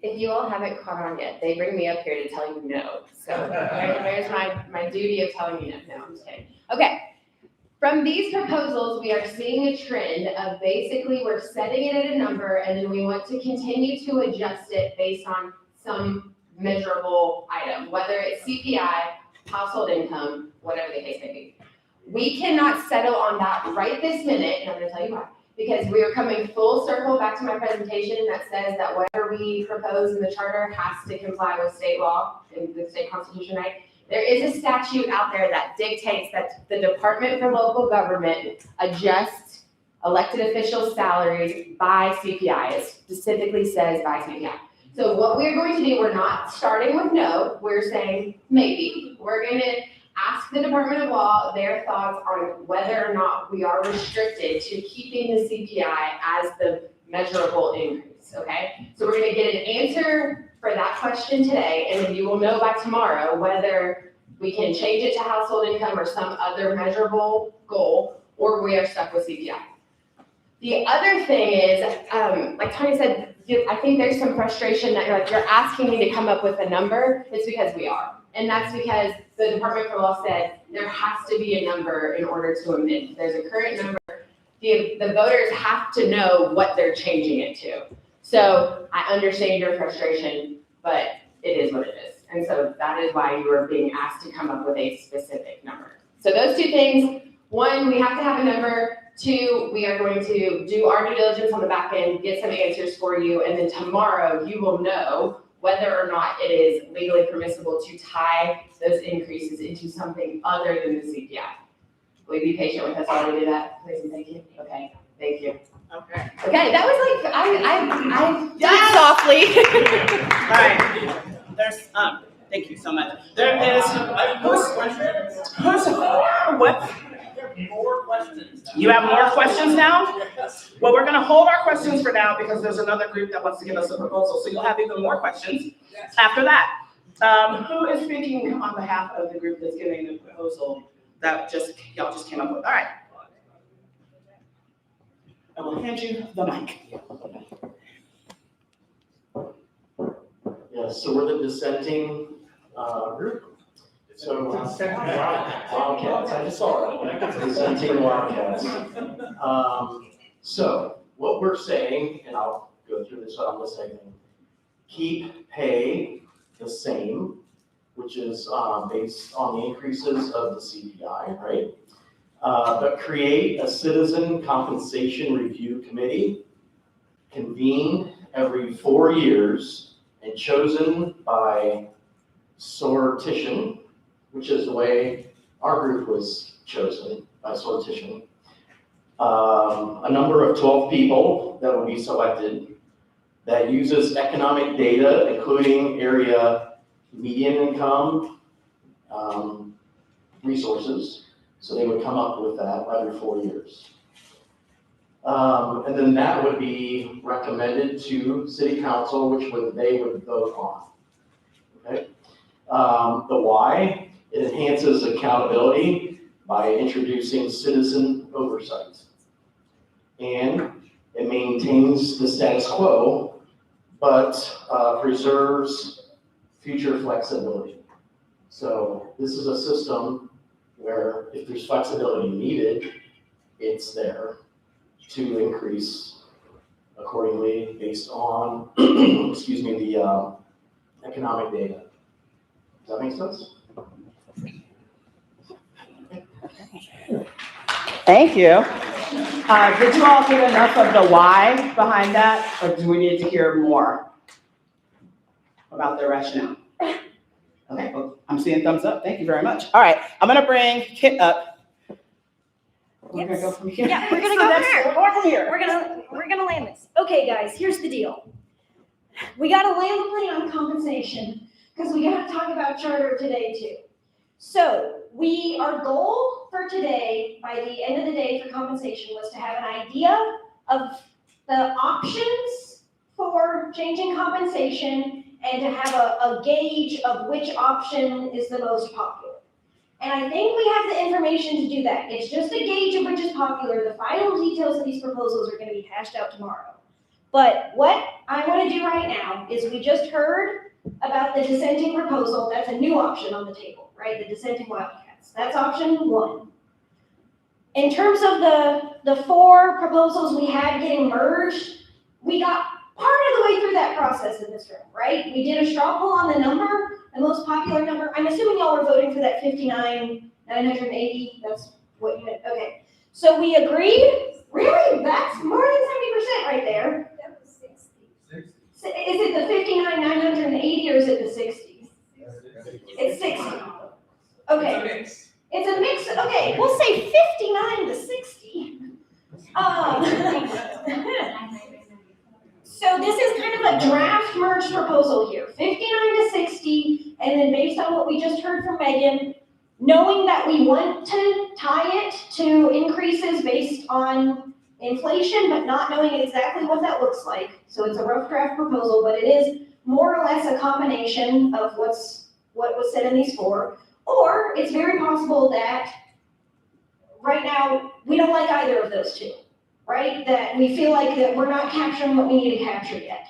If you all haven't caught on yet, they bring me up here to tell you no. So there's my duty of telling you no. No, I'm just kidding. Okay. From these proposals, we are seeing a trend of basically we're setting it at a number and then we want to continue to adjust it based on some measurable item, whether it's CPI, household income, whatever the case may be. We cannot settle on that right this minute, and I'm going to tell you why. Because we are coming full circle back to my presentation that says that whatever we propose in the charter has to comply with state law and the state constitution, right? There is a statute out there that dictates that the Department for Local Government adjusts elected officials' salaries by CPI. It specifically says by CPI. So what we're going to do, we're not starting with no, we're saying maybe. We're going to ask the Department of Law their thoughts on whether or not we are restricted to keeping the CPI as the measurable increase, okay? So we're gonna get an answer for that question today, and then you will know by tomorrow whether we can change it to household income or some other measurable goal, or we are stuck with CPI. The other thing is, like Tony said, I think there's some frustration that you're asking me to come up with a number. It's because we are. And that's because the Department for Law said there has to be a number in order to amend. There's a current number. The voters have to know what they're changing it to. So I understand your frustration, but it is what it is. And so that is why you are being asked to come up with a specific number. So those 2 things, 1, we have to have a number. 2, we are going to do our due diligence on the back end, get some answers for you, and then tomorrow you will know whether or not it is legally permissible to tie those increases into something other than the CPI. Will you be patient with us while we do that, please and thank you? Okay, thank you. Okay. Okay, that was like, I did it softly. All right, there's, thank you so much. There is, what? More questions. You have more questions now? Well, we're gonna hold our questions for now because there's another group that wants to give us a proposal, so you'll have even more questions after that. Who is speaking on behalf of the group that's giving the proposal that y'all just came up with? All right. I will hand you the mic. Yes, so we're the dissenting group. So Wildcats, I just saw it. Dissenting Wildcats. So what we're saying, and I'll go through this on the second, keep pay the same, which is based on the increases of the CPI, right? But create a citizen compensation review committee convened every 4 years and chosen by sortition, which is the way our group was chosen, by sortition. A number of 12 people that will be selected that uses economic data, including area median income resources. So they would come up with that every 4 years. And then that would be recommended to City Council, which they would vote on. Okay. The why, it enhances accountability by introducing citizen oversight. And it maintains the status quo, but preserves future flexibility. So this is a system where if there's flexibility needed, it's there to increase accordingly based on, excuse me, the economic data. Does that make sense? Thank you. Did you all get enough of the why behind that, or do we need to hear more about the rationale? Okay, well, I'm seeing thumbs up. Thank you very much. All right, I'm gonna bring Kit up. We're gonna go from here. Yeah, we're gonna So go that's- from here. we're from here. We're gonna land this. Okay, guys, here's the deal. We gotta land the plane on compensation, because we gotta talk about charter today too. So our goal for today, by the end of the day for compensation, was to have an idea of the options for changing compensation and to have a gauge of which option is the most popular. And I think we have the information to do that. It's just a gauge of which is popular. The final details of these proposals are gonna be hashed out tomorrow. But what I wanna do right now is we just heard about the dissenting proposal. That's a new option on the table, right? The dissenting Wildcats. That's option one. In terms of the four proposals we had getting merged, we got part of the way through that process in this room, right? We did a straw poll on the number, the most popular number. I'm assuming y'all were voting for that 59,980. That's what you meant. Okay. So we agreed. Really? That's more than 70% right there. That was 60. Is it the 59,980 or is it the 60? It's 60. Okay. It's a mix. Okay, we'll say 59 to 60. So this is kind of a draft merge proposal here, 59 to 60, and then based on what we just heard from Megan, knowing that we want to tie it to increases based on inflation, but not knowing exactly what that looks like. So it's a rough draft proposal, but it is more or less a combination of what was said in these four. Or it's very possible that right now we don't like either of those two, right? That we feel like that we're not capturing what we need to capture yet.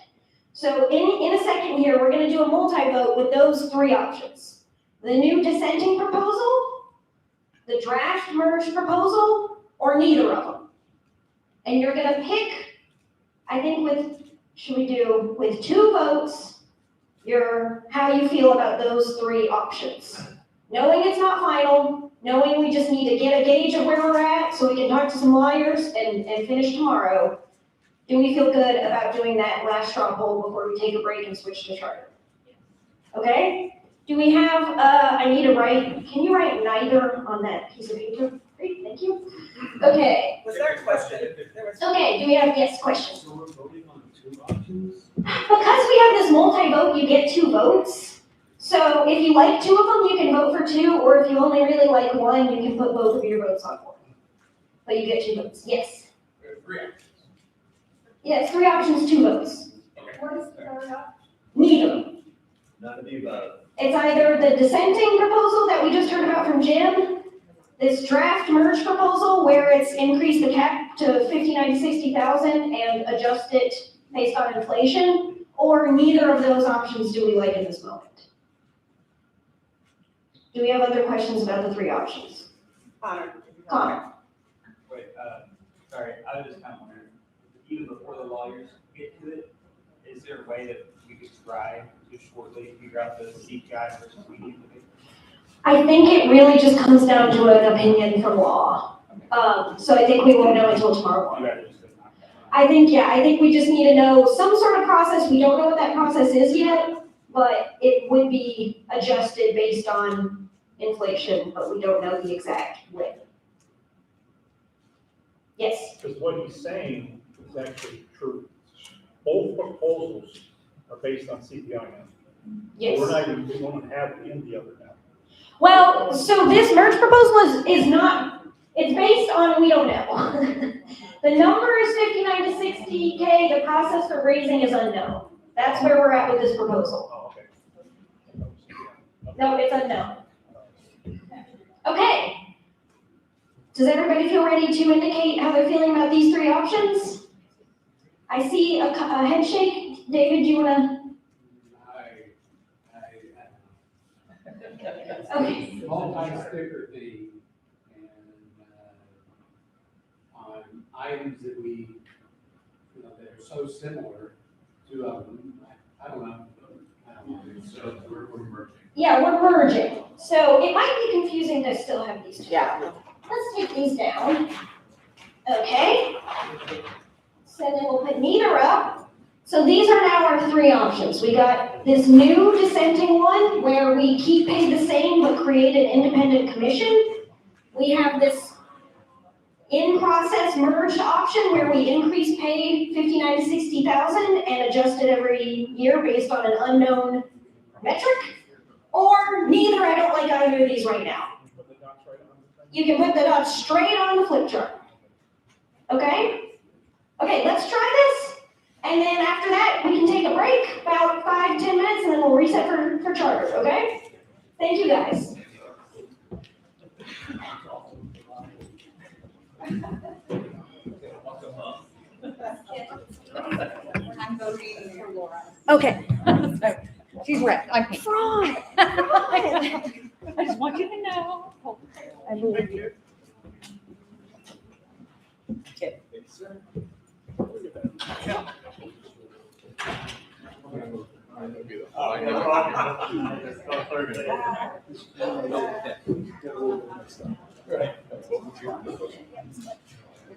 So in a second here, we're gonna do a multi-vote with those three options. The new dissenting proposal, the draft merge proposal, or neither of them. And you're gonna pick, I think should we do with 2 votes, how you feel about those 3 options. Knowing it's not final, knowing we just need to get a gauge of where we're at so we can talk to some lawyers and finish tomorrow, do we feel good about doing that last straw poll before we take a break and switch to charter? Okay? Do we have, can you write neither on that piece of paper? Great, thank you. Okay. Was there a question? Okay, do we have, yes, questions? So we're voting on 2 options? Because we have this multi-vote, you get 2 votes. So if you like 2 of them, you can vote for 2, or if you only really like 1, you can put both of your votes on 1. But you get 2 votes, yes. 3 options. Yes, 3 options, 2 votes. What is the third option? Neither. None of the above. It's either the dissenting proposal that we just heard about from Jim, this draft merge proposal where it's increased the cap to 59 to 60,000 and adjust it based on inflation, or neither of those options do we like in this moment. Do we have other questions about the 3 options? Connor. Wait, sorry, I was just kind of wondering, even before the lawyers get to it, is there a way that we could try to shortly figure out the CPI versus median? I think it really just comes down to an opinion from law. So I think we won't know until tomorrow morning. I think we just need to know some sort of process. We don't know what that process is yet, but it would be adjusted based on inflation, but we don't know the exact way. Yes? Because what he's saying is actually true. Both proposals are based on CPI now. Yes. We won't have in the other now. Well, so this merge proposal is not, it's based on, we don't know. The number is 59 to 60K, the process for raising is unknown. That's where we're at with this proposal. Oh, okay. No, it's unknown. Okay. Does everybody feel ready to indicate how they're feeling about these 3 options? I see a head shake. David, do you wanna? Okay. Multi-sticker fee and, on items that we, you know, that are so similar to, I don't know. So we're merging. Yeah, we're merging. So it might be confusing to still have these two. Yeah. Let's take these down. Okay. So then we'll put neither up. So these are now our three options. We got this new dissenting one where we keep pay the same but create an independent commission. We have this in-process merged option where we increase pay 59 to 60,000 and adjust it every year based on an unknown metric. Or neither, I don't like either of these right now. You can put the dots straight on the flip chart. Okay? Okay, let's try this. And then after that, we can take a break, about 5 to 10 minutes, and then we'll reset for charters, okay? Thank you guys. I'm voting for Laura. Okay. She's red, I'm pink. Fraud. I just want you to know. I believe you.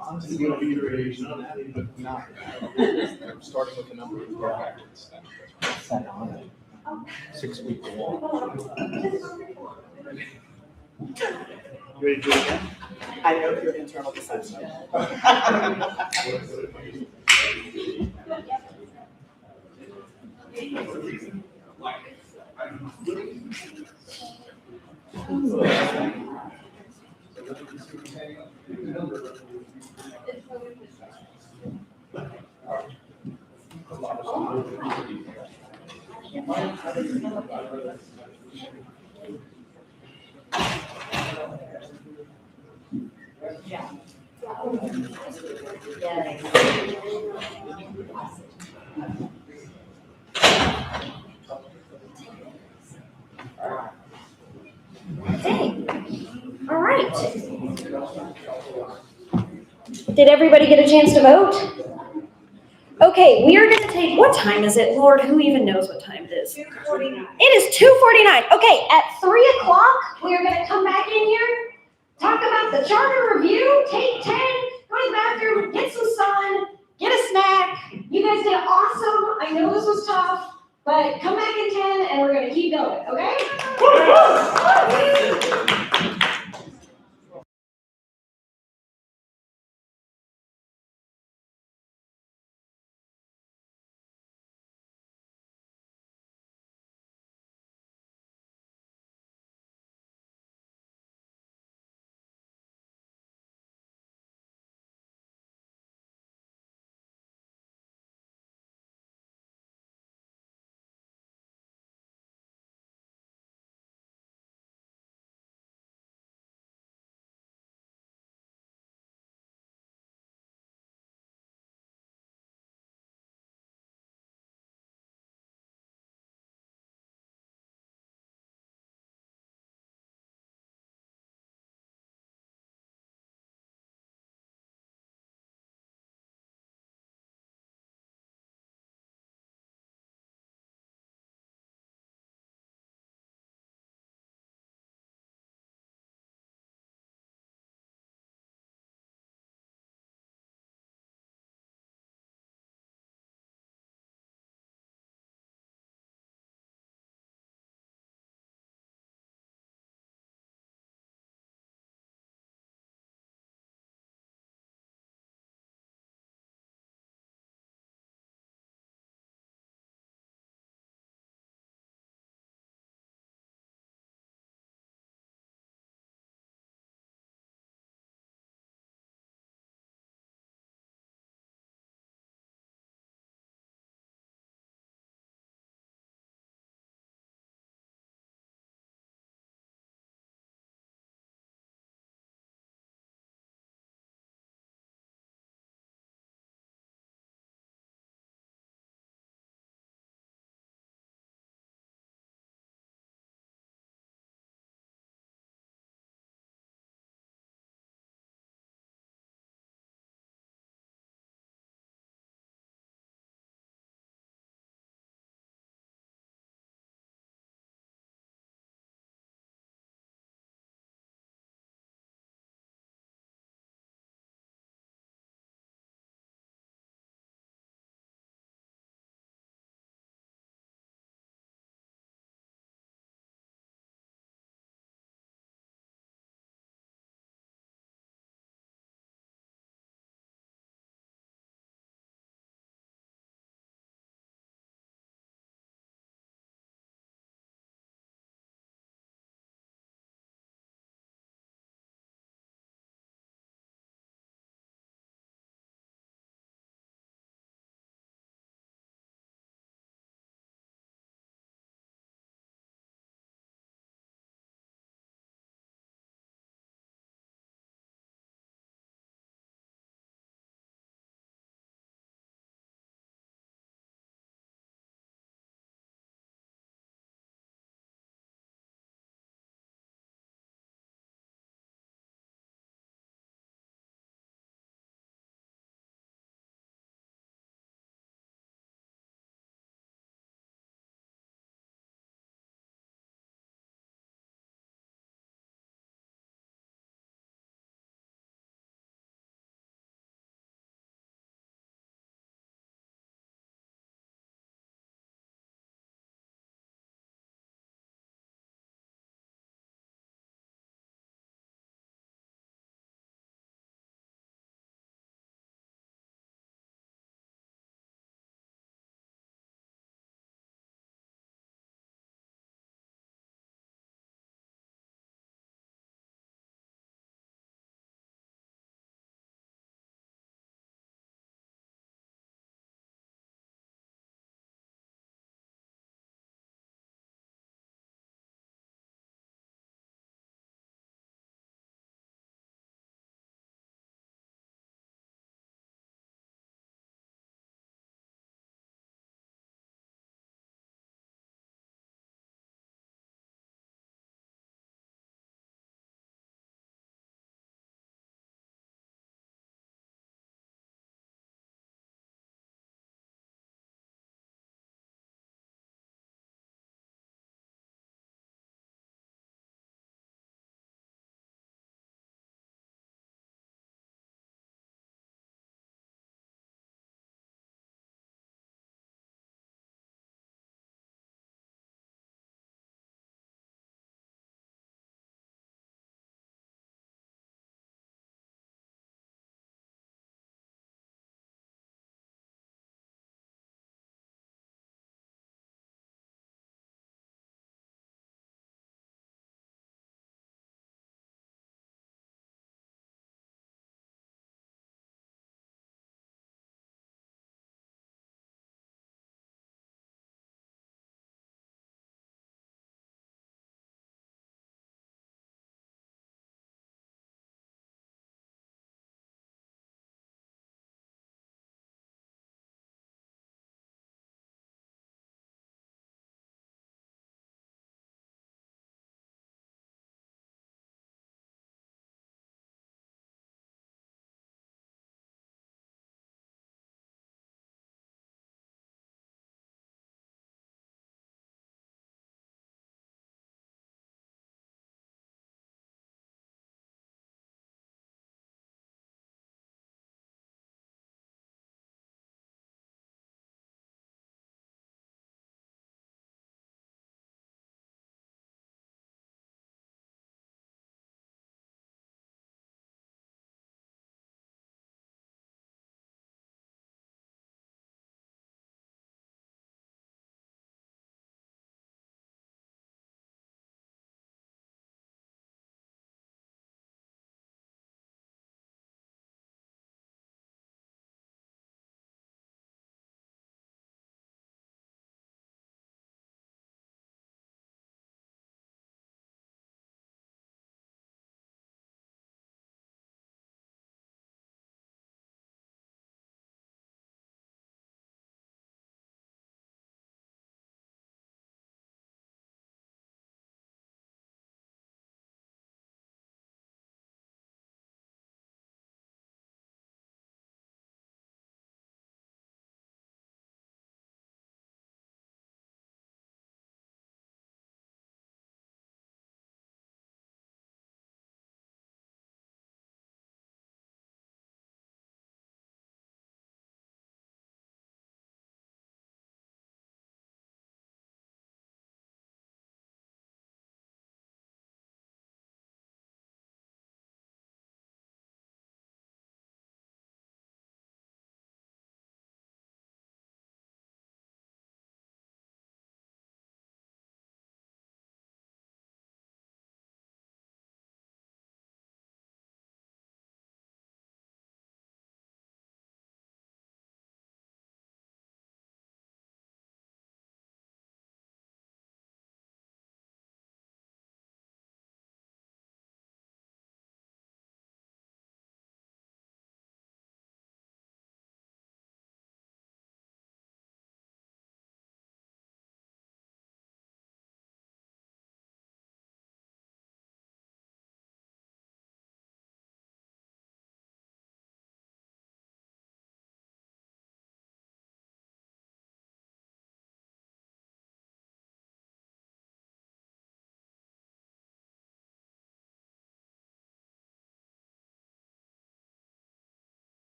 Honestly, you be iteration, but not starting with the number and going backwards. 6 weeks long. You ready to do it again? I know your internal dissension. All right. Did everybody get a chance to vote? Okay, we are going to take, what time is it? Lord, who even knows what time it is? 2:49. It is 2:49. Okay, at 3 o'clock, we are going to come back in here, talk about the charter review, take 10, go to the bathroom, get some sun, get a snack. You guys did awesome. I know this was tough, but come back in 10 and we're going to keep going, okay?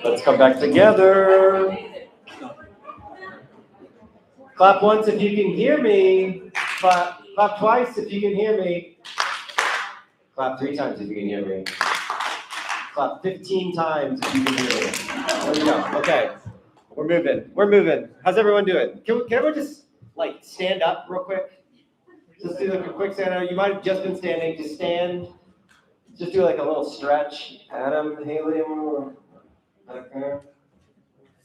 Let's come back together. Clap once if you can hear me. Clap twice if you can hear me. Clap 3 times if you can hear me. Clap 15 times if you can hear me. There we go. Okay. We're moving. How's everyone doing? Can everyone just like stand up real quick? Just do like a quick stand up. You might have just been standing. Just stand. Just do like a little stretch. Adam, Haley, back there.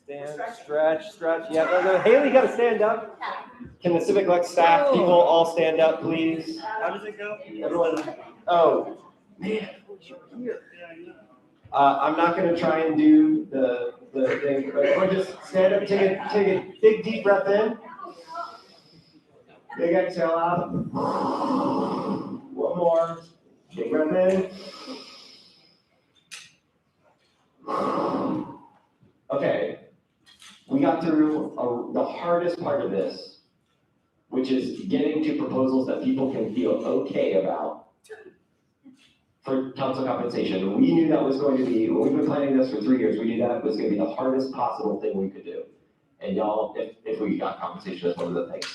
Stand, stretch. Yeah, no. Haley, you gotta stand up. Can the Civic Lex staff people all stand up, please? How does it go? Everyone. Oh, man. I'm not gonna try and do the thing, but we'll just stand up, take a big deep breath in. Big exhale out. One more. Big breath in. Okay. We got through the hardest part of this, which is getting to proposals that people can feel okay about for council compensation. We knew that was going to be, when we've been planning this for 3 years, we knew that was going to be the hardest possible thing we could do. And y'all, if we got compensation, that's one of the things.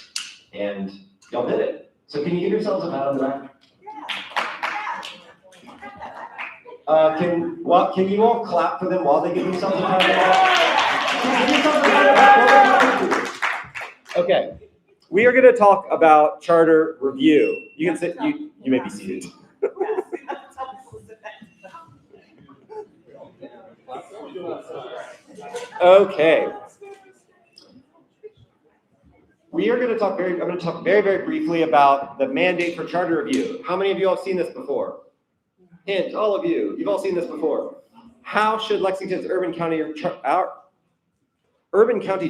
And y'all did it. So can you give yourselves a pat on the back? Can you all clap for them while they give themselves a pat on the back? Okay, we are going to talk about charter review. You can sit. You may be seated. Okay. We are going to talk I'm going to talk very, very briefly about the mandate for charter review. How many of you have seen this before? Hint, all of you. You've all seen this before. How should Lexington's urban county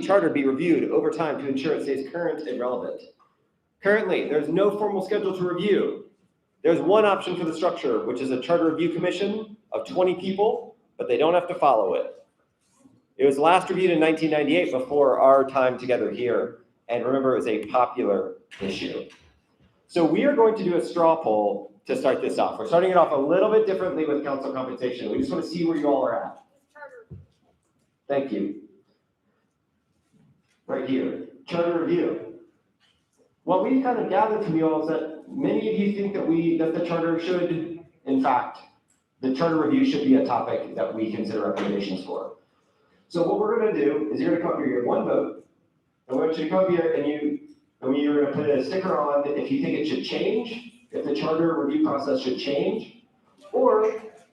charter be reviewed over time to ensure it stays current and relevant? Currently, there's no formal schedule to review. There's one option for the structure, which is a charter review commission of 20 people, but they don't have to follow it. It was last reviewed in 1998 before our time together here. And remember, it was a popular issue. So we are going to do a straw poll to start this off. We're starting it off a little bit differently with council compensation. We just want to see where you all are at. Thank you. Right here, charter review. What we kind of gathered from you all is that many of you think that the charter should, in fact, the charter review should be a topic that we consider recommendations for. So what we're going to do is you're going to come up here, you have one vote, and we're going to come up here and you're going to put a sticker on if you think it should change, if the charter review process should change, or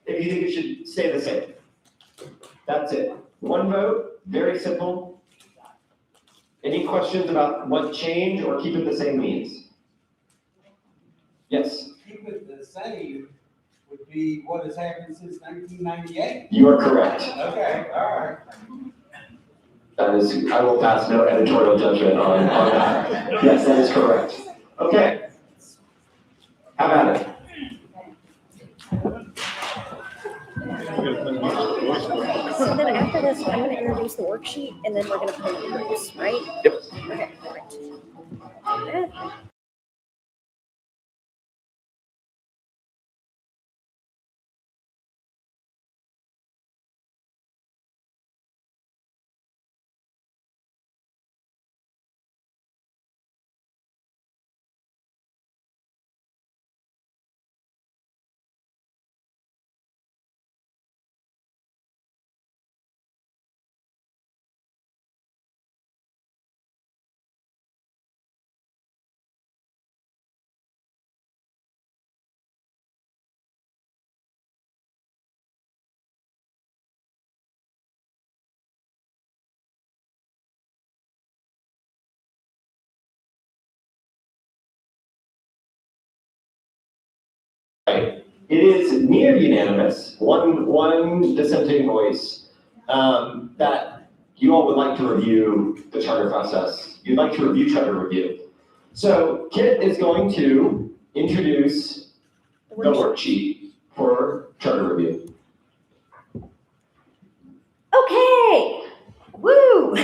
if you think it should stay the same. That's it. One vote, very simple. Any questions about what change or keep it the same means? Yes? Keep it the same would be what has happened since 1998. You are correct. Okay, all right. That is, I will pass no editorial judgment on that. Yes, that is correct. Okay. How about it? So then after this, I'm going to introduce the worksheet, and then we're going to put the groups, right? Yep. Okay, perfect. It is near unanimous, one dissenting voice, that you all would like to review the charter process. You'd like to review charter review. So Kit is going to introduce the worksheet for charter review. Okay, woo!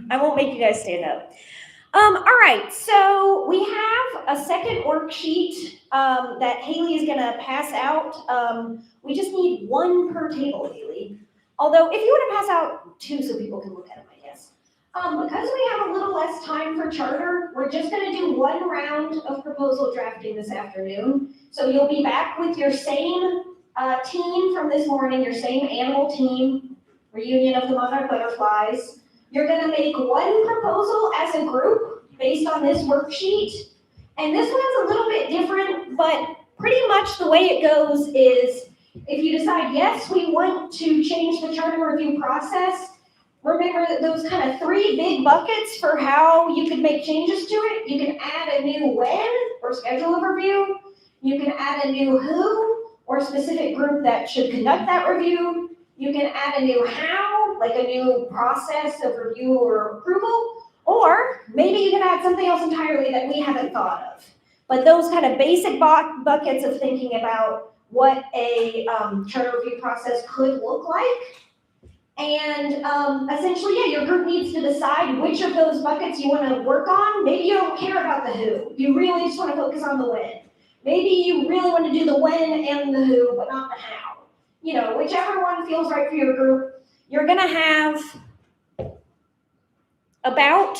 I won't make you guys stand up. All right, so we have a second worksheet that Haley is gonna pass out. We just need one per table, Haley. Although if you want to pass out two so people can look at them, I guess. Because we have a little less time for charter, we're just gonna do one round of proposal drafting this afternoon. So you'll be back with your same team from this morning, your same animal team, reunion of the monarch butterflies. You're gonna make one proposal as a group based on this worksheet. And this one's a little bit different, but pretty much the way it goes is if you decide, yes, we want to change the charter review process, remember that those kind of three big buckets for how you could make changes to it. You can add a new when or schedule of review. You can add a new who or specific group that should conduct that review. You can add a new how, like a new process of review or approval. Or maybe you can add something else entirely that we haven't thought of. But those kind of basic buckets of thinking about what a charter review process could look like. And essentially, yeah, your group needs to decide which of those buckets you want to work on. Maybe you don't care about the who. You really just want to focus on the when. Maybe you really want to do the when and the who, but not the how. You know, whichever one feels right for your group. You're going to have about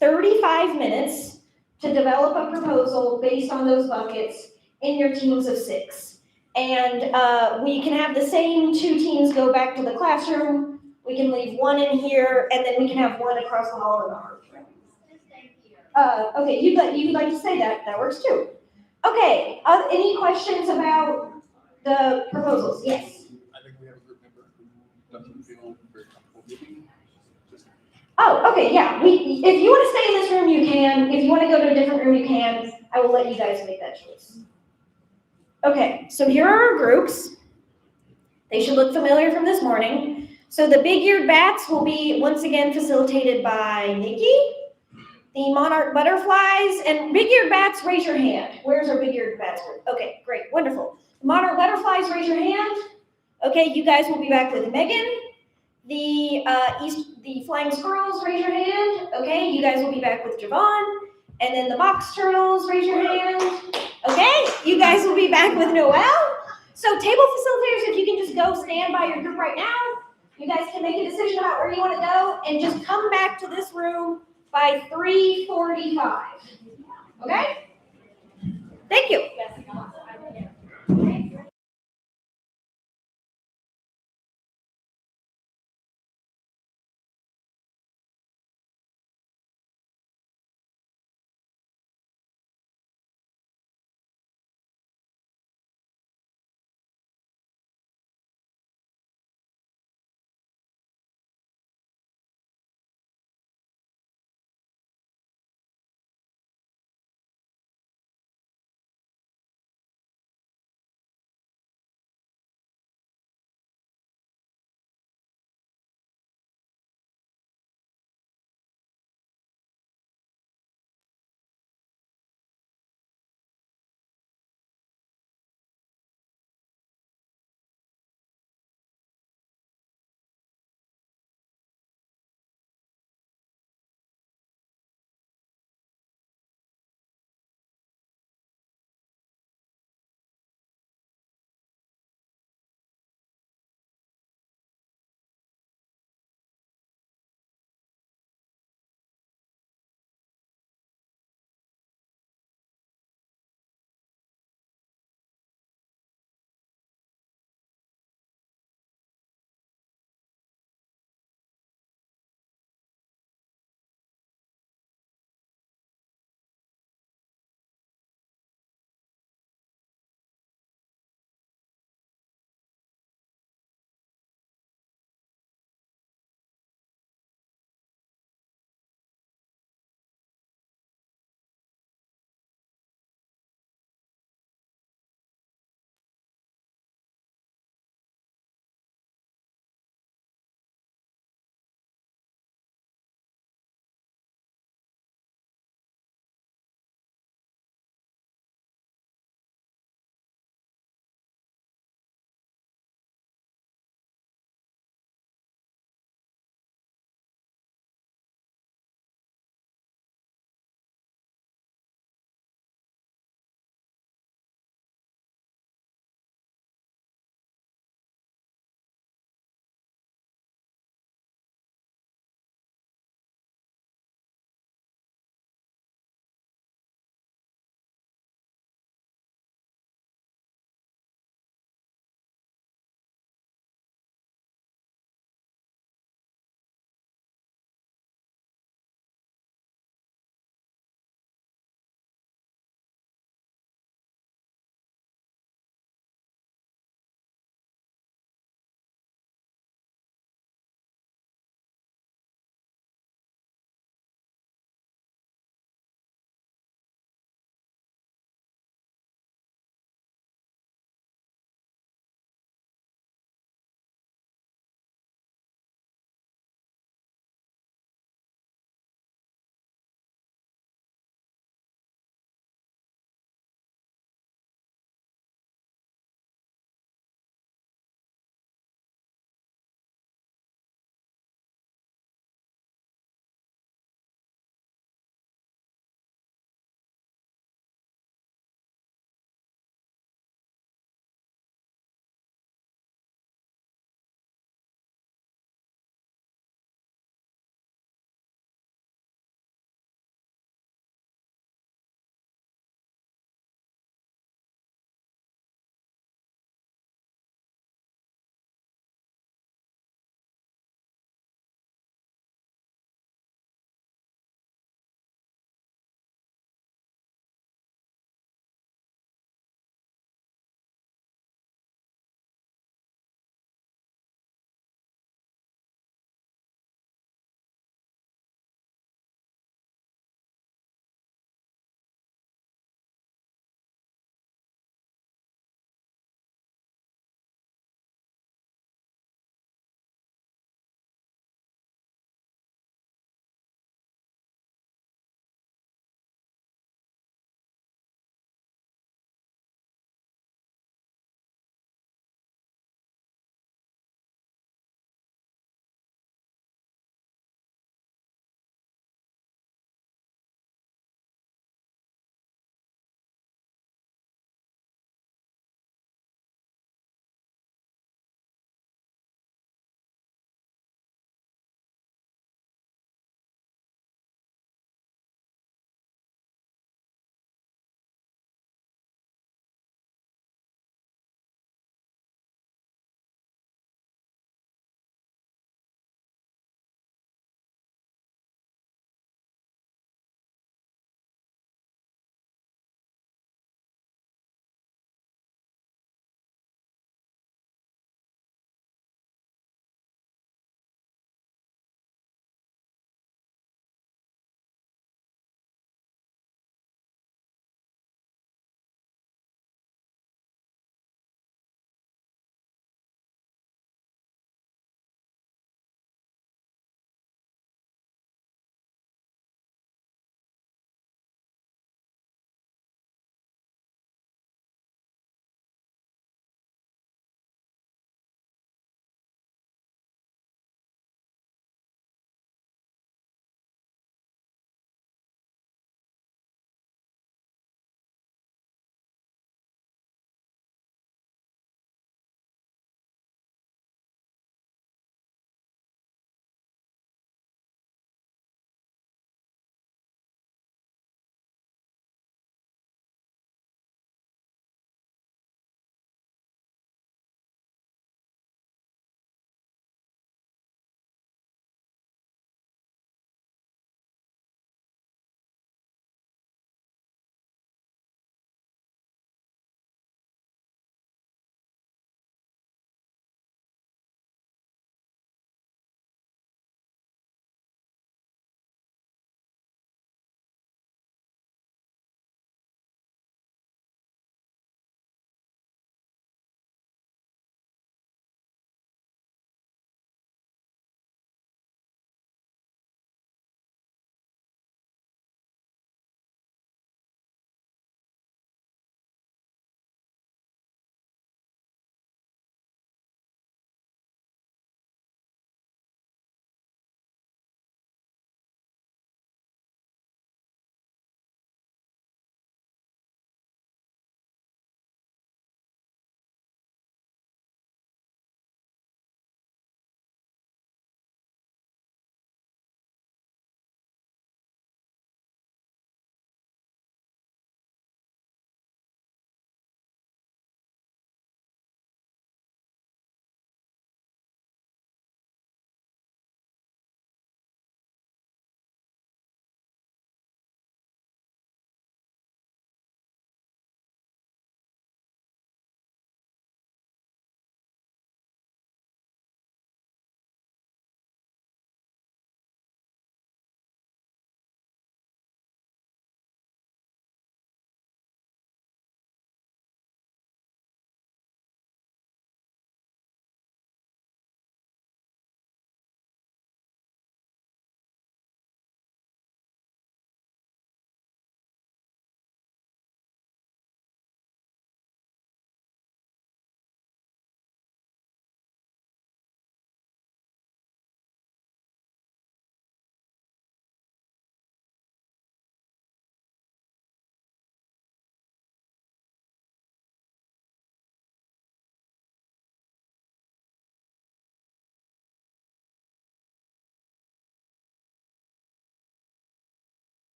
35 minutes to develop a proposal based on those buckets in your teams of 6. And we can have the same 2 teams go back to the classroom. We can leave one in here, and then we can have one across the hall in the art room. Okay, you'd like to say that. That works too. Okay, any questions about the proposals? Yes? I think we have a group member who doesn't feel very comfortable moving. Oh, okay, yeah. If you want to stay in this room, you can. If you want to go to a different room, you can. I will let you guys make that choice. Okay, so here are our groups. They should look familiar from this morning. So the big-eared bats will be, once again, facilitated by Nikki. The monarch butterflies, and big-eared bats, raise your hand. Where's our big-eared bats group? Okay, great, wonderful. Monarch butterflies, raise your hand. Okay, you guys will be back with Megan. The flying squirrels, raise your hand. Okay, you guys will be back with Javon. And then the box turtles, raise your hand. Okay, you guys will be back with Noelle. So table facilitators, if you can just go stand by your group right now, you guys can make a decision about where you want to go and just come back to this room by 3:45. Okay? Thank you.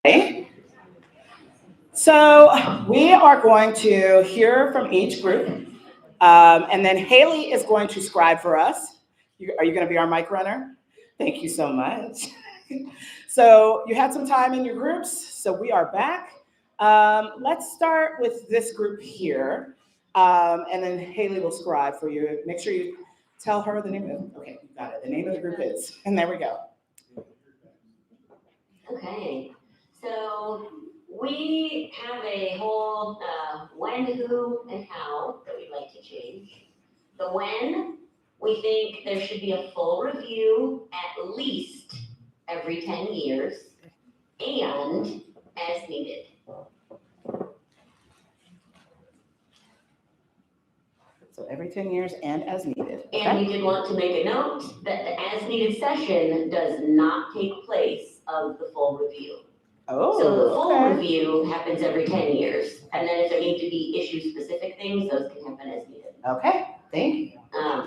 Okay. So we are going to hear from each group, and then Haley is going to scribe for us. Are you going to be our mic runner? Thank you so much. So you had some time in your groups, so we are back. Let's start with this group here, and then Haley will scribe for you. Make sure you tell her the name of, okay, you got it. The name of the group is, and there we go. Okay, so we have a whole when, who, and how that we'd like to change. The when, we think there should be a full review at least every 10 years and as needed. So every 10 years and as needed. Okay. And we did want to make a note that the as needed session does not take place of the full review. Oh, so the full okay. review happens every 10 years. And then if there need to be issue-specific things, those can happen as needed. Okay, thank you.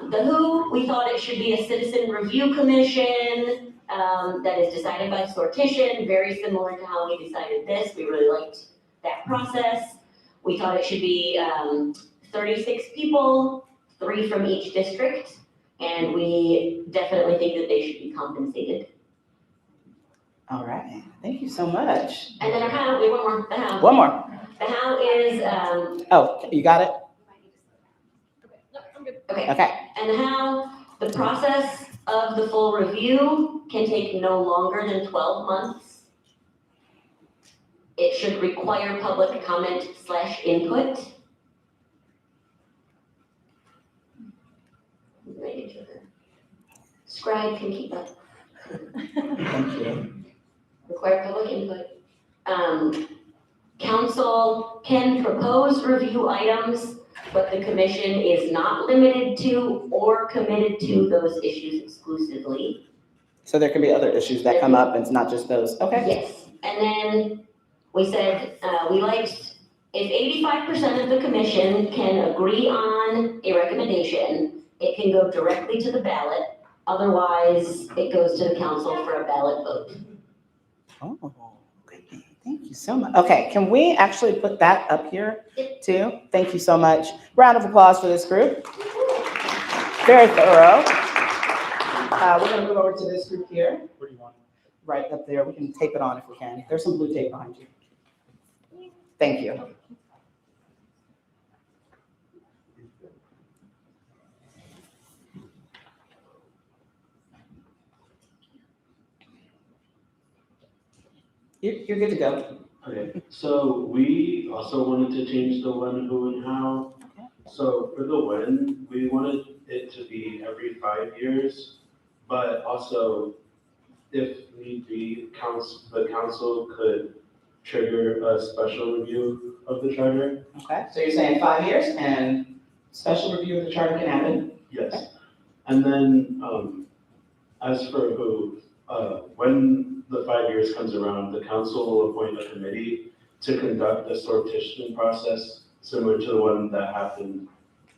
The who, we thought it should be a citizen review commission that is decided by sortition, very similar to how we decided this. We really liked that process. We thought it should be 36 people, 3 from each district, and we definitely think that they should be compensated. All right, thank you so much. And then our how, wait, one more, the how. One more. The how is, oh, you got it? okay. Okay. And how, the process of the full review can take no longer than 12 months. It should require public comment / input. Making sure the scribe can keep up. Thank you. Require public input. Council can propose review items, but the commission is not limited to or committed to those issues exclusively. So there can be other issues that come up and it's not just those, okay? Yes, and then we said, we liked, if 85% of the commission can agree on a recommendation, it can go directly to the ballot. Otherwise, it goes to the council for a ballot vote. Oh, okay. Thank you so much. Okay, can we actually put that up here too? Thank you so much. Round of applause for this group. Very thorough. We're gonna move over to this group here. Where do you want? Right up there. We can tape it on if we can. There's some blue tape behind you. Thank you. You're good to go. Okay, so we also wanted to change the when, who, and how. Okay. So for the when, we wanted it to be every 5 years, but also if need be, the council could trigger a special review of the charter. Okay, so you're saying 5 years and special review of the charter can happen? Yes. And then as for who, when the 5 years comes around, the council will appoint a committee to conduct a sortition process similar to the one that happened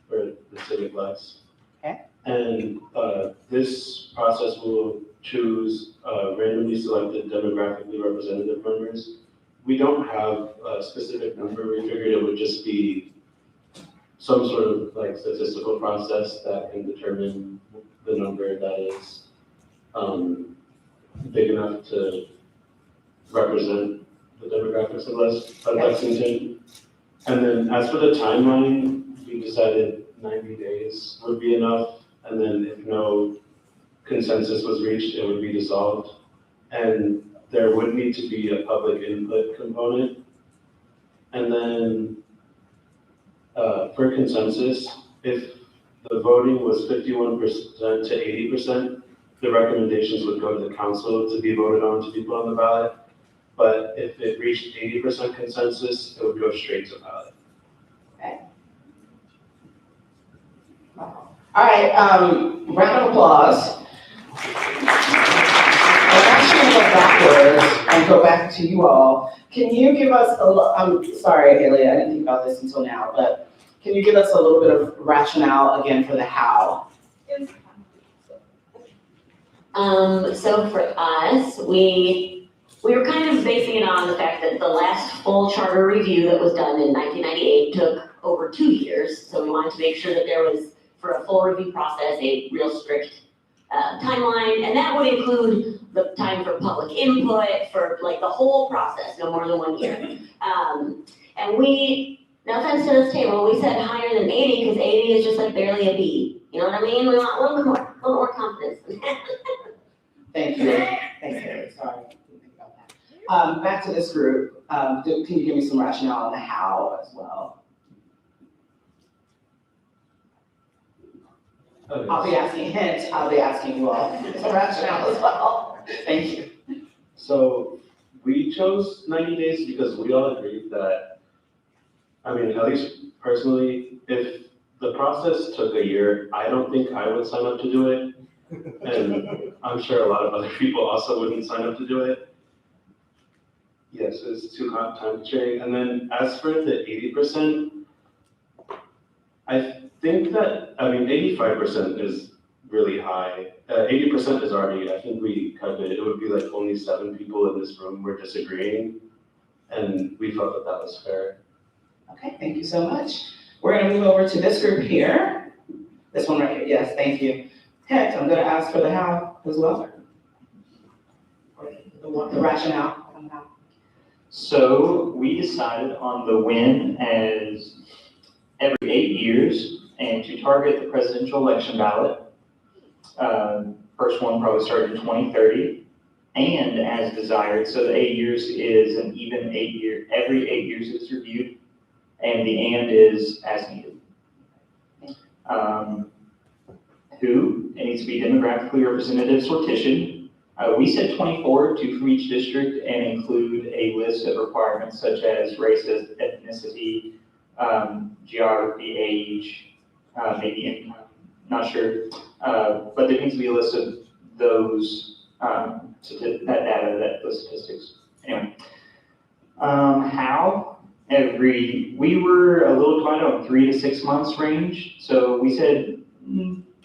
for the Civic Lex. Okay. And this process will choose randomly selected demographically representative members. We don't have a specific number. We figured it would just be some sort of like statistical process that can determine the number that is big enough to represent the demographics of Lexington. And then as for the timeline, we decided 90 days would be enough. And then if no consensus was reached, it would be dissolved. And there would need to be a public input component. And then for consensus, if the voting was 51% to 80%, the recommendations would go to the council to be voted on to be put on the ballot. But if it reached 80% consensus, it would go straight to ballot. Okay. All right, round of applause. I'm actually going to go backwards and go back to you all. Can you give us I'm sorry, Haley, I didn't think about this until now, but can you give us a little bit of rationale again for the how? So for us, we we were kind of basing it on the fact that the last full charter review that was done in 1998 took over 2 years. So we wanted to make sure that there was, for a full review process, a real strict timeline. And that would include the time for public input, for like the whole process, no more than 1 year. And we, no offense to this table, we said higher than 80 because 80 is just like barely a B. You know what I mean? We want a little more confidence. Thank you. Thanks, Harry. Sorry. Back to this group. Can you give me some rationale on the how as well? Okay. I'll be asking hints. I'll be asking you all some rationale as well. Thank you. So we chose 90 days because we all agreed that, I mean, at least personally, if the process took a year, I don't think I would sign up to do it. And I'm sure a lot of other people also wouldn't sign up to do it. Yes, it's too time consuming. And then as for the 80%, I think that, I mean, 85% is really high. 80% is already, I think we calculated, it would be like only 7 people in this room were disagreeing. And we felt that that was fair. Okay, thank you so much. We're gonna move over to this group here. This one right here, yes, thank you. Heck, I'm gonna ask for the how as well. The rationale on how. So we decided on the when as every 8 years and to target the presidential election ballot. First one probably started in 2030 and as desired. So the 8 years is an even 8 year, every 8 years is reviewed and the and is as needed. Who, it needs to be demographically representative sortition. We said 24, 2 from each district, and include a list of requirements such as race, ethnicity, geography, age, maybe income, not sure. But there needs to be a list of those, that data, those statistics. Anyway, how? We were a little divided on 3 to 6 months range. So we said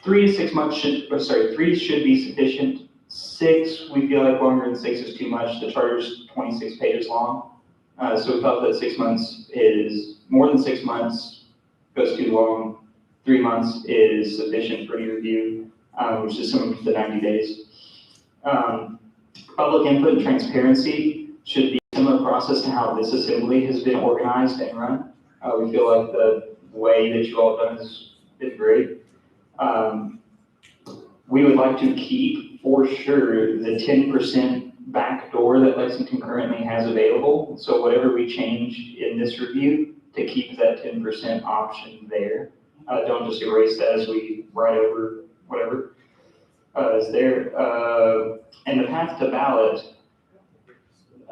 3 to 6 months 3 should be sufficient. 6, we feel like longer than 6 is too much. The charter's 26 pages long. So we felt that 6 months is, more than 6 months goes too long. 3 months is sufficient for any review, which is some of the 90 days. Public input and transparency should be a similar process to how this assembly has been organized and run. We feel like the way that you all done has been great. We would like to keep, for sure, the 10% back door that Lexington currently has available. So whatever we change in this review, to keep that 10% option there. Don't just erase that as we write over whatever is there. And the path to ballot,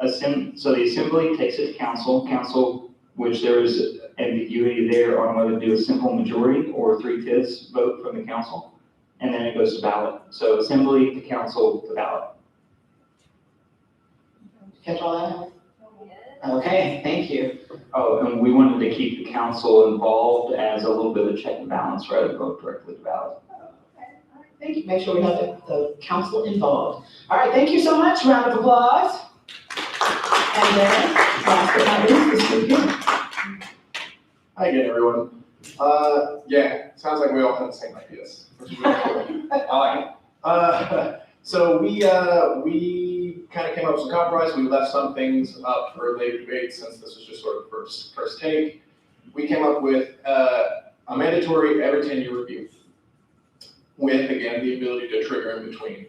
so the assembly takes it to council, which there is ambiguity there on whether to do a simple majority or 3/5 vote from the council. And then it goes to ballot. So assembly to council to ballot. Catch all that? Okay, thank you. Oh, and we wanted to keep the council involved as a little bit of check and balance rather than vote directly to ballot. Thank you. Make sure we have the council involved. All right, thank you so much. Round of applause. And then, last but not least, this group here. Hi again, everyone. Yeah, sounds like we all have the same ideas, which is really cool. I like it. So we kind of came up with some compromise. We left some things up for later debate since this was just sort of first take. We came up with a mandatory every 10-year review with, again, the ability to trigger in between.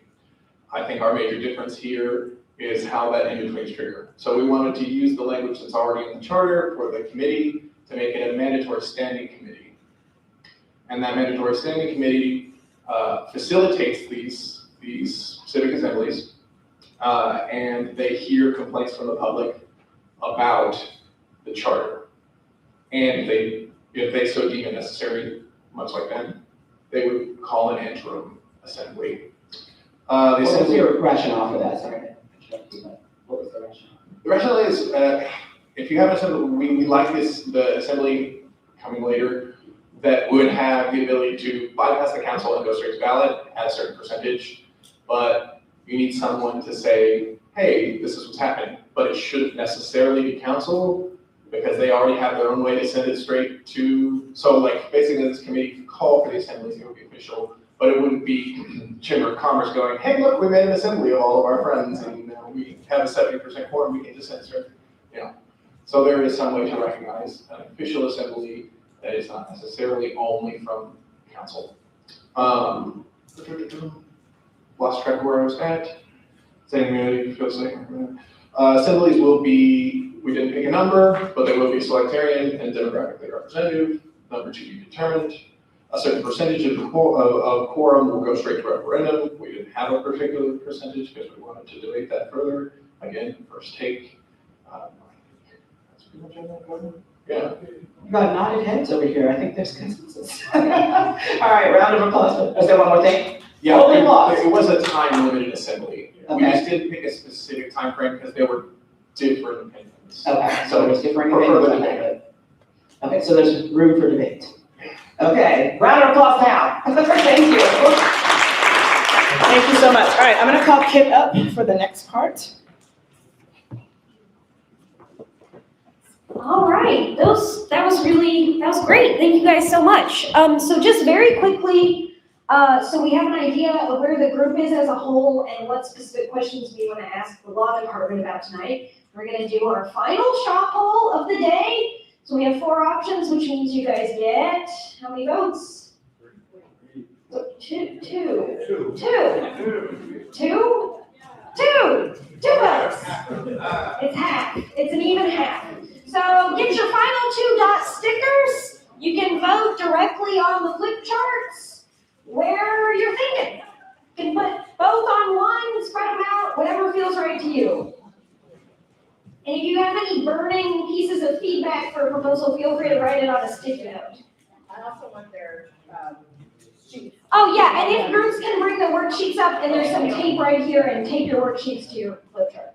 I think our major difference here is how that in between is triggered. So we wanted to use the language that's already in the charter for the committee to make it a mandatory standing committee. And that mandatory standing committee facilitates these civic assemblies, and they hear complaints from the public about the charter. And if they so deem it necessary, much like then, they would call an interim assembly. What was your rationale for that? Sorry. What was the rationale? The rationale is, if you have an assembly, we like the assembly coming later that would have the ability to bypass the council and go straight to ballot at a certain percentage. But You need someone to say, hey, this is what's happening, but it shouldn't necessarily be council because they already have their own way to send it straight to, so like basically this committee could call for the assemblies, it would be official, but it wouldn't be Chamber of Commerce going, hey, look, we made an assembly of all of our friends and we have a 70% quorum, we can just send straight, you know. So there is some way to recognize an official assembly that is not necessarily only from council. Lost track of where I was at. Saying really feels like assemblies will be, we didn't pick a number, but they will be selectarian and demographically representative. Number to be determined. A certain percentage of the quorum will go straight to referendum. We didn't have a particular percentage because we wanted to debate that further. Again, first take. That's pretty much it. Yeah. You got nodded heads over here. I think there's consensus. All right, round of applause. Is there one more thing? Yeah, Holy applause. it was a time-limited assembly. We Okay. just didn't pick a specific time frame because there were different opinions. Okay, so there's differing for opinions further on debate. that. Okay, so there's room for debate. Okay, round of applause now. Thank you. Thank you so much. All right, I'm gonna call Kit up for the next part. All right, that was great. Thank you guys so much. So just very quickly, so we have an idea of where the group is as a whole and what specific questions we want to ask the law department about tonight. We're gonna do our final straw poll of the day. So we have 4 options, which means you guys get, how many votes? Two votes. It's half. It's an even half. So get your final 2 stickers. You can vote directly on the flip charts where you're thinking. You can put both on one, spread them out, whatever feels right to you. And if you have any burning pieces of feedback for a proposal, feel free to write it on a sticky note. I also want their sheets. Oh yeah, and if groups can bring the worksheets up, and there's some tape right here, and tape your worksheets to your flip chart.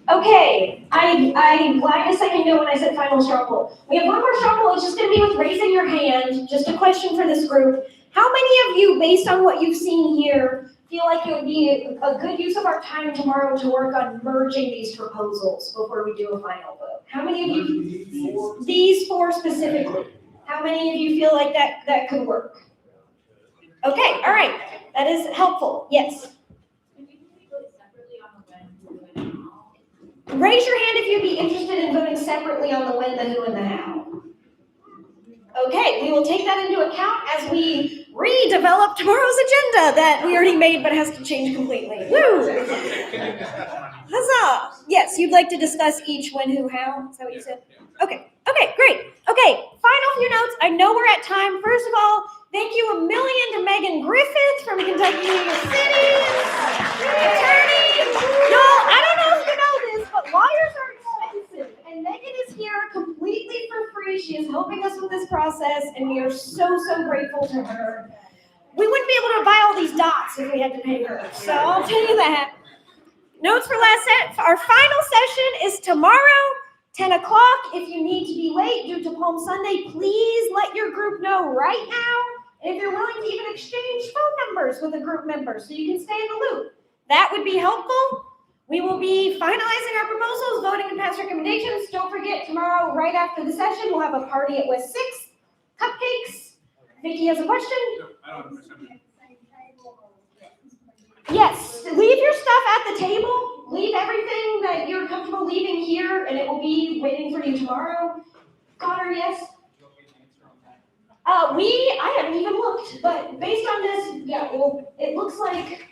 Okay, I'm glad to say I know when I said final straw poll. We have one more straw poll. It's just going to be with raising your hand. Just a question for this group. How many of you, based on what you've seen here, feel like it would be a good use of our time tomorrow to work on merging these proposals before we do a final vote? How many of you, these 4 specifically, how many of you feel like that could work? Okay, all right, that is helpful, yes. Raise your hand if you'd be interested in voting separately on the when, the who, and the how. Okay, we will take that into account as we redevelop tomorrow's agenda that we already made but has to change completely. Woo! Huzzah! Yes, you'd like to discuss each when, who, how? Is that what you said? Okay, great. Okay, final few notes. I know we're at time. First of all, thank you a million to Megan Griffith from Kentucky City. Attorney. No, I don't know if you know this, but lawyers are expensive. And Megan is here completely for free. She is helping us with this process, and we are so grateful to her. We wouldn't be able to buy all these dots if we had to pay her. So I'll tell you that. Notes for last set. Our final session is tomorrow, 10 o'clock. If you need to be late due to Palm Sunday, please let your group know right now. And if you're willing to even exchange phone numbers with a group member so you can stay in the loop, that would be helpful. We will be finalizing our proposals, voting and pass recommendations. Don't forget, tomorrow, right after the session, we'll have a party at West 6th. Cupcakes. Vicky has a question? Yes, leave your stuff at the table. Leave everything that you're comfortable leaving here, and it will be waiting for you tomorrow. Connor, yes? I haven't even looked, but based on this, yeah, well, it looks like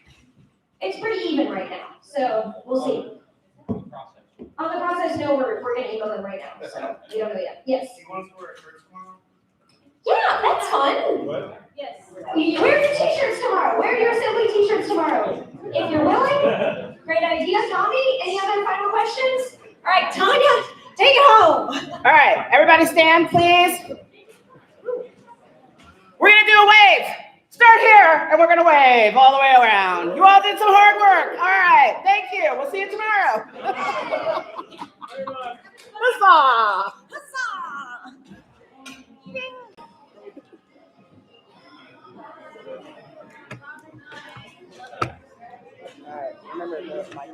it's pretty even right now, so we'll see. On the process, no, we're gonna email them right now, so we don't know yet. Yes? Do you want us to wear a shirt tomorrow? Yeah, that's fun. What? Yes. Wear your t-shirts tomorrow. Wear your assembly t-shirts tomorrow. If you're willing. Great idea. Tommy, any other final questions? All right, Tanya, take it home. All right, everybody stand, please. We're gonna do a wave. Start here, and we're gonna wave all the way around. You all did some hard work. All right, thank you. We'll see you tomorrow. Huzzah! Huzzah! All right, remember the mic.